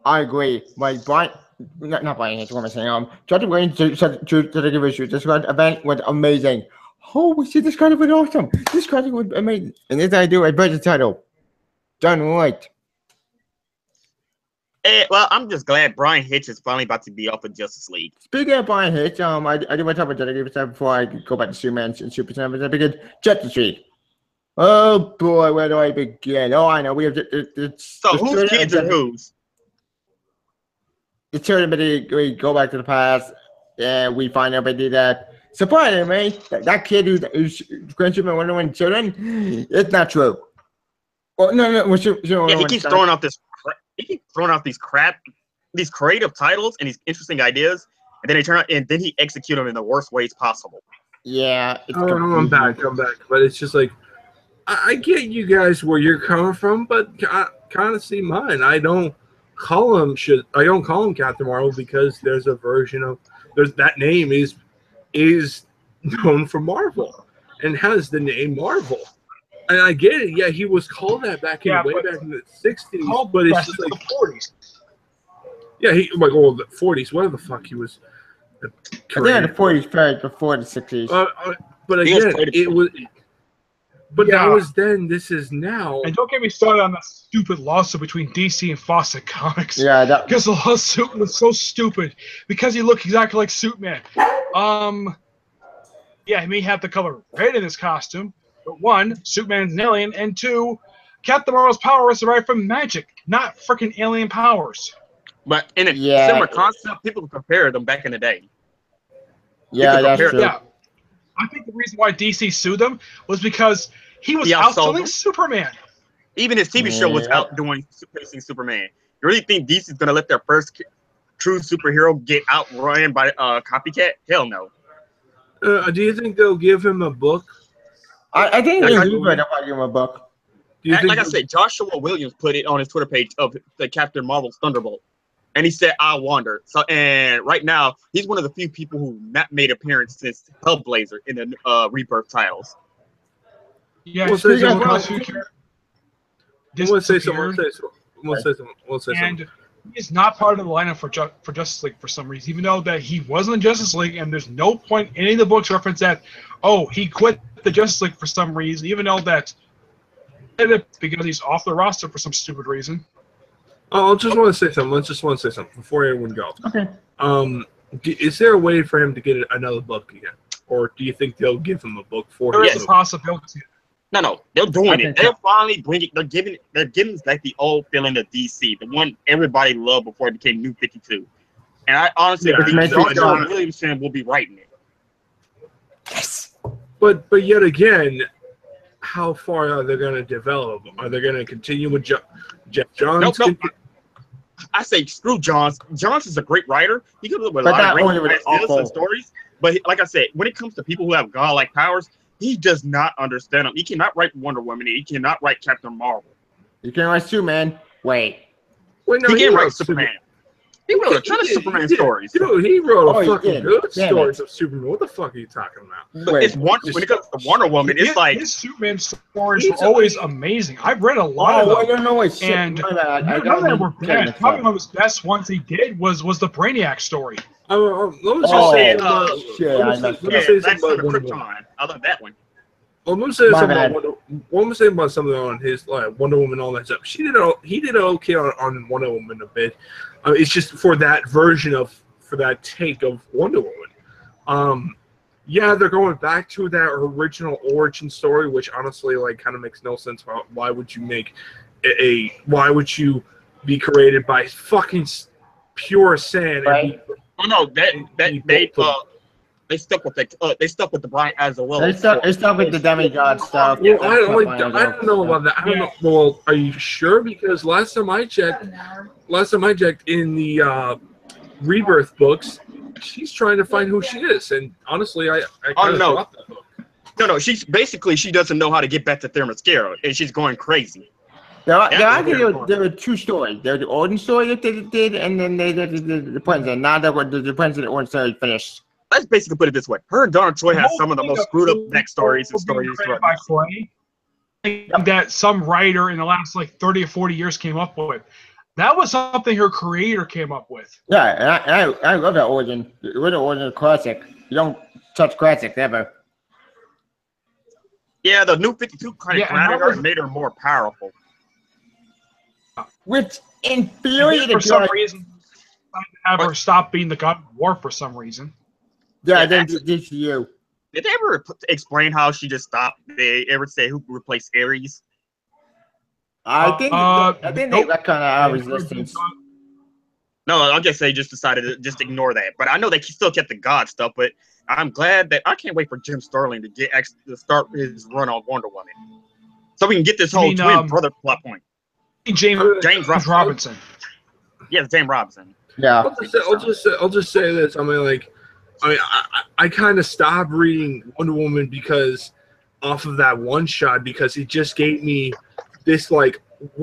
I agree. Like not Brian Hitch, what am I saying? Jonathan Williams to the division. This event was amazing. Holy shit, this credit was awesome. This credit was amazing. And this I do, I read the title. Done right. Well, I'm just glad Brian Hitch is finally about to be off of Justice League. Speaking of Brian Hitch, I did want to talk about that before I go back to Superman and Super Seven because Justice League. Oh boy, where do I begin? Oh, I know we have so whose kids are whose? The tournament, we go back to the past, and we find everybody that surprisingly that kid who's grandchildren Wonder Woman children, it's not true. Well, no, yeah, he keeps throwing out this. He keeps throwing out these creative titles and these interesting ideas, and then they turn out, and then he execute them in the worst ways possible. Yeah, I'm back, but it's just like I get you guys where you're coming from, but I kind of see mine. I don't call him Captain Marvel because there's a version of that name is known for Marvel and has the name Marvel. And I get it. Yeah, he was called that back in the 60s, but it's just like the 40s. Yeah, the 40s. Whatever the fuck he was. I think the 40s first before the 60s. But again, it was. But that was then. This is now. And don't get me started on that stupid lawsuit between DC and Fawcett Comics. Yeah, because the lawsuit was so stupid. Because he looked exactly like Superman. Yeah, he may have the color red in his costume. But one, Superman's an alien, and two, Captain Marvel's powers derived from magic, not freaking alien powers. But in a similar concept, people compare them back in the day. Yeah, that's true. Yeah. I think the reason why DC sued them was because he was outselling Superman. Even his TV show was outdoing Superman. You really think DC's going to let their first true superhero get outrun by a copycat? Hell no. Do you think they'll give him a book? I think they'll give him a book. Like I said, Joshua Williams put it on his Twitter page of the Captain Marvel's Thunderbolt. And he said, I wonder. So, and right now, he's one of the few people who not made appearance since Hellblazer in the Rebirth titles. Yeah, we'll say something. And he's not part of the lineup for Justice League for some reason, even though that he wasn't in Justice League, and there's no point in any of the books reference that, oh, he quit the Justice League for some reason, even though that because he's off the roster for some stupid reason. I just want to say something before everyone goes. Okay. Is there a way for him to get another book again, or do you think they'll give him a book for him? There is a possibility. No, they're doing it. They're finally bringing. They're giving like the old feeling of DC, the one everybody loved before it became New 52. And I honestly believe Joshua Williamson will be writing it. Yes. But yet again, how far are they going to develop? Are they going to continue with Jeff Johns? Nope. I say screw Johns. Johns is a great writer. He could have a lot of great ideas and stories. But like I said, when it comes to people who have godlike powers, he does not understand them. He cannot write Wonder Woman. He cannot write Captain Marvel. You can write Superman. Wait, no, he can write Superman. He wrote a ton of Superman stories. Dude, he wrote a fucking good stories of Superman. What the fuck are you talking about? When it comes to Wonder Woman, it's like his Superman stories were always amazing. I've read a lot of them. I don't know what shit. And none of them were bad. Probably one of his best ones he did was the Brainiac story. Let me just say that's the Krypton. I love that one. Well, let me say about something on his Wonder Woman, all that stuff. He did okay on Wonder Woman a bit. It's just for that for that take of Wonder Woman. Yeah, they're going back to that original origin story, which honestly, kind of makes no sense. Why would you make why would you be created by fucking pure sand? Right. And They stuck with the Brian as well. They stuck with the demigod stuff. Well, I don't know about that. I don't know. Well, are you sure? Because last time I checked in the Rebirth books, she's trying to find who she is, and honestly, I kind of dropped that book. No. She doesn't know how to get back to Themyscira, and she's going crazy. There were two stories. There was the origin story that they did, and then they did the present. Now the present and origin story finished. Let's basically put it this way: her and Donna Troy has some of the most screwed up backstories and stories. By Clay, that some writer in the last 30 or 40 years came up with. That was something her creator came up with. Yeah, and I love that origin. The original origin is classic. You don't touch classics ever. Yeah, the new 52 kind of grounded her made her more powerful. Which infuriated for some reason, have her stop being the god of war for some reason. Yeah, then did you? Did they ever explain how she just stopped? Did they ever say who replaced Ares? I think they got kind of our resistance. No, I'll just say just decided to just ignore that. But I know they still kept the god stuff. But I'm glad that I can't wait for Jim Starlin to start his run on Wonder Woman, so we can get this whole twin brother plot point. James Robinson. Yes, James Robinson. Yeah. I'll just say this. I kind of stopped reading Wonder Woman because off of that one shot, because it just gave me this where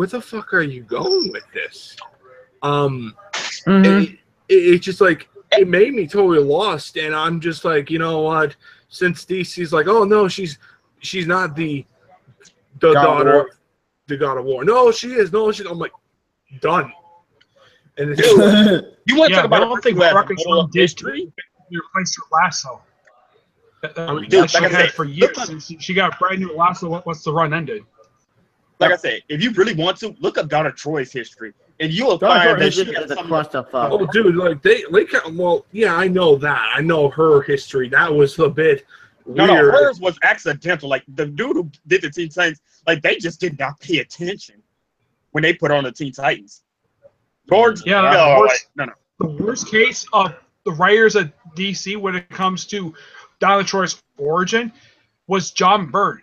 the fuck are you going with this? It just it made me totally lost, and I'm just you know what? Since DC's oh no, she's not the daughter of the God of War. No, she is. No, she's. I'm done. And it's you want to talk about? I don't think Frankenstein did replace her lasso. Dude, she had for years. She got a brand new lasso once the run ended. Like I said, if you really want to, look up Donna Troy's history, and you'll find that she has oh, dude, they well, yeah, I know that. I know her history. That was a bit weird. No, hers was accidental. The dude who did the Teen Titans, they just did not pay attention when they put on the Teen Titans. George, the worst case of the writers at DC when it comes to Donna Troy's origin was John Byrne.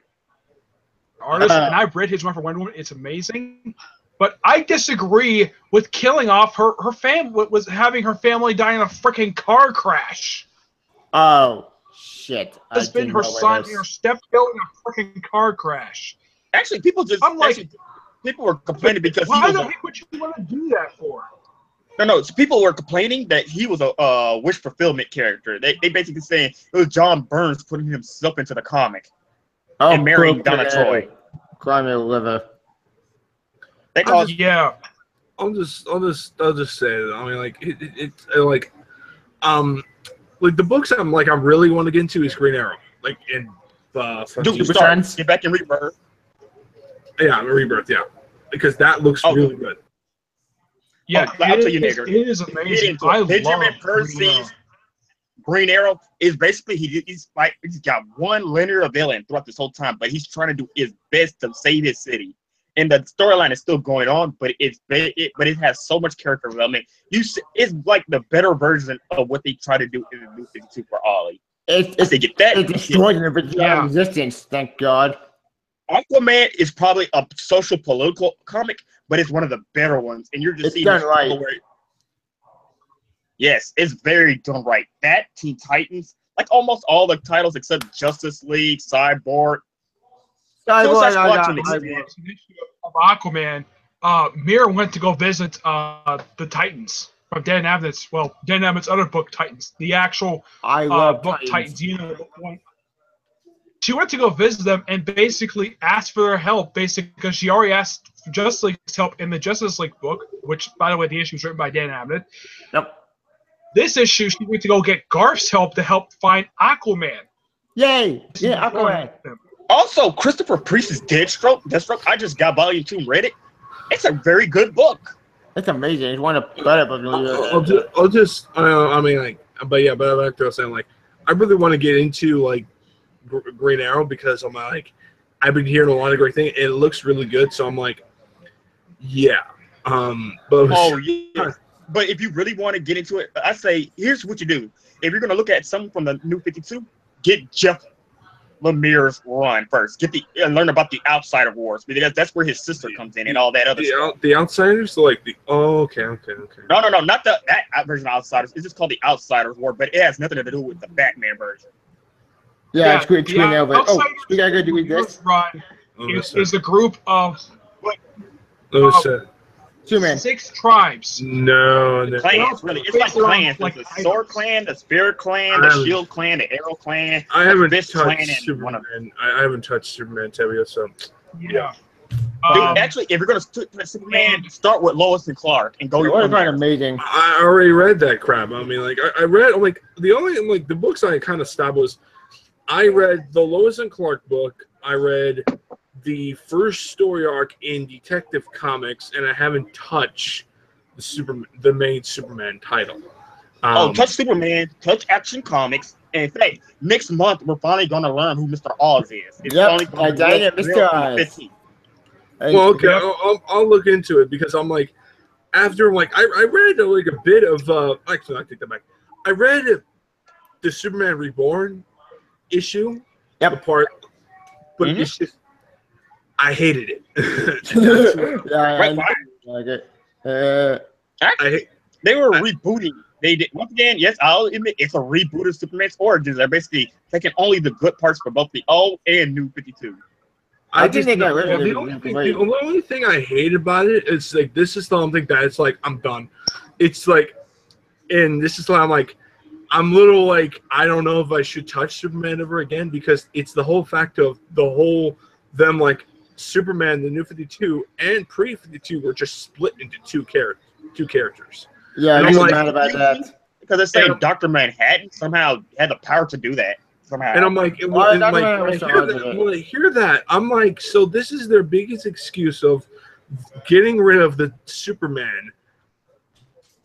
Artist, and I've read his one for Wonder Woman. It's amazing, but I disagree with killing off her family. Was having her family die in a freaking car crash. Oh shit! Has been her son and her step killed in a freaking car crash. Actually, people were complaining because why the heck would you want to do that for? No. So people were complaining that he was a wish fulfillment character. They basically saying it was John Burns putting himself into the comic. And marrying Donna Troy. Climate liver. I'll just say that. The books I'm really want to get into is Green Arrow. Get back in Rebirth. Yeah, Rebirth. Yeah, because that looks really good. Yeah, I'll tell you, nigger. It is amazing. I Benjamin love Percy's Green Arrow is basically he's got one linear villain throughout this whole time, but he's trying to do his best to save his city. And the storyline is still going on, but it has so much character development. It's the better version of what they try to do in the New 52 for Ollie. It's destroyed the resistance, thank God. Aquaman is probably a social political comic, but it's one of the better ones, and you're just seeing done right. Yes, it's very done right. That Teen Titans, almost all the titles except Justice League, Cyborg. Of Aquaman, Mira went to go visit the Titans from Dan Abnett's. Well, Dan Abnett's other book, Titans, the actual book Titans. You know, one. She went to go visit them and basically asked for their help, because she already asked for Justice League's help in the Justice League book, which, by the way, the issue was written by Dan Abnett. Yep. This issue, she went to go get Garth's help to help find Aquaman. Yay! Yeah, Aquaman. Also, Christopher Priest's Deathstroke. I just got Volume 2 and read it. It's a very good book. It's amazing. It's one of the better books. But like I was saying, I really want to get into Green Arrow because I'm I've been hearing a lot of great things. And it looks really good, so I'm yeah. But if you really want to get into it, I say here's what you do. If you're gonna look at something from the New 52, get Jeff Lemire's run first. Learn about the Outsider Wars because that's where his sister comes in and all that other stuff. The Outsiders, like the okay. No, not that version of Outsiders. It's just called the Outsiders War, but it has nothing to do with the Batman version. Yeah, it's good. Oh, we gotta do this. Run is a group of Superman. 6 tribes. No. Clans, really. It's like clans. Like the Sword Clan, the Spirit Clan, the Shield Clan, the Arrow Clan. I haven't touched Superman. I haven't touched Superman, Tevio, so yeah. Dude, actually, if you're gonna put Superman, start with Lois and Clark and go. What about amazing? I already read that crap. I mean, like I read like the only like the books I kind of stopped was I read the Lois and Clark book. I read the first story arc in Detective Comics, and I haven't touched the main Superman title. Touch Superman, touch Action Comics, and in fact, next month we're finally going to learn who Mr. Oz is. It's Mr. Oz. Well, okay, I'll look into it because I'm like, after like I read like a bit of actually I take that back. I read the Superman Reborn issue, the part, but it's just. I hated it. I like it. Actually, they were rebooting. They did once again. Yes, I'll admit it's a reboot of Superman's origins. They're basically taking only the good parts for both the old and New 52. I think they got rid of the only thing I hate about it is like this is something that it's like I'm done. It's like, and this is why I'm like. I'm a little like I don't know if I should touch Superman ever again because it's the whole fact of them like. Superman, the New 52, and pre-52 were just split into two characters. Yeah, I'm like, mad about that. Because they're saying Dr. Manhattan somehow had the power to do that. Somehow. And I'm like, when I hear that, I'm like, so this is their biggest excuse of getting rid of the Superman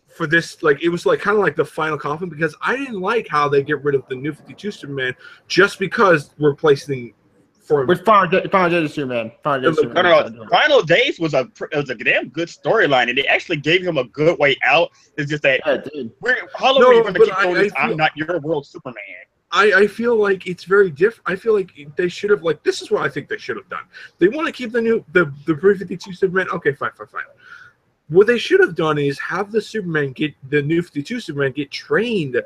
for this, like, it was like kind of like the final coffin because I didn't like how they get rid of the New 52 Superman just because we're replacing with Final Days Superman. No. Final Days was a damn good storyline, and it actually gave him a good way out. It's just that how long are you going to keep doing this? I'm not your world Superman. I feel like it's very different. I feel like they should have this is what I think they should have done. They want to keep the pre-52 Superman. Okay, fine. What they should have done is have the New 52 Superman get trained,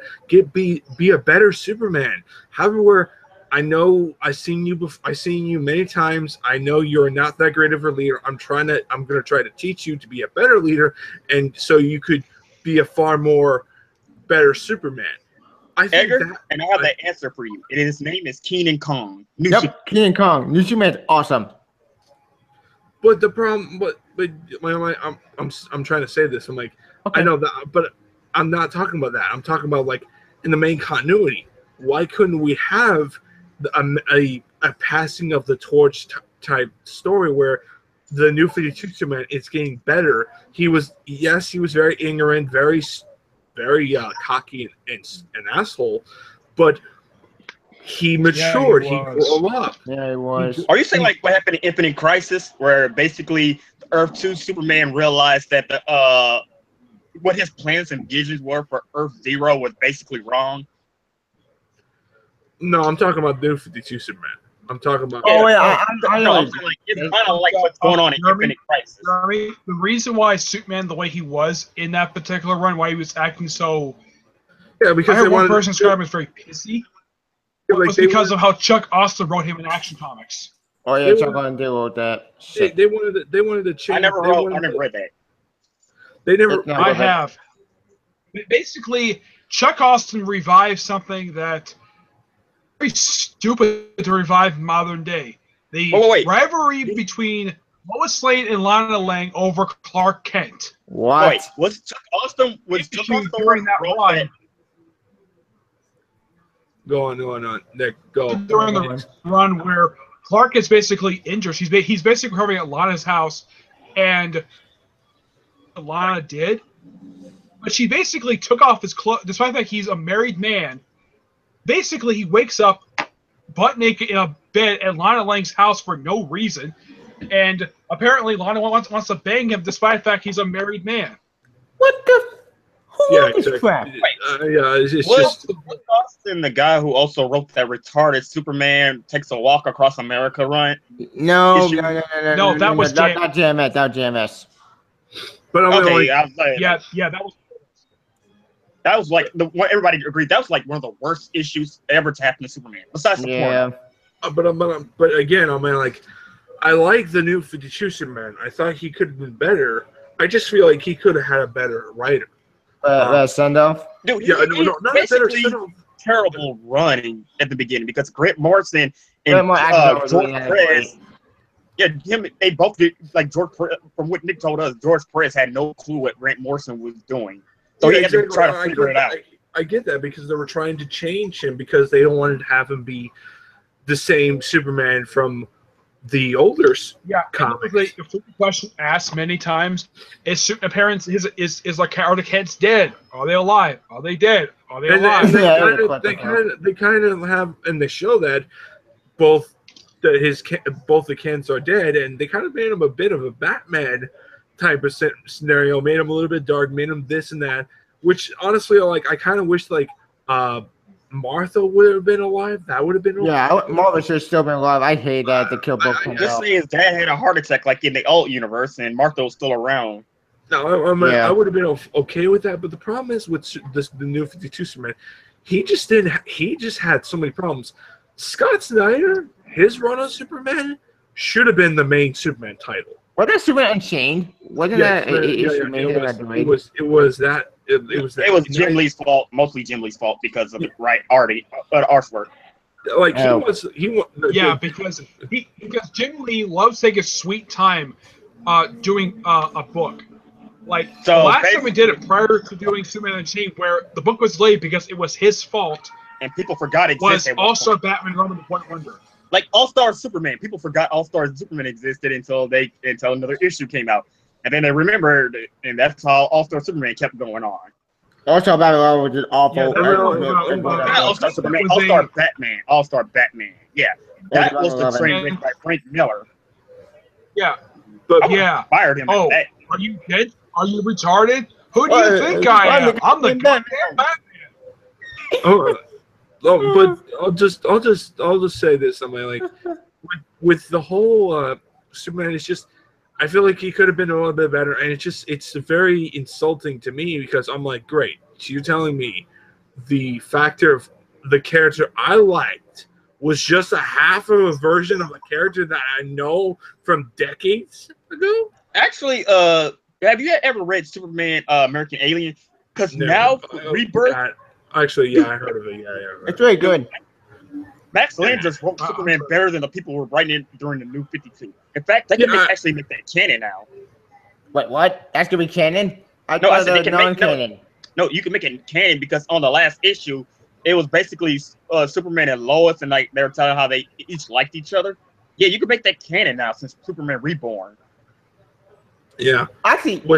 be a better Superman. However. I know I've seen you many times. I know you're not that great of a leader. I'm going to try to teach you to be a better leader, and so you could be a far more better Superman. I think Edgar, and I have the answer for you. And his name is Keenan Kong. Keenan Kong. New Superman's awesome. But the problem, I'm trying to say this. I'm like, okay. I know that, but I'm not talking about that. I'm talking about like in the main continuity. Why couldn't we have a passing of the torch type story where the New 52 Superman is getting better? He was very ignorant, very cocky and an asshole, but he matured. He grew up. Yeah, he was. Are you saying like what happened in Infinite Crisis, where basically Earth 2 Superman realized that what his plans and visions were for Earth 0 was basically wrong? No, I'm talking about New 52 Superman. I'm talking about. Oh yeah, it's kind of like what's going on in Infinite Crisis. The reason why Superman, the way he was in that particular run, why he was acting so. Yeah, because I heard one person describe him as very pissy. It was because of how Chuck Austin wrote him in Action Comics. Oh yeah, Chuck Austin wrote that. They wanted to change. I never read that. They never. I have. Basically, Chuck Austin revived something that. Very stupid to revive modern day. The rivalry between Lois Lane and Lana Lang over Clark Kent. What? Wait, was Chuck Austin during that run? Go on, Nick. Go. During the run where Clark is basically injured. He's basically recovering at Lana's house, and Lana did. But she basically took off his clothes, despite the fact he's a married man. Basically, he wakes up butt naked in a bed at Lana Lang's house for no reason, and apparently Lana wants to bang him despite the fact he's a married man. What the? Who Yeah, wrote this exactly. crap? It's Was just Austin the guy who also wrote that retarded Superman takes a walk across America run? No, Issue- No, that was not JMS. That was JMS. but I mean, Okay, like, I was like, yeah, that was like the one everybody agreed that was like one of the worst issues ever to happen to Superman. Besides the Yeah. porno. but again, I mean, like, I like the new 52 Superman. I thought he could have been better. I just feel like he could have had a better writer. Sendoff. Dude, Yeah, he no, not a better. basically terrible running at the beginning because Grant Morrison Grant and Morrison was George really Perez, they both did, like George Perez, from what Nick told us, George Perez had no clue what Grant Morrison was doing. So he had to try to figure it out. I get that because they were trying to change him because they don't want to have him be the same Superman from the older comics. The question asked many times: is appearance is like, are the kids dead? Are they alive? Are they dead? Are they alive? They kind of have, and they show that both the Kents are dead, and they kind of made him a bit of a Batman type of scenario. Made him a little bit dark. Made him this and that. Which honestly, like, I kind of wish like Martha would have been alive. That would have been Martha should have still been alive. I hate that the kill both. Just say his dad had a heart attack like in the old universe, and Martha was still around. No, I would have been okay with that. But the problem is with the new 52 Superman, he just had so many problems. Scott Snyder, his run on Superman should have been the main Superman title. Was that Superman Unchained? Wasn't that issue made him that it was that. It was Jim Lee's fault, mostly Jim Lee's fault because of the artwork. Like because Jim Lee loves taking sweet time doing a book. Like the last time we did it prior to doing Superman Unchained, where the book was late because it was his fault, and people forgot it existed. Was All-Star Batman Robin the Point Wonder. Like All-Star Superman, people forgot All-Star Superman existed until another issue came out. And then they remembered, and that's how All-Star Superman kept going on. All-Star Batman was just awful. All-Star Superman, All-Star Batman. Yeah, that was the train wreck by Frank Miller. Yeah, but fired him. Oh, are you dead? Are you retarded? Who do you think I am? I'm the goddamn Batman. But I'll just say this. I mean, like, with the whole Superman, it's just. I feel like he could have been a little bit better, and it's very insulting to me because I'm like, great, so you're telling me the factor of the character I liked was just a half of a version of a character that I know from decades ago? Actually, have you ever read Superman American Alien? Because now Rebirth. Actually, yeah, I heard of it. Yeah. It's very good. Max Landis wrote Superman better than the people who were writing it during the New 52. In fact, they can actually make that canon now. Wait, what? That's gonna be canon? I said they can make canon. No, you can make it canon because on the last issue, it was basically Superman and Lois, and like they were telling how they each liked each other. Yeah, you can make that canon now since Superman Reborn. Yeah, actually, you can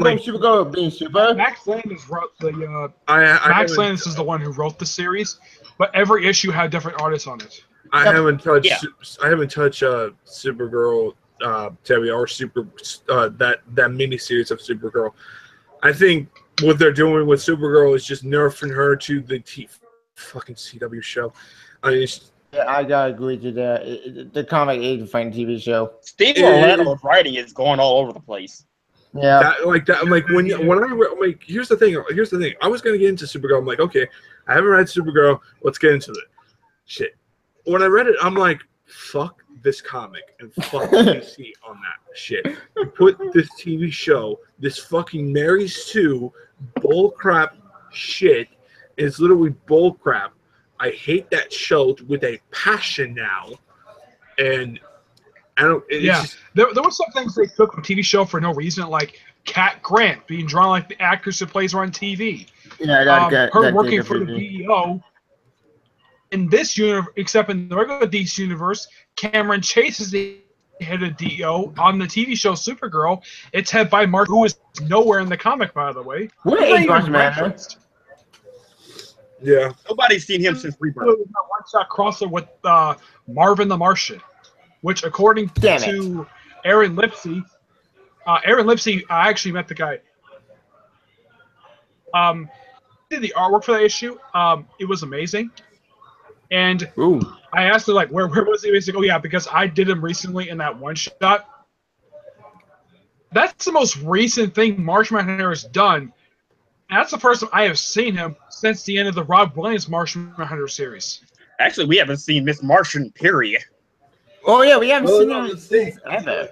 make Supergirl being super. Max Landis wrote the. Max Landis is the one who wrote the series, but every issue had different artists on it. I haven't touched Supergirl, Terry, or that miniseries of Supergirl. I think what they're doing with Supergirl is just nerfing her to the fucking CW show. I gotta agree to that. The comic is a fine TV show. Steve Orlando's writing is going all over the place. Yeah, here's the thing. I was gonna get into Supergirl. I'm like, okay, I haven't read Supergirl. Let's get into it. Shit. When I read it, I'm like, fuck this comic and fuck DC on that shit. You put this TV show, this fucking Mary Sue bullcrap shit, is literally bullcrap. I hate that show with a passion now, and I don't. There were some things they took from TV show for no reason, like Cat Grant being drawn like the actress who plays her on TV. Yeah, her working for the DEO. In this universe, except in the regular DC universe, Cameron Chase is the head of DEO. On the TV show Supergirl, it's head by Mark, who is nowhere in the comic, by the way. What is referenced? Yeah. Nobody's seen him since Rebirth. One-shot crossover with Marvin the Martian, which, according to Aaron Lipsey, I actually met the guy. Did the artwork for that issue. It was amazing. And Ooh. I asked her, like, where was he? He's like, oh, yeah, because I did him recently in that one shot. That's the most recent thing Martian Manhunter has done. And that's the first time I have seen him since the end of the Rob Williams Martian Manhunter series. Actually, we haven't seen Miss Martian, period. Oh, yeah, we haven't seen no, her since ever.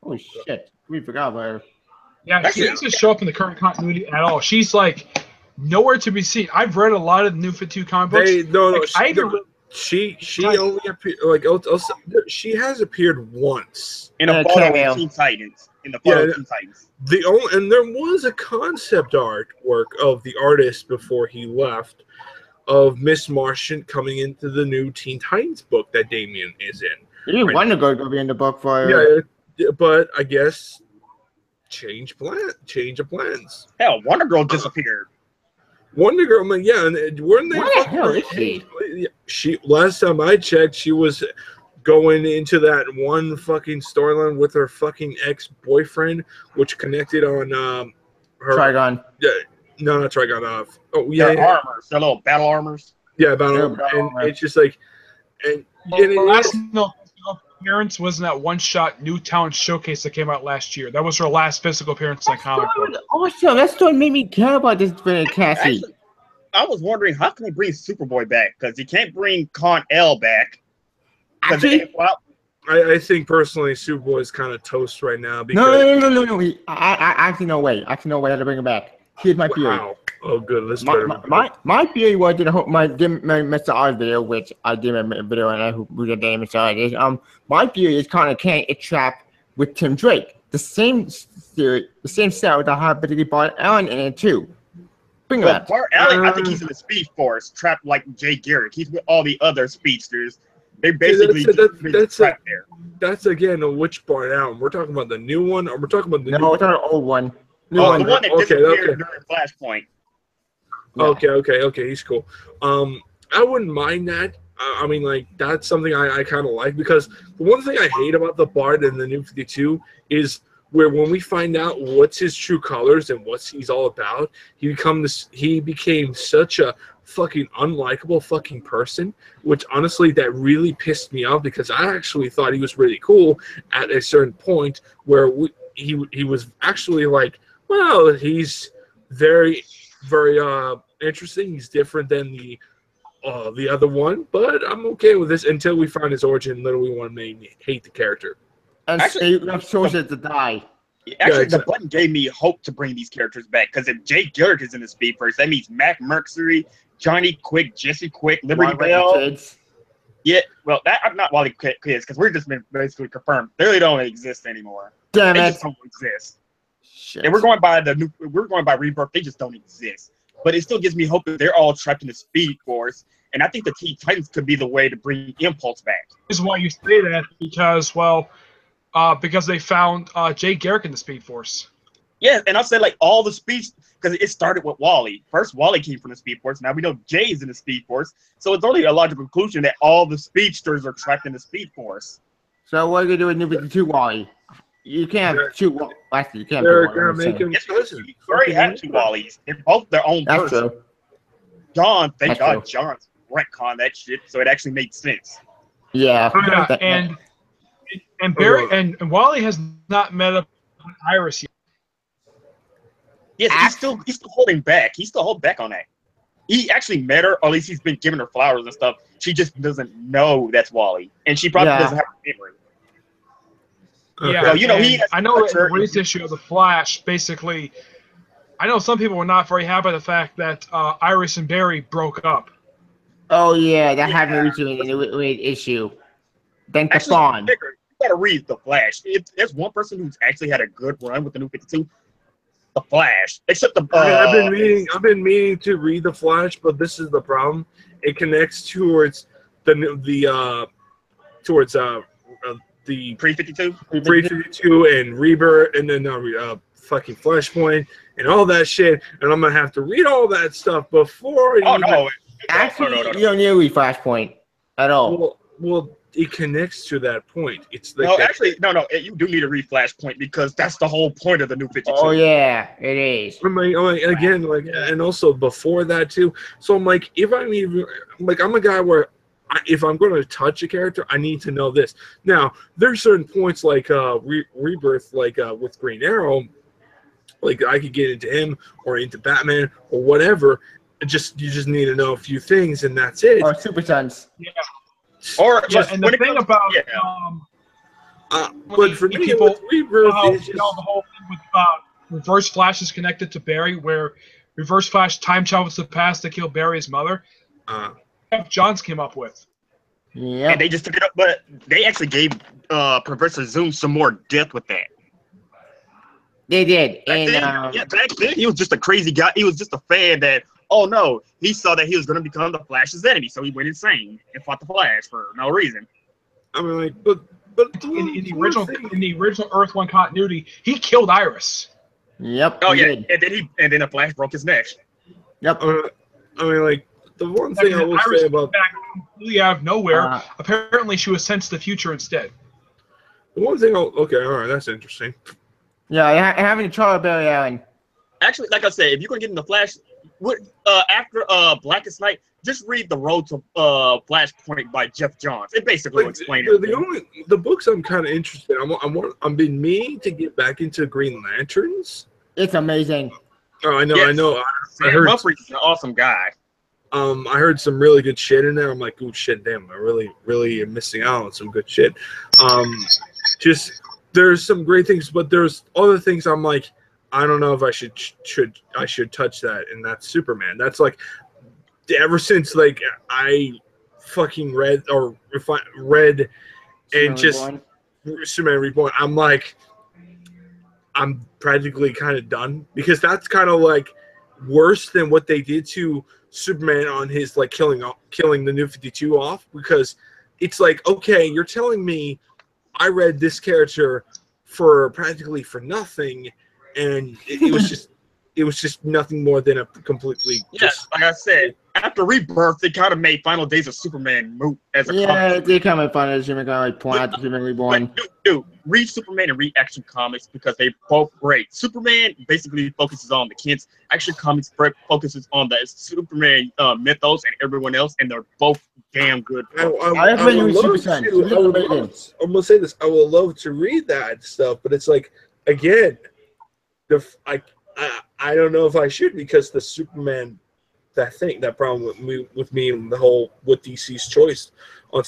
Oh, shit. We forgot about her. Yeah, she doesn't show up in the current continuity at all. She's, like, nowhere to be seen. I've read a lot of the New 52 comic books. She only appeared she has appeared once In a photo of Teen Titans. In the photo of Teen Titans. And there was a concept artwork of the artist before he left of Miss Martian coming into the new Teen Titans book that Damian is in. You didn't want to go be in the book for yeah, but I guess change of plans. Hell, Wonder Girl disappeared. Wonder Girl, man, yeah, and weren't they? What the hell is she? She last time I checked, she was going into that one fucking storyline with her fucking ex-boyfriend, which connected on her Trigon. Yeah, no, not Trigon. Their armors, their little battle armors. Yeah, battle and it's just like, and the last appearance was in that one-shot Newtown showcase that came out last year. That was her last physical appearance in the comic book. Awesome. That story made me care about this Cassie. Actually, I was wondering, how can they bring Superboy back? Because you can't bring Con-El back. Actually, I think personally Superboy is kind of toast right now. Because no. I actually no way. How to bring him back. Here's my theory. Wow. Oh, good. Let's my theory was in my Mr. Oz video, which I did a video and who the name Mr. Oz is. My theory is kind of can't get trapped with Tim Drake. The same theory, the same cell that have particularly Bart Allen in it too. Bring that. Bart Allen, I think he's in the Speed Force, trapped like Jay Garrick. He's with all the other speedsters. They basically that's there. That's again a which Bart Allen. We're talking about the new one, or we're talking about the new we're talking about the old one. The one that disappeared during Flashpoint. Yeah. Okay, he's cool. I wouldn't mind that. I mean, like, that's something I kind of like, because the one thing I hate about the Bart in the New 52 is where when we find out what's his true colors and what he's all about, he became such a fucking unlikable fucking person, which honestly that really pissed me off, because I actually thought he was really cool at a certain point where he was actually like, well, he's very, very interesting. He's different than the other one, but I'm okay with this until we find his origin. Literally, one made me hate the character. And actually, enough choices to die. Actually, the button gave me hope to bring these characters back, because if Jay Garrick is in the Speed Force, that means Mac Mercury, Johnny Quick, Jesse Quick, Liberty Bell. Yeah, well, I'm not Wally Kids, because we're just been basically confirmed. They really don't exist anymore. Damn they it! Just don't exist. Shit. And we're going by Rebirth. They just don't exist. But it still gives me hope that they're all trapped in the Speed Force, and I think the Teen Titans could be the way to bring Impulse back. Is why you say that, because they found Jay Garrick in the Speed Force. Yeah, and I'll say like all the speeds, because it started with Wally. First, Wally came from the Speed Force. Now we know Jay's in the Speed Force, so it's only a logical conclusion that all the speedsters are trapped in the Speed Force. So what are you going to do with New 52 Wally? You can't shoot. Actually, you can't. They're going to make him. You already have two Wallys. They're both their own That's person. True. John, thank God, John's retcon that shit, so it actually made sense. Yeah. And Barry and Wally has not met up with Iris yet. Yes, he's still holding back. He's still holding back on that. He actually met her, or at least he's been giving her flowers and stuff. She just doesn't know that's Wally, and she probably doesn't have a memory. Yeah, so, I know in the latest issue of The Flash, basically, I know some people were not very happy with the fact that Iris and Barry broke up. Oh yeah, that happened recently in the issue. Then Kafan. You gotta read The Flash. There's one person who's actually had a good run with the New 52. The Flash, except the. I've been meaning to read The Flash, but this is the problem. It connects towards the Pre-52, and Rebirth, and then fucking Flashpoint and all that shit, and I'm gonna have to read all that stuff before. Actually, you don't need to read Flashpoint at all. Well, it connects to that point. It's like No, that, actually, no. You do need to read Flashpoint because that's the whole point of the New 52. Oh yeah, it is. again, like, and also before that too. So I'm like, if I'm even like, I'm a guy where if I'm going to touch a character, I need to know this. Now, there's certain points like Rebirth, like with Green Arrow, like I could get into him or into Batman or whatever. You just need to know a few things, and that's it. Or Super Sons. Yeah. Or Yeah, just and the thing about but for me, people, with Rebirth, it's the whole thing with Reverse Flash is connected to Barry, where Reverse Flash time travels to the past to kill Barry's mother. Johns came up with. Yeah. And they just took it up, but they actually gave Professor Zoom some more depth with that. They did. Back then he was just a crazy guy. He was just a fan that, oh no, he saw that he was going to become the Flash's enemy, so he went insane and fought the Flash for no reason. I mean, like, but in the original Earth 1 continuity, he killed Iris. Yep. Oh yeah, did. and then the Flash broke his neck. Yep. I mean, like, the one thing I will Iris say about back completely out of nowhere, apparently she was sent to the future instead. the one thing, okay, all right, that's interesting. Yeah, having Charlie Barry Allen. Actually, like I said, if you're gonna get in the Flash, after Blackest Night, just read The Road to Flashpoint by Jeff Johns. It basically will explain it. The books I'm kind of interested. I'm been meaning to get back into Green Lanterns. It's amazing. Oh, I know, Yes. I know. I Sam heard. Humphries is an awesome guy. I heard some really good shit in there. I'm like, oh shit, damn! I really am missing out on some good shit. Just there's some great things, but there's other things I'm like, I don't know if I should touch that, and that's Superman. That's like, ever since like I fucking read and just Superman Reborn, I'm like, I'm practically kind of done because that's kind of like worse than what they did to Superman on his like killing the New 52 off, because it's like, okay, you're telling me I read this character for practically for nothing, and it was just nothing more than a completely Like I said, after Rebirth, they kind of made Final Days of Superman moot as a comic. they kind of fun as Superman kind of like point out to Superman Reborn. Dude, read Superman and read Action Comics because they both great. Superman basically focuses on the kids. Action Comics focuses on the Superman mythos and everyone else, and they're both damn good. I'm gonna say this. I would love to read that stuff, but it's like, again, I don't know if I should, because the Superman, that problem with me and the whole with DC's choice on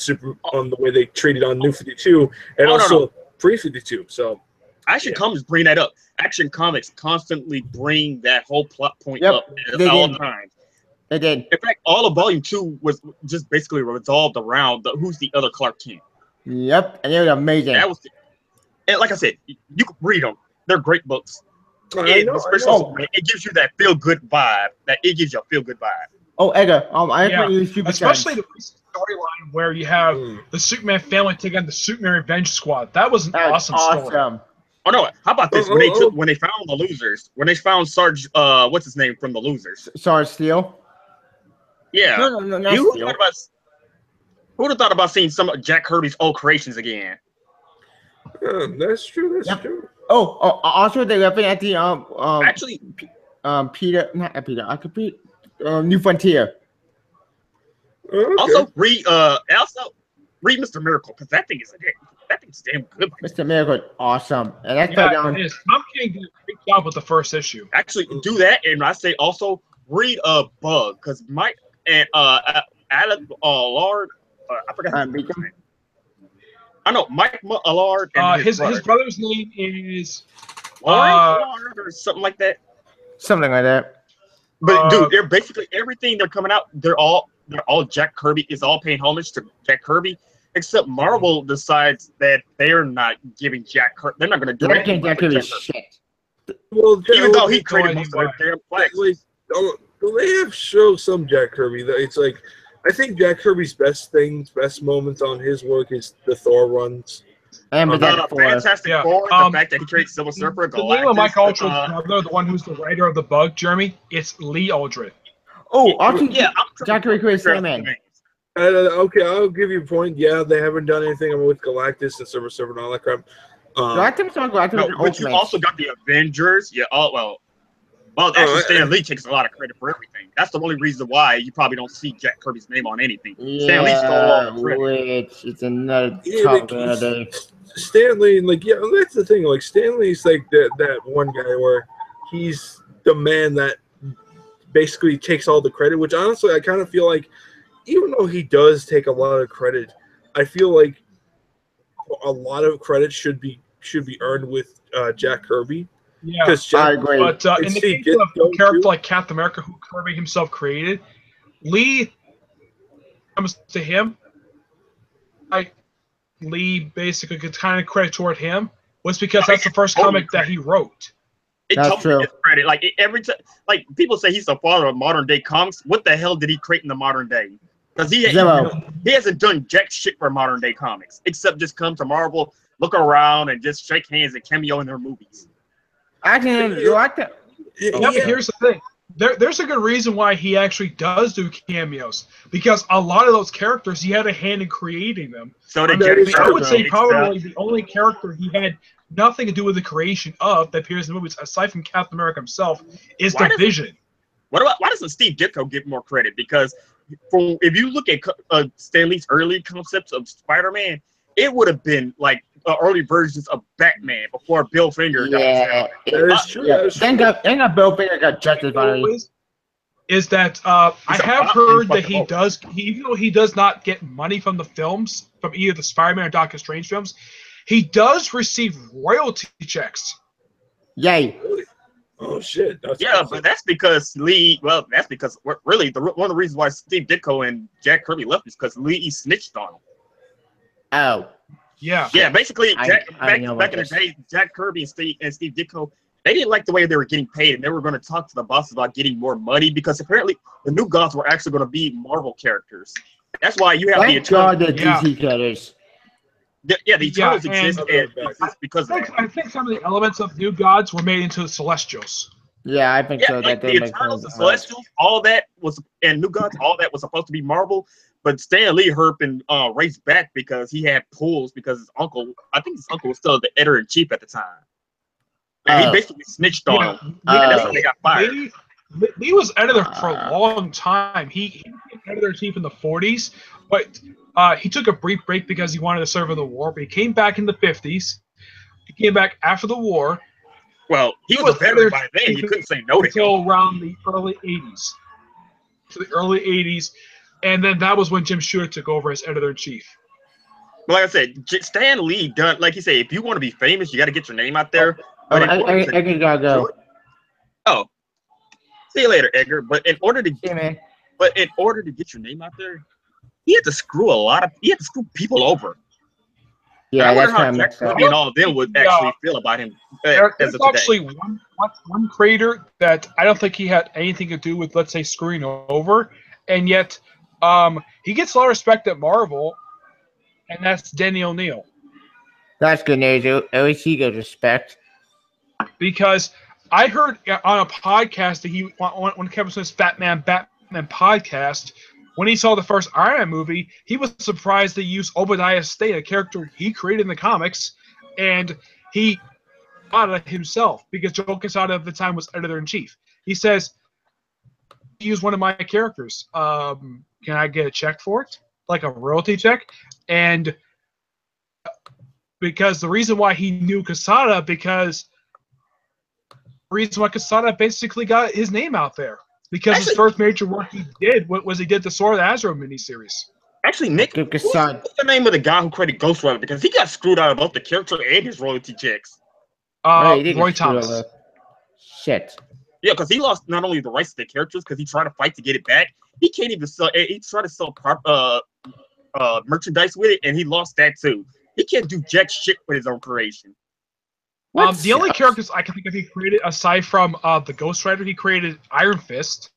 the way they treated on New 52 and also pre-52. So Action Comics bring that up. Action Comics constantly bring that whole plot point up at all times. They did. In fact, all of Volume 2 was just basically resolved around who's the other Clark Kent. Yep, and they were amazing. And like I said, you can read them. They're great books. It gives you that feel-good vibe. It gives you a feel-good vibe. Oh, Edgar, especially the recent storyline where you have the Superman family take on the Superman Revenge Squad. That was an awesome story. Oh no! How about this? When they found the losers, when they found Sarge, what's his name from the losers? Sarge Steel. Yeah. No, not Who Steel. would have thought about seeing some of Jack Kirby's old creations again? That's true. That's true. Also they left it at the actually New Frontier. Okay. Also read Mr. Miracle, because that thing's damn good. Mr. Miracle, awesome, and that's it is. Tom King did a great job with the first issue. Actually, do that, and I say also read Bug, because Mike and Alec Allard, I forgot his name. I know Mike Allard. And his brother's name is Allard or something like that. Something like that. But dude, they're basically everything they're coming out. They're all Jack Kirby. Is all paying homage to Jack Kirby, except Marvel decides that they're not giving Jack Kirby. They're not going to do anything. Jack Kirby's shit. Well, even though he created most of their damn flags. They have shown some Jack Kirby. It's like, I think Jack Kirby's best moments on his work is the Thor runs. And Fantastic Four, the fact that he creates Silver Surfer, the name of Mike Aldridge's brother, the one who's the writer of the Bug, Jeremy, it's Lee Aldridge. Jack Kirby created Sandman. Okay, I'll give you a point. Yeah, they haven't done anything with Galactus and Silver Surfer and all that crap. Galactus or Galactus No, and but you Ultimates? also got the Avengers. Yeah. Oh well. Actually, Stan Lee takes a lot of credit for everything. That's the only reason why you probably don't see Jack Kirby's name on anything. Stan Lee stole all the credit. Which it's another Yeah, topic like, another day. Stanley, like, yeah, that's the thing. Like, Stanley's like that one guy where he's the man that basically takes all the credit. Which honestly, I kind of feel like, even though he does take a lot of credit, I feel like a lot of credit should be earned with Jack Kirby. Yeah, I agree. but in the case of a character like Captain America, who Kirby himself created, Lee comes to him. Lee basically gets kind of credit toward him was because that's the first comic that he wrote. That's totally true. Credit. Like every time, like people say he's the father of modern day comics. What the hell did he create in the modern day? Because he hasn't done jack shit for modern day comics except just come to Marvel, look around, and just shake hands and cameo in their movies. I can you like that? Yeah, but here's the thing. There's a good reason why he actually does do cameos, because a lot of those characters he had a hand in creating them. So I would say probably the only character he had nothing to do with the creation of that appears in the movies, aside from Captain America himself, is the Vision. Why doesn't Steve Ditko get more credit? Because if you look at Stan Lee's early concepts of Spider-Man, it would have been like early versions of Batman before Bill Finger got his that is true. Yeah. Thank God Bill Finger got justified. Is that I have heard that even though he does not get money from the films, from either the Spider-Man or Doctor Strange films, he does receive royalty checks. Yay. Oh shit! But that's because Lee. Well, that's because really one of the reasons why Steve Ditko and Jack Kirby left is because Lee snitched on him. Oh. Yeah. Yeah. Basically, back in the day, Jack Kirby and Steve Ditko, they didn't like the way they were getting paid, and they were going to talk to the boss about getting more money because apparently the New Gods were actually going to be Marvel characters. That's why you have the Eternals. DC characters. The Eternals exist because I think some of the elements of New Gods were made into the Celestials. Yeah, I think so. Like the Eternals, the Celestials, all that was, and New Gods, all that was supposed to be Marvel. But Stan Lee Herpin raced back because he had pulls because his uncle, I think his uncle was still the editor-in-chief at the time. And he basically snitched on him. And that's when they got fired. Lee was editor for a long time. He became editor-in-chief in the 40s, but he took a brief break because he wanted to serve in the war. But he came back in the 50s. He came back after the war. Well, he was a veteran by then. You couldn't say no to him. Until around the early 80s. To the early 80s. And then that was when Jim Shooter took over as editor-in-chief. Like I said, Stan Lee done, like you say, if you want to be famous, you got to get your name out there. I gotta go. Oh, see you later, Edgar. But in order to get your name out there, he had to screw people over. Yeah, that's kind of messed up. And all of them would actually feel about him. There's actually one creator that I don't think he had anything to do with, let's say, screwing over, and yet he gets a lot of respect at Marvel, and that's Denny O'Neil. That's good news. At least he gets respect. Because I heard on a podcast that when Kevin Smith's Batman podcast, when he saw the first Iron Man movie, he was surprised they used Obadiah Stane, a character he created in the comics, and he thought it himself because Joe Quesada at the time was editor-in-chief. He says, use one of my characters. Can I get a check for it? Like a royalty check? And because the reason why he knew Quesada, because the reason why Quesada basically got his name out there. Because his first major work he did was he did the Sword of Azrael miniseries. Actually, Nick, what's the name of the guy who created Ghost Rider? Because he got screwed out of both the character and his royalty checks. Roy Thomas. Shit. Yeah, because he lost not only the rights to the characters because he tried to fight to get it back. He can't even sell. He tried to sell merchandise with it, and he lost that too. He can't do jack shit with his own creation. The only characters I can think of he created, aside from the Ghost Rider, he created Iron Fist.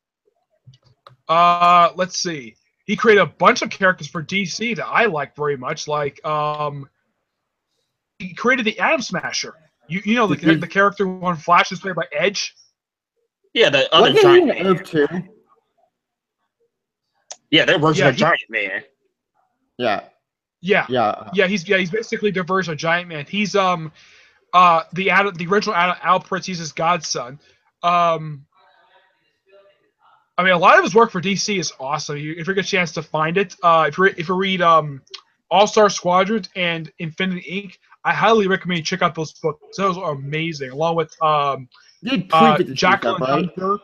Let's see. He created a bunch of characters for DC that I like very much. Like, he created the Atom Smasher. You know the character when Flash is played by Edge. Yeah, the other giant. Yeah, their version Yeah, of Giant Man. Yeah. Yeah, Yeah. he's basically the version of Giant Man. He's the original Al Prince. He's his godson. I mean, a lot of his work for DC is awesome. If you get a chance to find it, if you read All Star Squadron and Infinity Inc., I highly recommend you check out those books. Those are amazing, along with Jacqueline right? Hunter.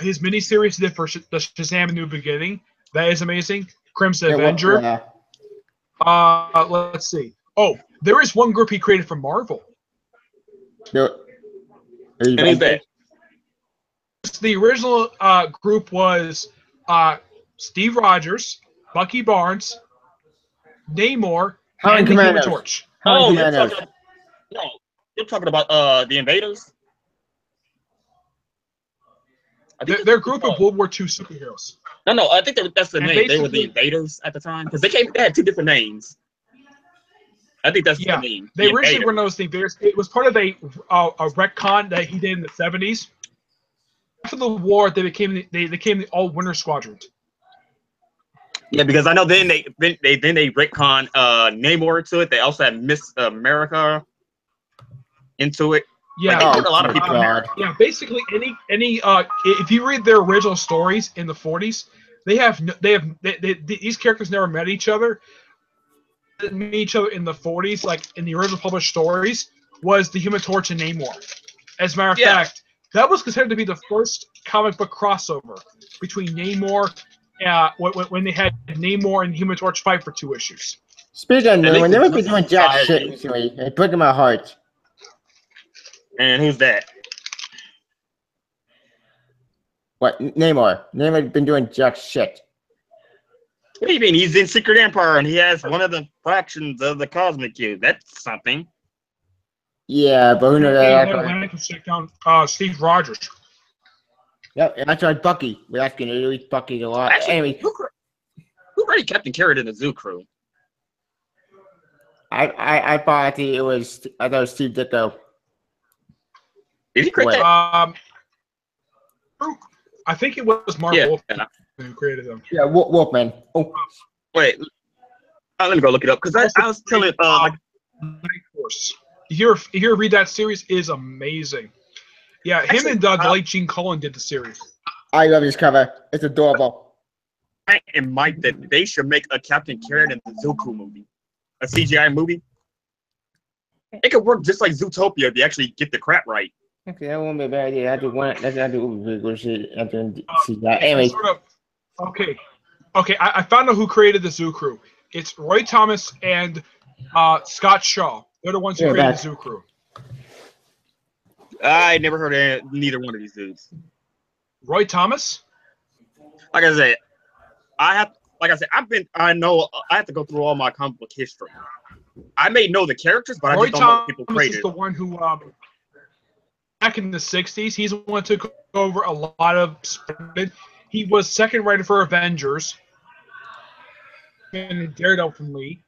His miniseries he did for the Shazam: New Beginning. That is amazing. Crimson Avenger. Yeah. Let's see. Oh, there is one group he created for Marvel. And who's that? The original group was Steve Rogers, Bucky Barnes, Namor, and the Human Torch. Oh, you're talking about the Invaders? They're a group of World War II superheroes. No, I think that's the name. They were the Invaders at the time because they had two different names. I think that's the name. They originally were known as the Invaders. It was part of a retcon that he did in the 70s. After the war, they became the All Winter Squadron. Yeah, because I know then they retcon Namor to it. They also had Miss America into it. Yeah, like, a lot of people. Yeah, basically any if you read their original stories in the 40s, these characters never met each other. They met each other in the 40s, like in the original published stories, was the Human Torch and Namor. As a matter of fact, that was considered to be the first comic book crossover between Namor. When they had Namor and Human Torch fight for 2 issues. Speaking of Namor, they must be doing jack shit recently. It's breaking my heart. And who's that? What? Namor. Namor's been doing jack shit. What do you mean? He's in Secret Empire and he has one of the fractions of the Cosmic Cube. That's something. Yeah, but who knows that? Check down Steve Rogers. Yep, and that's right, Bucky. We're asking to do Bucky a lot. Actually, anyway, who already Captain Carrot in the Zoo Crew? I thought it was Steve Ditko. Did he create that? I think it was Mark Wolfman who created them. Yeah, Wolfman. Oh, wait. Let me go look it up because I was telling Force. You hear read that series is amazing. Yeah, him and the late Gene Colan did the series. I love this cover. It's adorable. And Mike, that they should make a Captain Carrot and the Zoo Crew movie, a CGI movie. It could work just like Zootopia if you actually get the crap right. Okay, that won't be a bad idea. I do want. That's not the good shit. Anyway. Okay. I found out who created the Zoo Crew. It's Roy Thomas and Scott Shaw. They're the ones who created the Zoo Crew. I never heard of neither one of these dudes. Roy Thomas? Like I said, I have to go through all my comic book history. I may know the characters, but I just don't know what people created. Is the one who, back in the 60s, he's the one who took over a lot of. He was second writer for Avengers and Daredevil from Lee.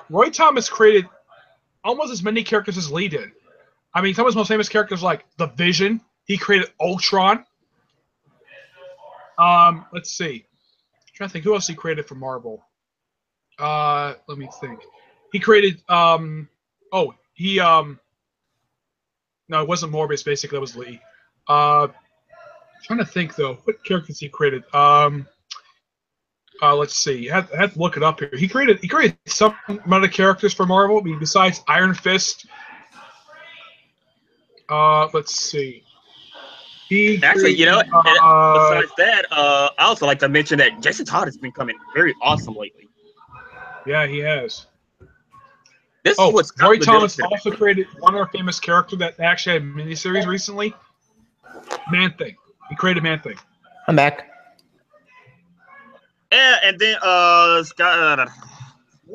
Roy Thomas created almost as many characters as Lee did. I mean, some of his most famous characters like the Vision. He created Ultron. Let's see. I'm trying to think who else he created for Marvel. Let me think. He created no, it wasn't Morbius, basically, that was Lee. Trying to think though, what characters he created. Let's see. I have to look it up here. He created some amount of characters for Marvel, I mean, besides Iron Fist. Let's see. Actually, besides that, I also like to mention that Jason Todd has been coming very awesome lately. Yeah, he has. Roy Thomas also created one of our famous characters that actually had a miniseries recently. Man-Thing. He created Man-Thing. I'm back. Yeah, and then what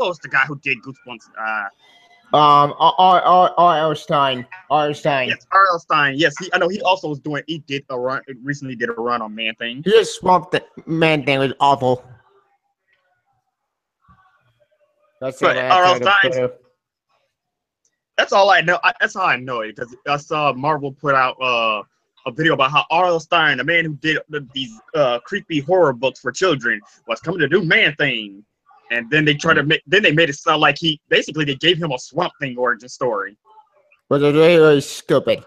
was the guy who did Goosebumps? R.L. Stein. Yes, R.L. Stein. Yes, I know he also was doing. He did a run. Recently, did a run on Man-Thing. His Swamp Man-Thing was awful. That's R.L. Stein. That's all I know. That's how I know it because I saw Marvel put out a video about how R.L. Stein, the man who did these creepy horror books for children, was coming to do Man-Thing. And then they made it sound like they gave him a Swamp Thing origin story. But it's really, really stupid.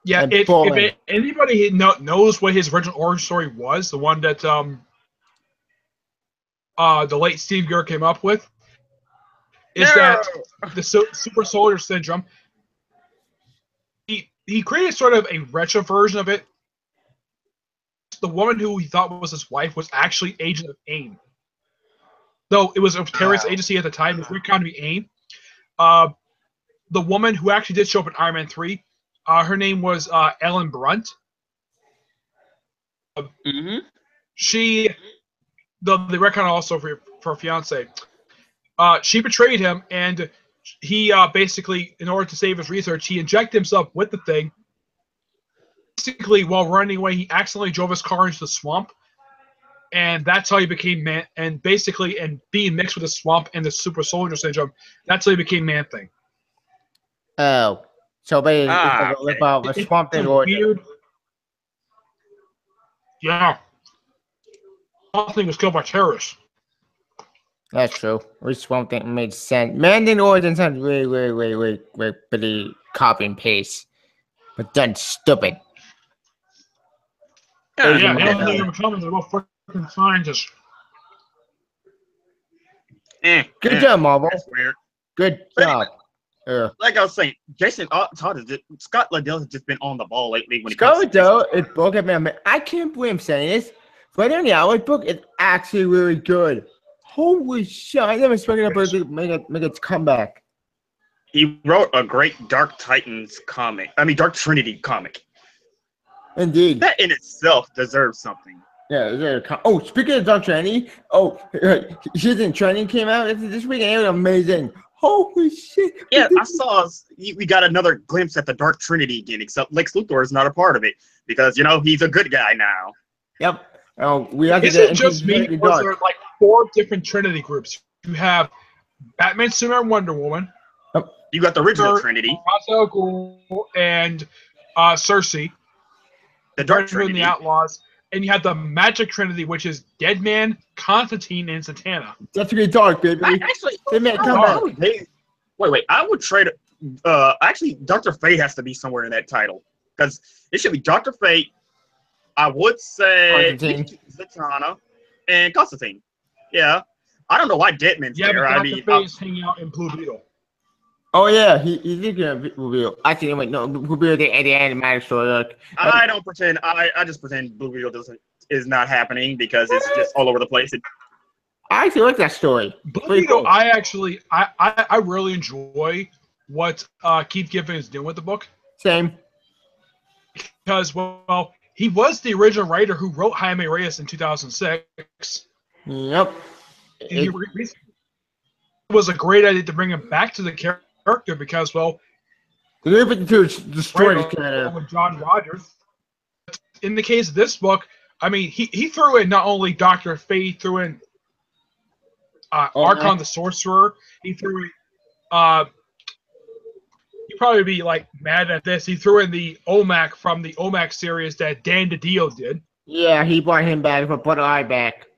Yeah, if anybody knows what his original origin story was, the one that the late Steve Gere came up with, is that the super soldier syndrome. He created sort of a retro version of it. The woman who he thought was his wife was actually Agent of AIM. Though it was a terrorist agency at the time, it was retconned to be AIM. The woman who actually did show up in Iron Man 3, her name was Ellen Brunt. She, the retcon also for her fiance, she betrayed him, and he basically, in order to save his research, he injected himself with the thing. Basically, while running away, he accidentally drove his car into the swamp, and that's how he became Man. And basically, and being mixed with the swamp and the super soldier syndrome, that's how he became Man-Thing. Oh, so basically, it's like about the Swamp Thing origin. Yeah, Swamp Thing was killed by terrorists. That's true. Which Swamp Thing made sense. Man-Thing origin sounds really copy and paste, but done stupid. Yeah, the only thing I'm coming is about fucking scientists. Good job, Marvel. That's weird. Good job. Like I was saying, Scott Liddell has just been on the ball lately when Scott Liddell is book. I can't believe I'm saying this. But in the Hour book is actually really good. Holy shit! I never expected that book to make its comeback. He wrote a great Dark Titans comic. I mean, Dark Trinity comic. Indeed. That in itself deserves something. Yeah. Oh, speaking of Dark Trinity, Season Training came out this week and it was amazing. Holy shit! Yeah, I saw. We got another glimpse at the Dark Trinity again. Except Lex Luthor is not a part of it because he's a good guy now. Yep. We have to Is it just me, or is there like 4 different Trinity groups? You have Batman, Superman, Wonder Woman. You got the original Trinity. Ra's al Ghul and Cersei. The Dark Trinity. And the Outlaws. And you have the Magic Trinity, which is Deadman, Constantine, and Satana. That's gonna be dark, baby. They may come back. Wait. I would trade. Actually, Dr. Fate has to be somewhere in that title because it should be Dr. Fate. I would say Zatanna and Constantine. Yeah. I don't know why Deadman's there. But Dr. Fate is hanging out in Blue Beetle. Oh, yeah. He's looking at Blue Beetle. Actually, wait, no. Blue Beetle, the animatic story. I don't pretend. I just pretend Blue Beetle is not happening because it's just all over the place. I actually like that story. Blue Beetle, cool. I really enjoy what Keith Giffen is doing with the book. Same. Because, well, he was the original writer who wrote Jaime Reyes in 2006. Yep. It was a great idea to bring him back to the character because, well, the story with John Rogers. In the case of this book, I mean, he threw in not only Dr. Fate, he threw in Archon the Sorcerer. He threw in you'd probably be like mad at this. He threw in the OMAC from the OMAC series that Dan DiDio did. Yeah, he brought him back, but put I back.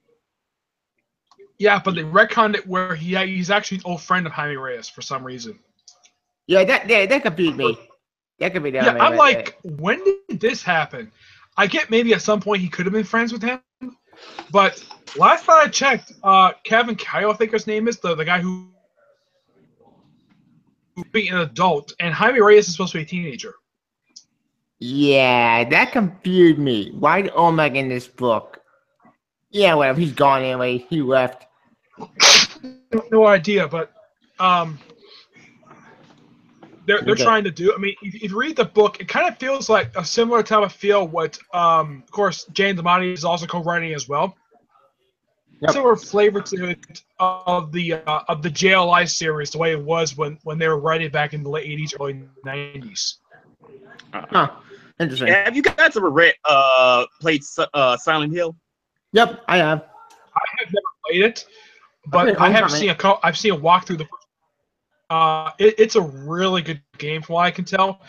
Yeah, but they retconned it where he's actually an old friend of Jaime Reyes for some reason. Yeah, that could be me. That could be that. Yeah, I'm like, when did this happen? I get maybe at some point he could have been friends with him, but last time I checked, Kevin Kyle, I think his name is, the guy who be an adult, and Jaime Reyes is supposed to be a teenager. Yeah, that confused me. Why did Omega in this book? Yeah, whatever. He's gone anyway. He left. No idea, but they're trying to do. I mean, if you read the book, it kind of feels like a similar type of feel. What, of course, Jane Damani is also co-writing as well. Yep. Similar flavor to it of the JLI series, the way it was when they were writing back in the late 80s, early 90s. Interesting. Have you guys ever played Silent Hill? Yep, I have. I have never played it, but I have seen I've seen a walkthrough. It's a really good game from what I can tell.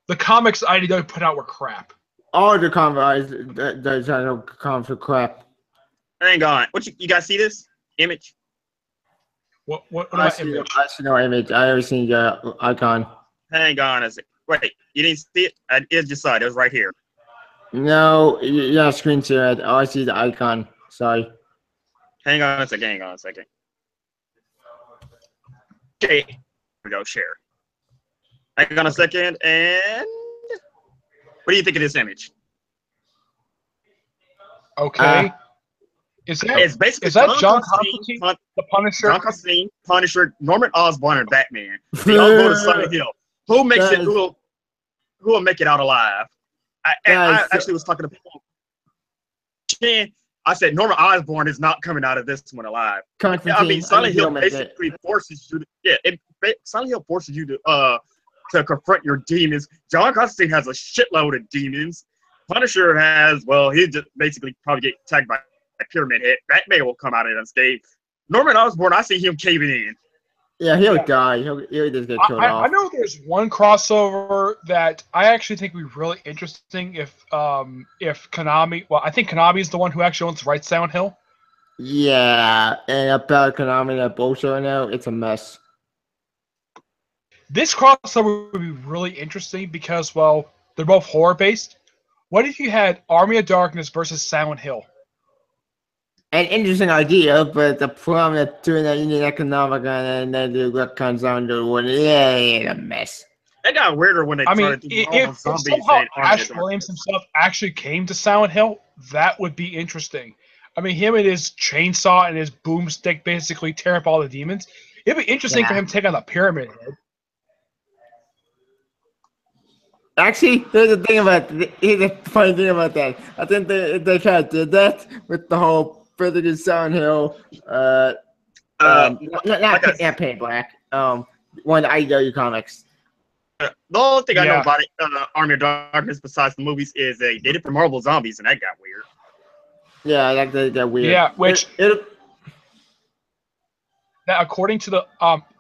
the comics IDW put out were crap. All the comics, the comics are crap. Hang on. What you guys see this image? What I about see, Image? I see no image. I never seen the icon. Hang on a second. Wait, you didn't see it? It just saw it. It was right here. No, you're not screen sharing. Oh, I see the icon. Sorry. Hang on a second. Hang on a second. Okay. Here we go. Share. Hang on a second. And what do you think of this image? Okay. Is that It's basically John Constantine, the Punisher? John Constantine, Punisher, Norman Osborn, and Batman. They all go to Silent Hill. Who makes it? Who will make it out alive? I actually was talking to people. I said Norman Osborn is not coming out of this one alive. I mean, Silent Hill basically forces you to. Silent Hill forces you to confront your demons. John Constantine has a shitload of demons. Punisher has, well, he just basically probably get attacked by a pyramid head. Batman will come out of it unscathed. Norman Osborn, I see him caving in. Yeah, he'll die. He'll just get killed off. I know there's one crossover that I actually think would be really interesting if Konami. Well, I think Konami is the one who actually owns the rights to Silent Hill. Yeah, and about Konami, that bullshit right now, it's a mess. This crossover would be really interesting because, well, they're both horror based. What if you had Army of Darkness versus Silent Hill? An interesting idea, but the problem that doing that you need economic and then do what comes down to one, yeah, it's a mess. It got weirder when they started to if somehow Ash Williams himself actually came to Silent Hill, that would be interesting. I mean, him and his chainsaw and his boomstick basically tear up all the demons. It'd be interesting for him to take on the Pyramid Head. Actually, here's the funny thing about that. I think they kind of did that with the whole Predator Silent Hill. Not Paint Black. One of the IDW comics. The only thing I know about it, Army of Darkness, besides the movies, is they did it for Marvel Zombies, and that got weird. Yeah, that got weird. Yeah, which that according to the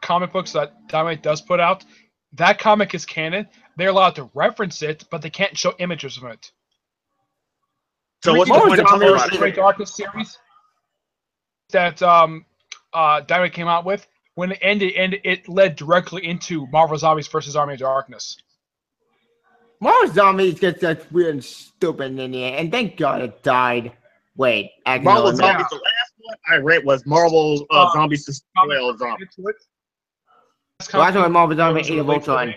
comic books that Dynamite does put out, that comic is canon. They're allowed to reference it, but they can't show images of it. So what's the point of talking about the Great Darkness series that Dynamite came out with? When it ended, it led directly into Marvel Zombies versus Army of Darkness. Marvel Zombies gets that weird and stupid in the end, and thank God it died. Wait, Marvel Zombies. The last one I read was Marvel Zombies to Spoil Zombies. Last one, Marvel Zombies Age of Ultron.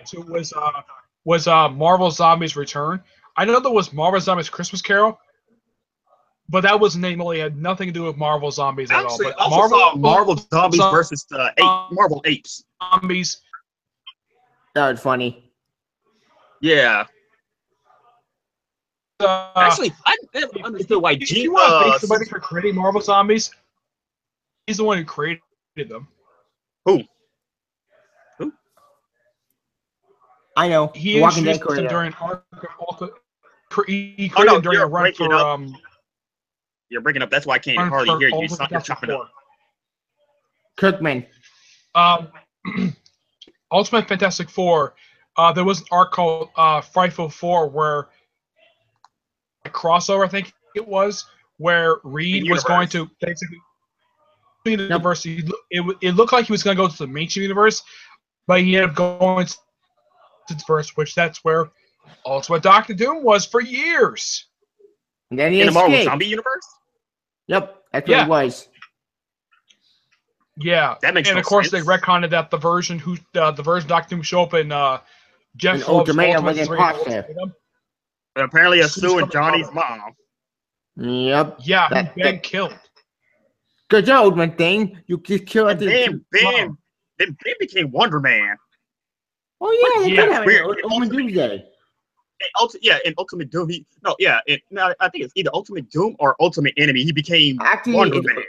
Was Marvel Zombies Return. I know there was Marvel Zombies Christmas Carol, but that was namely had nothing to do with Marvel Zombies at all. But Marvel Zombies versus Marvel Apes. Zombies. That was funny. Yeah. Actually, I never understood why Geek. You want to thank somebody for creating Marvel Zombies? He's the one who created them. Who? I know. He introduced them during arc of Ultimate. He created them during a run for You're breaking up. That's why I can't hardly hear you. You're chopping up. Kirkman. Ultimate Fantastic Four. There was an arc called Frightful Four where a crossover, I think it was, where Reed was going to basically the universe. It looked like he was going to go to the mainstream universe, but he ended up going to the first, which that's where Ultimate Doctor Doom was for years. And then he in the Marvel Zombie universe? Yep, that's what it was. Yeah, that makes and of course they retconned that the version Doctor Doom show up in Jeff Ultimatum was imposter. But apparently a Sue and Johnny's mom. Yep. Yeah, been killed. Good job, Ultimate Thing. You just killed Ben became Wonder Man. Oh yeah, Ultimate Doomsday. In Ultimate Doom, I think it's either Ultimate Doom or Ultimate Enemy. He became Wonder Man.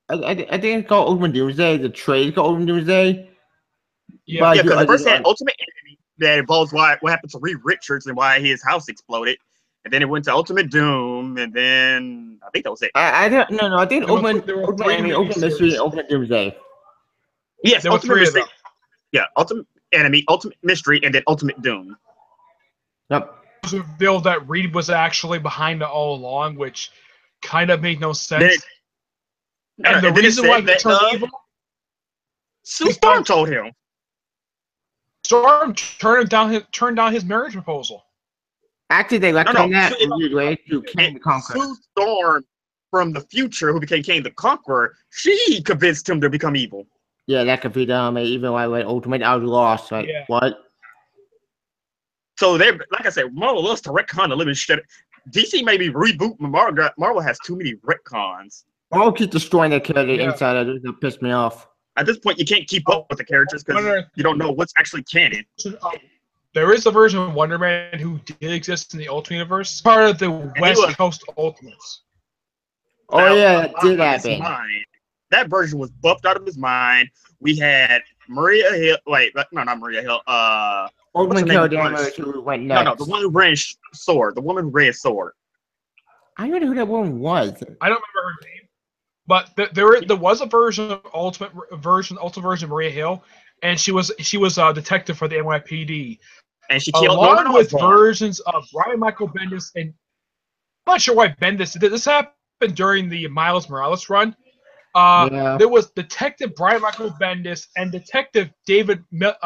I think it's called Ultimate Doomsday. The trade called Ultimate Doomsday. Yeah, because the first had Ultimate Enemy that involves what happened to Reed Richards and why his house exploded, and then it went to Ultimate Doom, and then I think that was it. I think Ultimate Enemy, Ultimate Mystery, and Ultimate Doomsday. Yes, Ultimate Mystery. Yeah, Ultimate Enemy, Ultimate Mystery, and then Ultimate Doom. Yep. It was revealed that Reed was actually behind it all along, which kind of made no sense. And the then it reason why said he that turned evil, Sue Storm told him. Storm turned down his marriage proposal. Actually, they left No, on that Sue- weird way to King the Conqueror. Sue Storm from the future, who became King the Conqueror, she convinced him to become evil. Yeah, that could be even like Ultimate. I was lost. Like Yeah. what? So they, like I said, Marvel loves to retcon the living shit. DC maybe reboot. Marvel has too many retcons. I'll keep destroying that character Yeah. inside. It'll piss me off. At this point, you can't keep up with the characters because you don't know what's actually canon. There is a version of Wonder Man who did exist in the Ultimate Universe, part of the West Coast Ultimates. Oh Now, yeah, that did out of his happen. mind. That version was buffed out of his mind. We had Maria Hill. Wait, no, not Maria Hill. Ultimate her name? Killdamer who went No, nuts. the one who ran sword. The woman who ran sword. I don't know who that woman was. I don't remember her name, but there was a version of Ultimate version Maria Hill, and she was a detective for the NYPD. And she killed along Norman with Osborn. versions of Brian Michael Bendis, and I'm not sure why Bendis did this. Happened during the Miles Morales run. Yeah. There was Detective Brian Michael Bendis and Detective David Mark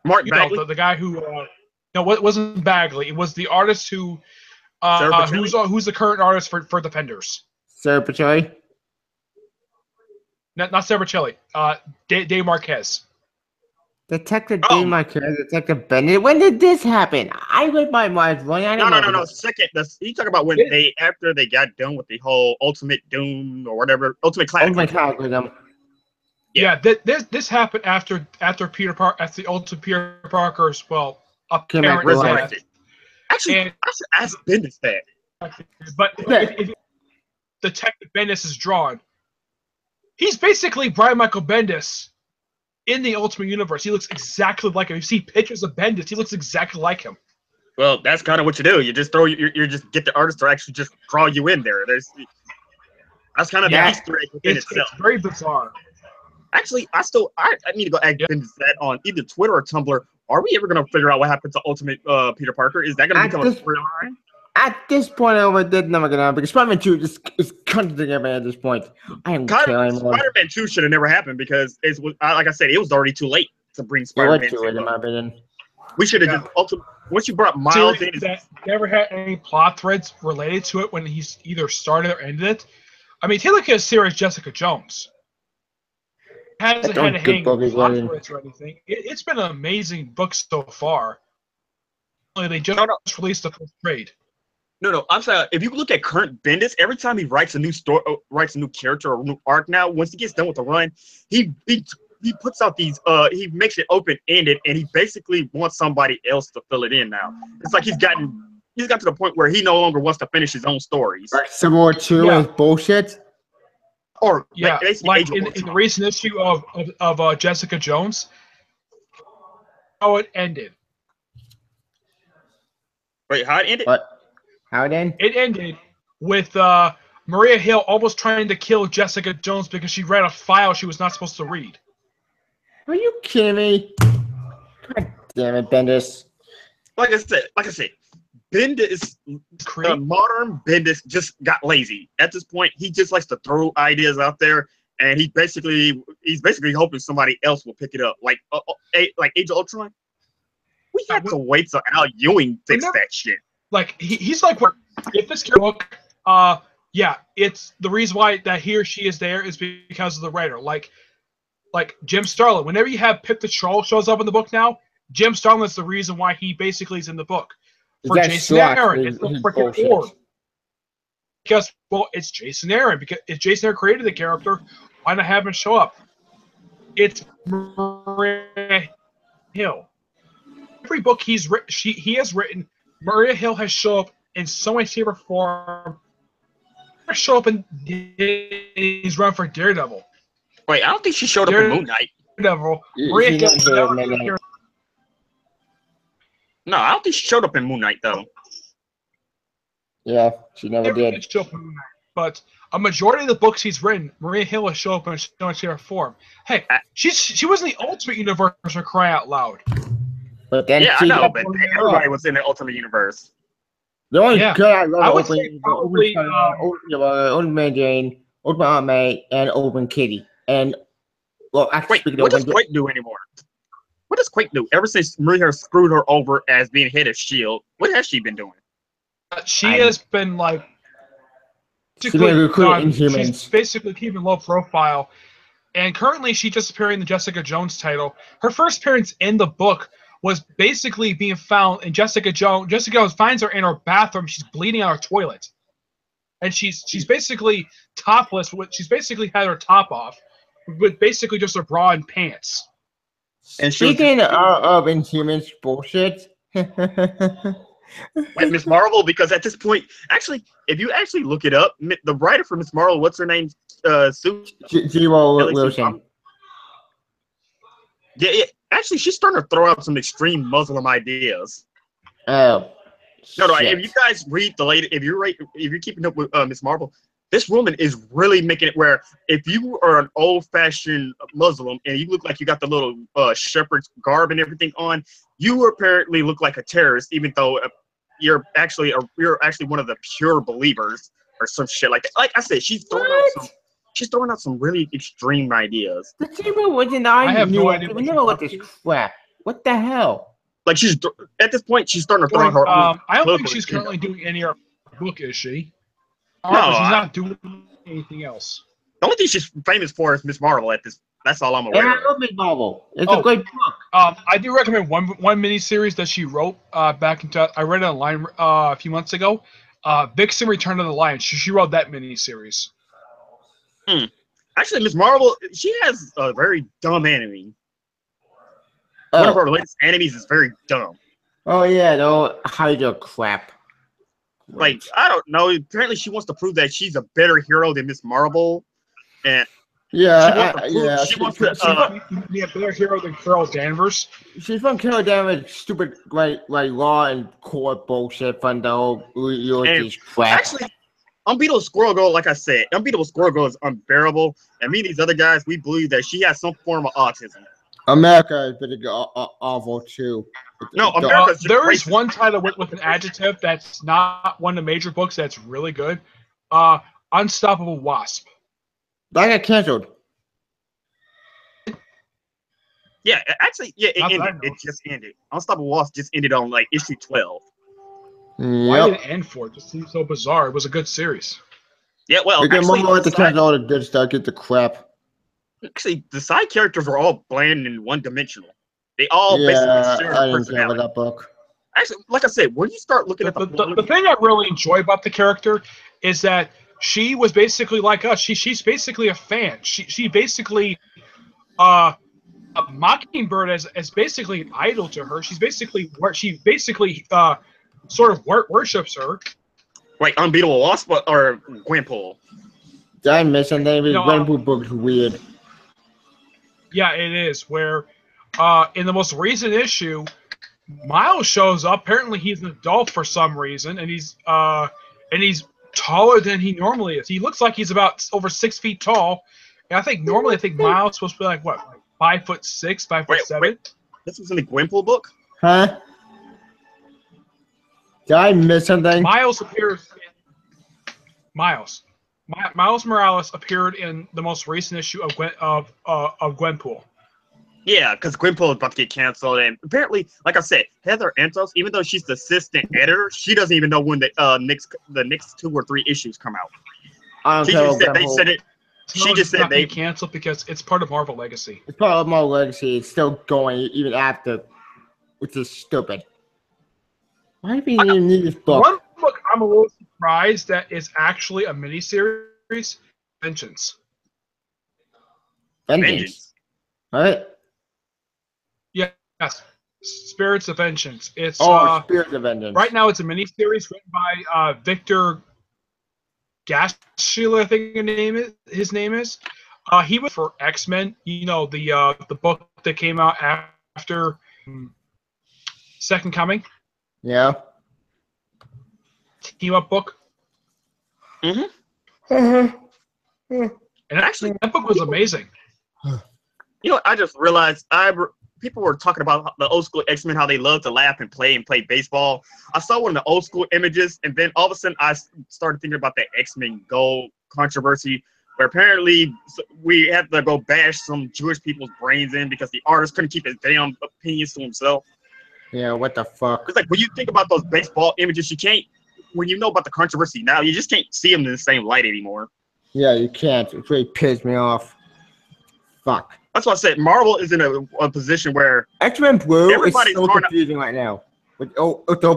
Bagley. the guy who no, it wasn't Bagley. It was the artist who who's the current artist for Defenders. Sarah Pacelli. Not Sarah Pacelli. Dave Marquez. Detective Dave Marquez, Detective Bennett. When did this happen? I read my mind wrong. I don't know. No. Second, you talk about when after they got done with the whole Ultimate Doom or whatever, Ultimate Cataclysm. Yeah, this happened after Peter Parker, after the Ultimate Peter Parker's apparent resurrected. Actually, and, I should ask Bendis that. But if Detective Bendis is drawn, he's basically Brian Michael Bendis in the Ultimate Universe. He looks exactly like him. You see pictures of Bendis, he looks exactly like him. Well, that's kind of what you do. You just you just get the artist to actually just draw you in there. That's kind of the Easter egg within itself. It's very bizarre. Actually, I need to go ask Bendis that on either Twitter or Tumblr. Are we ever going to figure out what happened to Ultimate Peter Parker? Is that going to become a storyline? At this point, it's never gonna happen because Spider-Man 2 just is contradicting everybody at this point. I am killing one. Spider-Man 2 should have never happened because like I said, it was already too late to bring Spider-Man 2 in my opinion. We should have just once you brought Miles in, that never had any plot threads related to it when he's either started or ended it. I mean, take a look at a series Jessica Jones. Hasn't had to hang plot threads or anything. It's been an amazing book so far. They just released the first trade. No, I'm saying if you look at current Bendis, every time he writes a new story, writes a new character or a new arc now, once he gets done with the run, he puts out these he makes it open-ended and he basically wants somebody else to fill it in now. It's like he's got to the point where he no longer wants to finish his own stories. Like Civil War 2 is bullshit. Or like in the recent issue of Jessica Jones, how it ended. Wait, how it ended? What? How it ended? It ended with Maria Hill almost trying to kill Jessica Jones because she read a file she was not supposed to read. Are you kidding me? God damn it, Bendis. Like I said, Bendis, modern Bendis just got lazy. At this point, he just likes to throw ideas out there, and he's basically hoping somebody else will pick it up. Like Age of Ultron, we had to wait till Al Ewing fixed that shit. Like he's like, if this book, it's the reason why that he or she is there is because of the writer. Like Jim Starlin. Whenever you have Pip the Troll shows up in the book now, Jim Starlin is the reason why he basically is in the book. For Jason Aaron, it's the freaking Orb. Because it's Jason Aaron. Because if Jason Aaron created the character, why not have him show up? It's Maria Hill. Every book he has written, Maria Hill has shown up in some way, shape, or form. Show up in his run for Daredevil. Wait, I don't think she showed up in Moon Knight. Daredevil. Maria Hill. No, I don't think she showed up in Moon Knight though. Yeah, she never did. Show up in Moon Knight, but a majority of the books he's written, Maria Hill has shown up in some shape or form. Hey, she was in the Ultimate Universe for crying out loud. But then Yeah, I she know, got but blown everybody up. was in the Ultimate Universe. The only Yeah. good I love I the would say open, probably, Ultimate Jane, Ultimate Aunt May, and Open Kitty. And well, actually, Wait, speaking what of does Quake do anymore? What does Quake do? Ever since Maria screwed her over as being head of S.H.I.E.L.D., what has she been doing? she has been like she's been recruiting she's Inhumans. basically keeping low profile. And currently, she's just appearing in the Jessica Jones title. Her first appearance in the book was basically being found in Jessica Jones. Jessica Jones finds her in her bathroom. She's bleeding out her toilet, and she's basically topless. She's basically had her top off, with basically just her bra and pants. And she was Speaking of Inhumans bullshit, like Miss Marvel, because at this point, actually, if you actually look it up, the writer for Miss Marvel, what's her name? Sue. Zero Wilson. Yeah. Actually, she's starting to throw out some extreme Muslim ideas. Oh. No. Shit. If you guys read the latest, if you're keeping up with Miss Marvel, this woman is really making it where if you are an old-fashioned Muslim and you look like you got the little shepherd's garb and everything on, you apparently look like a terrorist, even though you're actually one of the pure believers or some shit like that. Like I said, she's throwing out some really extreme ideas. The Zero wasn't I have no idea We know what this crap. What the hell? Like at this point, she's starting to throw out her own. I don't think political she's agenda. currently doing any other book, is she? No, She's not doing anything else. The only thing she's famous for is Miss Marvel. That's all I'm aware Yeah, I of. love Miss Marvel. It's a great book. I do recommend one miniseries that she wrote back into. I read it online a few months ago. Vixen: Return of the Lion. She wrote that miniseries. Actually, Miss Marvel, she has a very dumb enemy. One of her latest enemies is very dumb. Oh yeah, no Hydra crap. Like, I don't know. Apparently, she wants to prove that she's a better hero than Miss Marvel, and she wants to be a better hero than Carol Danvers. She's from Carol Danvers' stupid like law and court bullshit from the whole Ulysses crap. Actually, Unbeatable Squirrel Girl, like I said, Unbeatable Squirrel Girl is unbearable, and me and these other guys, we believe that she has some form of autism. America is pretty awful too. No, America's there is one title with an adjective that's not one of the major books that's really good. Unstoppable Wasp. That got canceled. Yeah, actually, yeah, it ended. It just ended. Unstoppable Wasp just ended on like issue 12. Why did it end for? It just seems so bizarre. It was a good series. Yeah, well, we can move on to cancel all the good stuff. Get the crap. Actually, the side characters are all bland and one-dimensional. They all basically share a personality. That book. Actually, like I said, when you start looking at the thing I really enjoy about the character is that she was basically like us. She's basically a fan. She basically a Mockingbird as basically an idol to her. She basically sort of worships her. Like Unbeatable Wasp or Gwenpool? Did I miss something? Gwenpool book's weird. Yeah, it is. Where in the most recent issue, Miles shows up. Apparently, he's an adult for some reason, and he's taller than he normally is. He looks like he's about over 6 feet tall. And I think normally Miles is supposed to be like what, 5'6", 5'7". Wait. This was in the Gwenpool book? Huh? Did I miss something? Miles appears. Miles Morales appeared in the most recent issue of Gwenpool. Yeah, because Gwenpool is about to get canceled, and apparently, like I said, Heather Antos, even though she's the assistant editor, she doesn't even know when the next 2 or 3 issues come out. She just said they said it. She just said they canceled because it's part of Marvel Legacy. It's part of Marvel Legacy. It's still going even after, which is stupid. Why do you even need this book? One book I'm a little surprised that is actually a miniseries. Vengeance. Vengeance. All right. Yes. Spirits of Vengeance. It's Spirits of Vengeance. Right now, it's a miniseries written by Victor Gaschel, I think his name is. He was for X-Men. You know, the book that came out after Second Coming. Yeah. Team up book. Mm-hmm. And actually, that book was amazing. You know, I just realized people were talking about the old school X-Men, how they love to laugh and play baseball. I saw one of the old school images, and then all of a sudden I started thinking about the X-Men Gold controversy, where apparently we had to go bash some Jewish people's brains in because the artist couldn't keep his damn opinions to himself. Yeah, what the fuck? It's like when you think about those baseball images, you can't, when you know about the controversy now, you just can't see them in the same light anymore. Yeah, you can't. It really pissed me off. Fuck. That's why I said Marvel is in a position where X-Men Blue is everybody's so confusing right now. With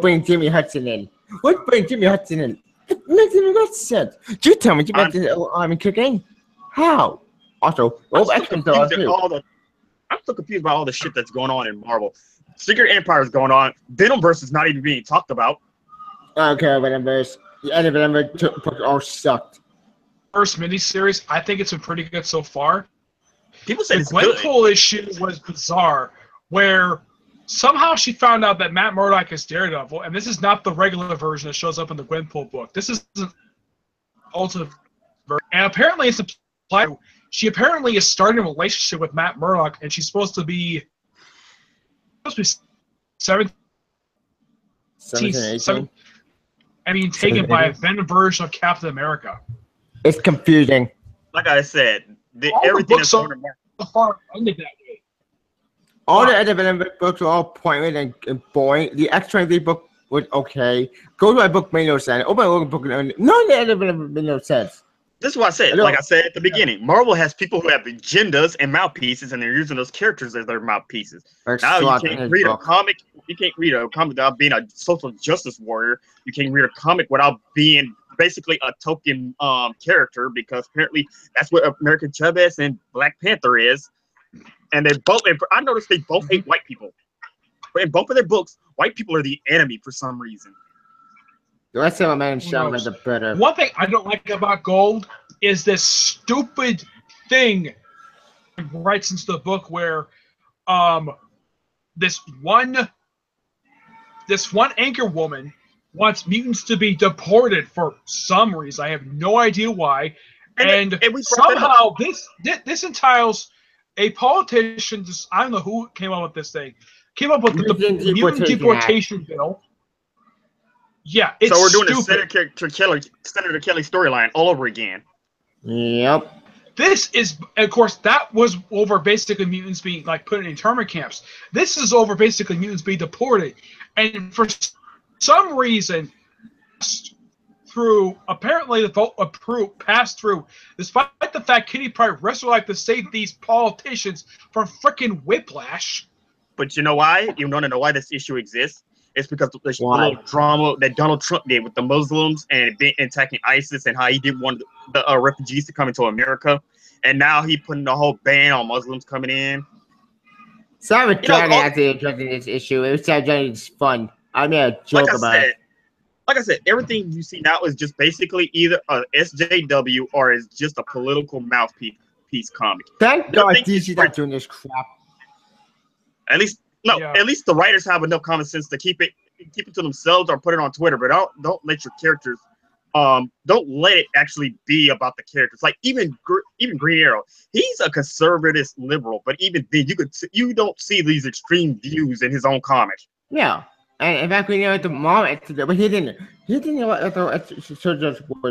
bringing Jimmy Hudson in. What bring Jimmy Hudson in? It makes no sense. You tell me Jimmy Hudson kicking? How? Also, I'm so confused about all the shit that's going on in Marvel. Secret Empire is going on. Venomverse is not even being talked about. I don't care about Venomverse. The end of Venomverse all sucked. First miniseries, I think it's been pretty good so far. People say the Gwenpool issue was bizarre, where somehow she found out that Matt Murdock is Daredevil, and this is not the regular version that shows up in the Gwenpool book. This is an alternate version, and apparently it's implied. She apparently is starting a relationship with Matt Murdock, and she's supposed to be 17, 18? I mean, taken by a Venom version of Captain America. It's confusing. Like I said, everything is so far ended that way. All the other Venom books were all pointless and boring. The X-23 book was okay. Go to my book made no sense. Open my book, none of the other Venom made no sense. This is what I said. Like I said at the beginning, Marvel has people who have agendas and mouthpieces, and they're using those characters as their mouthpieces. Now you can't read a comic. You can't read a comic without being a social justice warrior. You can't read a comic without being basically a token character, because apparently that's what American Chavez and Black Panther is. And they both. And I noticed they both hate white people. But in both of their books, white people are the enemy for some reason. Let's say my man Sean is better. One thing I don't like about Gold is this stupid thing right since the book where this one anchor woman wants mutants to be deported for some reason. I have no idea why. And somehow this entails a politician, I don't know who came up with this thing, came up with the mutant deportation bill. Yeah, it's so we're doing stupid. Senator Kelly storyline all over again. Yep. This is, of course, that was over basically mutants being like put in internment camps. This is over basically mutants being deported, and for some reason, apparently the vote passed through, despite the fact Kitty Pryde wrestled like to save these politicians from freaking whiplash. But you know why? You want to know why this issue exists? It's because of the little drama that Donald Trump did with the Muslims and attacking ISIS, and how he didn't want the refugees to come into America. And now he putting the whole ban on Muslims coming in. Sorry, Johnny, after addressing this issue. It was Johnny's fun. I made a joke about it. Like I said, everything you see now is just basically either a SJW or is just a political mouthpiece comic. Thank God DC's not doing this crap. At least the writers have enough common sense to keep it to themselves or put it on Twitter, but don't let your characters don't let it actually be about the characters. Like even Green Arrow, he's a conservative liberal, but even then you don't see these extreme views in his own comic. Yeah. And in fact, we know at the moment, but he didn't know World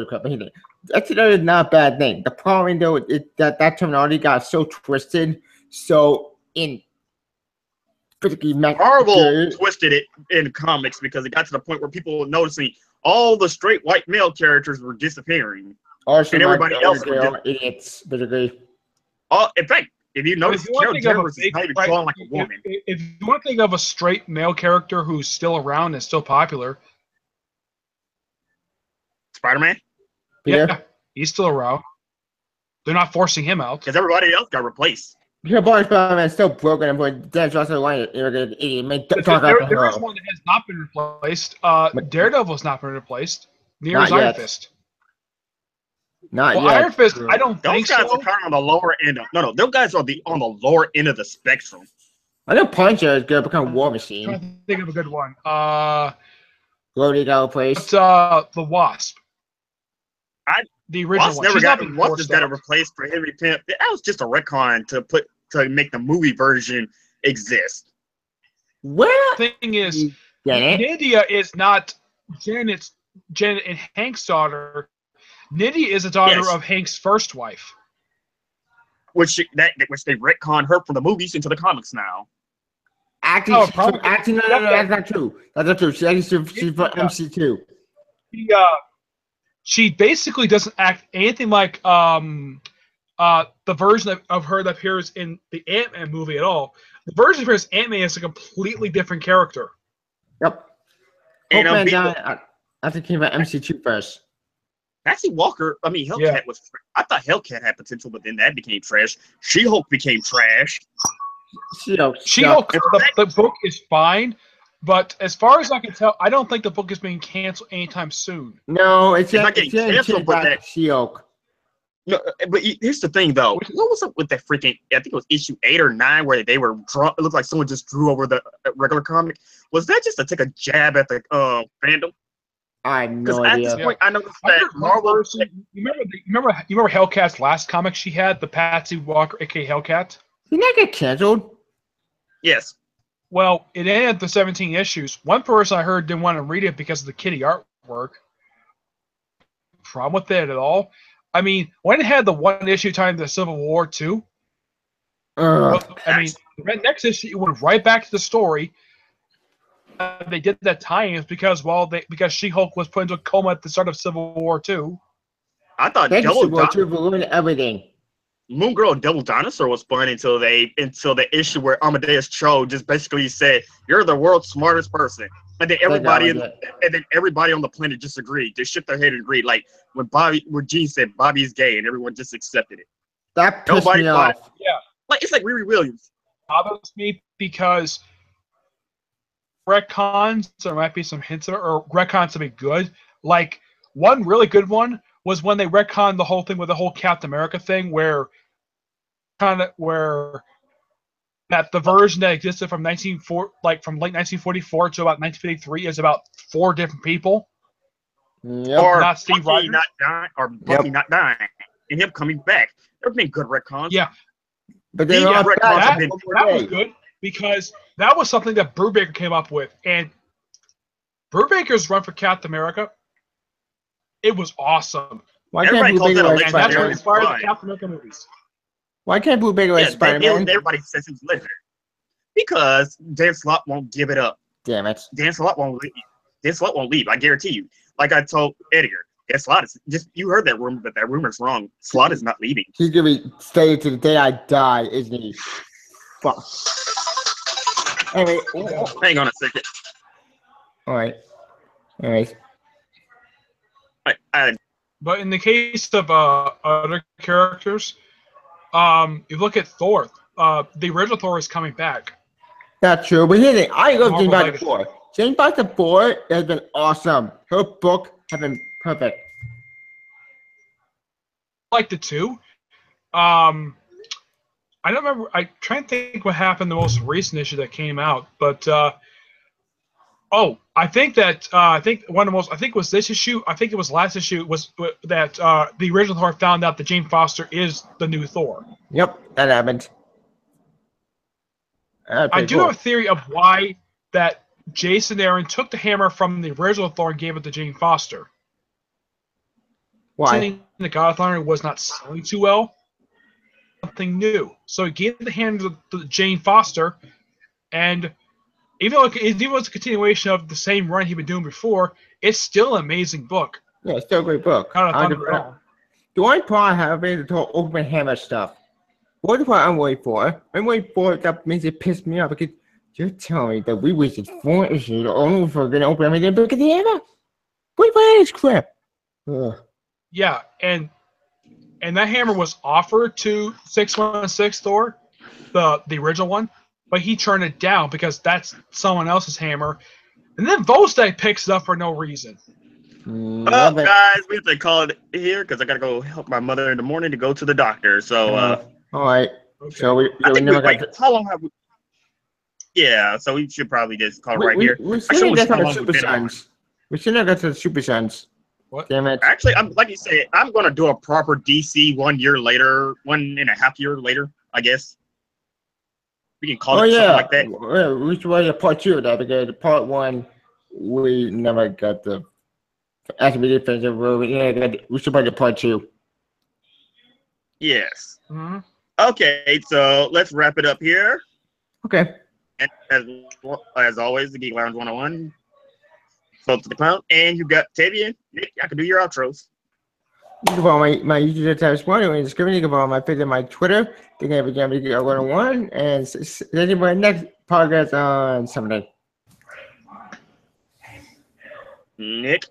Cup, but he didn't. That's not a bad thing. The problem, though, is that terminology got so twisted, so in particularly Marvel twisted it in comics because it got to the point where people were noticing all the straight white male characters were disappearing, and everybody else were idiots, basically. In fact, if you notice, Carol Danvers is not even drawn like a woman. If you want to think of a straight male character who's still around and still popular, Spider-Man? Yeah, he's still around. They're not forcing him out. Because everybody else got replaced. Your boy Spider-Man's still broken, but that's also why there's one that has not been replaced. Daredevil's not been replaced. Neither is Iron Fist. Not yet. Iron Fist, I don't think so. Those guys are kind of on the lower end. No, those guys are on the lower end of the spectrum. I know Punisher is going to become War Machine. I'm trying to think of a good one. Glody got replaced. The Wasp. The original Wasp one. Never got. Wasp just got replaced for Henry Pym. That was just a retcon to make the movie version exist. Well, The thing is, Janet. Nydia is not Janet and Hank's daughter. Nydia is a daughter Yes. of Hank's first wife. Which they retcon her from the movies into the comics now. Actually, Oh, she's probably. from, actually, no, that's not true. That's not true. She's from MC2. She basically doesn't act anything like the version of her that appears in the Ant-Man movie at all. The version of her as Ant-Man is a completely different character. Yep. And Hope Man died after came out MC2 first. Patsy Walker, I mean, Hellcat was. I thought Hellcat had potential, but then that became trash. She-Hulk became trash. She-Hulk, the book is fine, but as far as I can tell, I don't think the book is being canceled anytime soon. No, it's not getting canceled, but that She-Hulk. No, but here's the thing, though. What was up with that freaking? I think it was issue 8 or 9 where they were drawn. It looked like someone just drew over the regular comic. Was that just to take a jab at the fandom? I have no idea. At this point, I noticed that Marvel. You remember Hellcat's last comic she had, the Patsy Walker, aka Hellcat? Did that get canceled? Yes. Well, it ended the 17 issues. One person I heard didn't want to read it because of the kitty artwork. Problem with it at all? I mean, when it had the one issue time the Civil War too. I mean, the next issue it went right back to the story. They did that tie-ins because because She-Hulk was put into a coma at the start of Civil War 2. I thought Civil War 2 ruined everything. Moon Girl Devil Dinosaur was fun until the issue where Amadeus Cho just basically said, "You're the world's smartest person," and then everybody on the planet just agreed. They shook their head and agreed. Like when Gene said Bobby's gay, and everyone just accepted it. That pissed me off. Yeah, like it's like Riri Williams. Bothers me because retcons, there might be some hints of it, or retcons to be good. Like, one really good one was when they retconned the whole thing with the whole Captain America thing, where that the version that existed from late 1944 to about 1953 is about 4 different people. Yep. Or not Steve Bucky Rogers. not dying, or Bucky not dying, and him coming back. There have been good retcons. Yeah. But then that was good because that was something that Brubaker came up with, and Brubaker's run for Captain America, it was awesome. Why can't Brubaker write and that's what Spider-Man? inspired the Captain America movies. Why can't Brubaker write Spider-Man? Everybody says he's living because Dan Slott won't give it up. Damn it. Dan Slott won't leave. Dan Slott won't leave. I guarantee you. Like I told Edgar, Dan Slott is just. You heard that rumor, but that rumor's wrong. Slott is not leaving. He's gonna be staying to the day I die, isn't he? Fuck. Anyway, hang on a second. All right. But in the case of other characters, you look at Thor. The original Thor is coming back. That's true, but here's the thing. I love Jane Marvel Foster 4. Jane Foster 4 has been awesome. Her book has been perfect. I like the 2. I don't remember. I try and think what happened the most recent issue that came out, but I think that one of the most. I think it was this issue. I think it was last issue. Was that the original Thor found out that Jane Foster is the new Thor. Yep, that happened. I do have a theory of why that Jason Aaron took the hammer from the original Thor and gave it to Jane Foster. Why? The God of Thunder was not selling too well. Something new, so he gave the hammer to Jane Foster, and even though it's a continuation of the same run he'd been doing before, it's still an amazing book. Yeah, it's still a great book. God of Thunder at all. The only part I have is the whole Open Hammer stuff. What the part I'm waiting for? I'm waiting for that means it pissed me off because you're telling me that we wasted 4 issues only for going to open everything book of the hammer? What about this crap? Ugh. Yeah, and that hammer was offered to 616 Thor, the original one, but he turned it down because that's someone else's hammer. And then Volstagg picks it up for no reason. Well, guys, we have to call it here because I got to go help my mother in the morning to go to the doctor. So, all right. Okay. So we never got to... How long have we? Yeah, so we should probably just call it right here. We shouldn't get to the Super Sons. We shouldn't get to the Super Sons. What? Damn it. Actually, like you said, I'm going to do a proper DC 1 year later, 1.5 years later, I guess. We can call Oh it something yeah, like that. yeah, we should write a part 2 of that because part 1 we never got the after we did finish it. We should write a part 2. Yes. Hmm. Okay, so let's wrap it up here. Okay. And as always, the Geek Lounge 101. Folks to the clown, and you got Tavian. Nick, I can do your outros. You can follow my YouTube attached one in the description. You can follow my page and my Twitter. You can have a Jamie Geek 101 and see my next podcast on Sunday. Nick.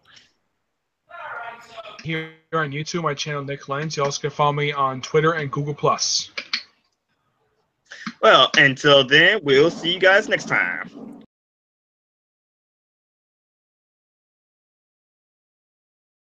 Here on YouTube, my channel Nick Lenz. You also can follow me on Twitter and Google+. Well, until then, we'll see you guys next time.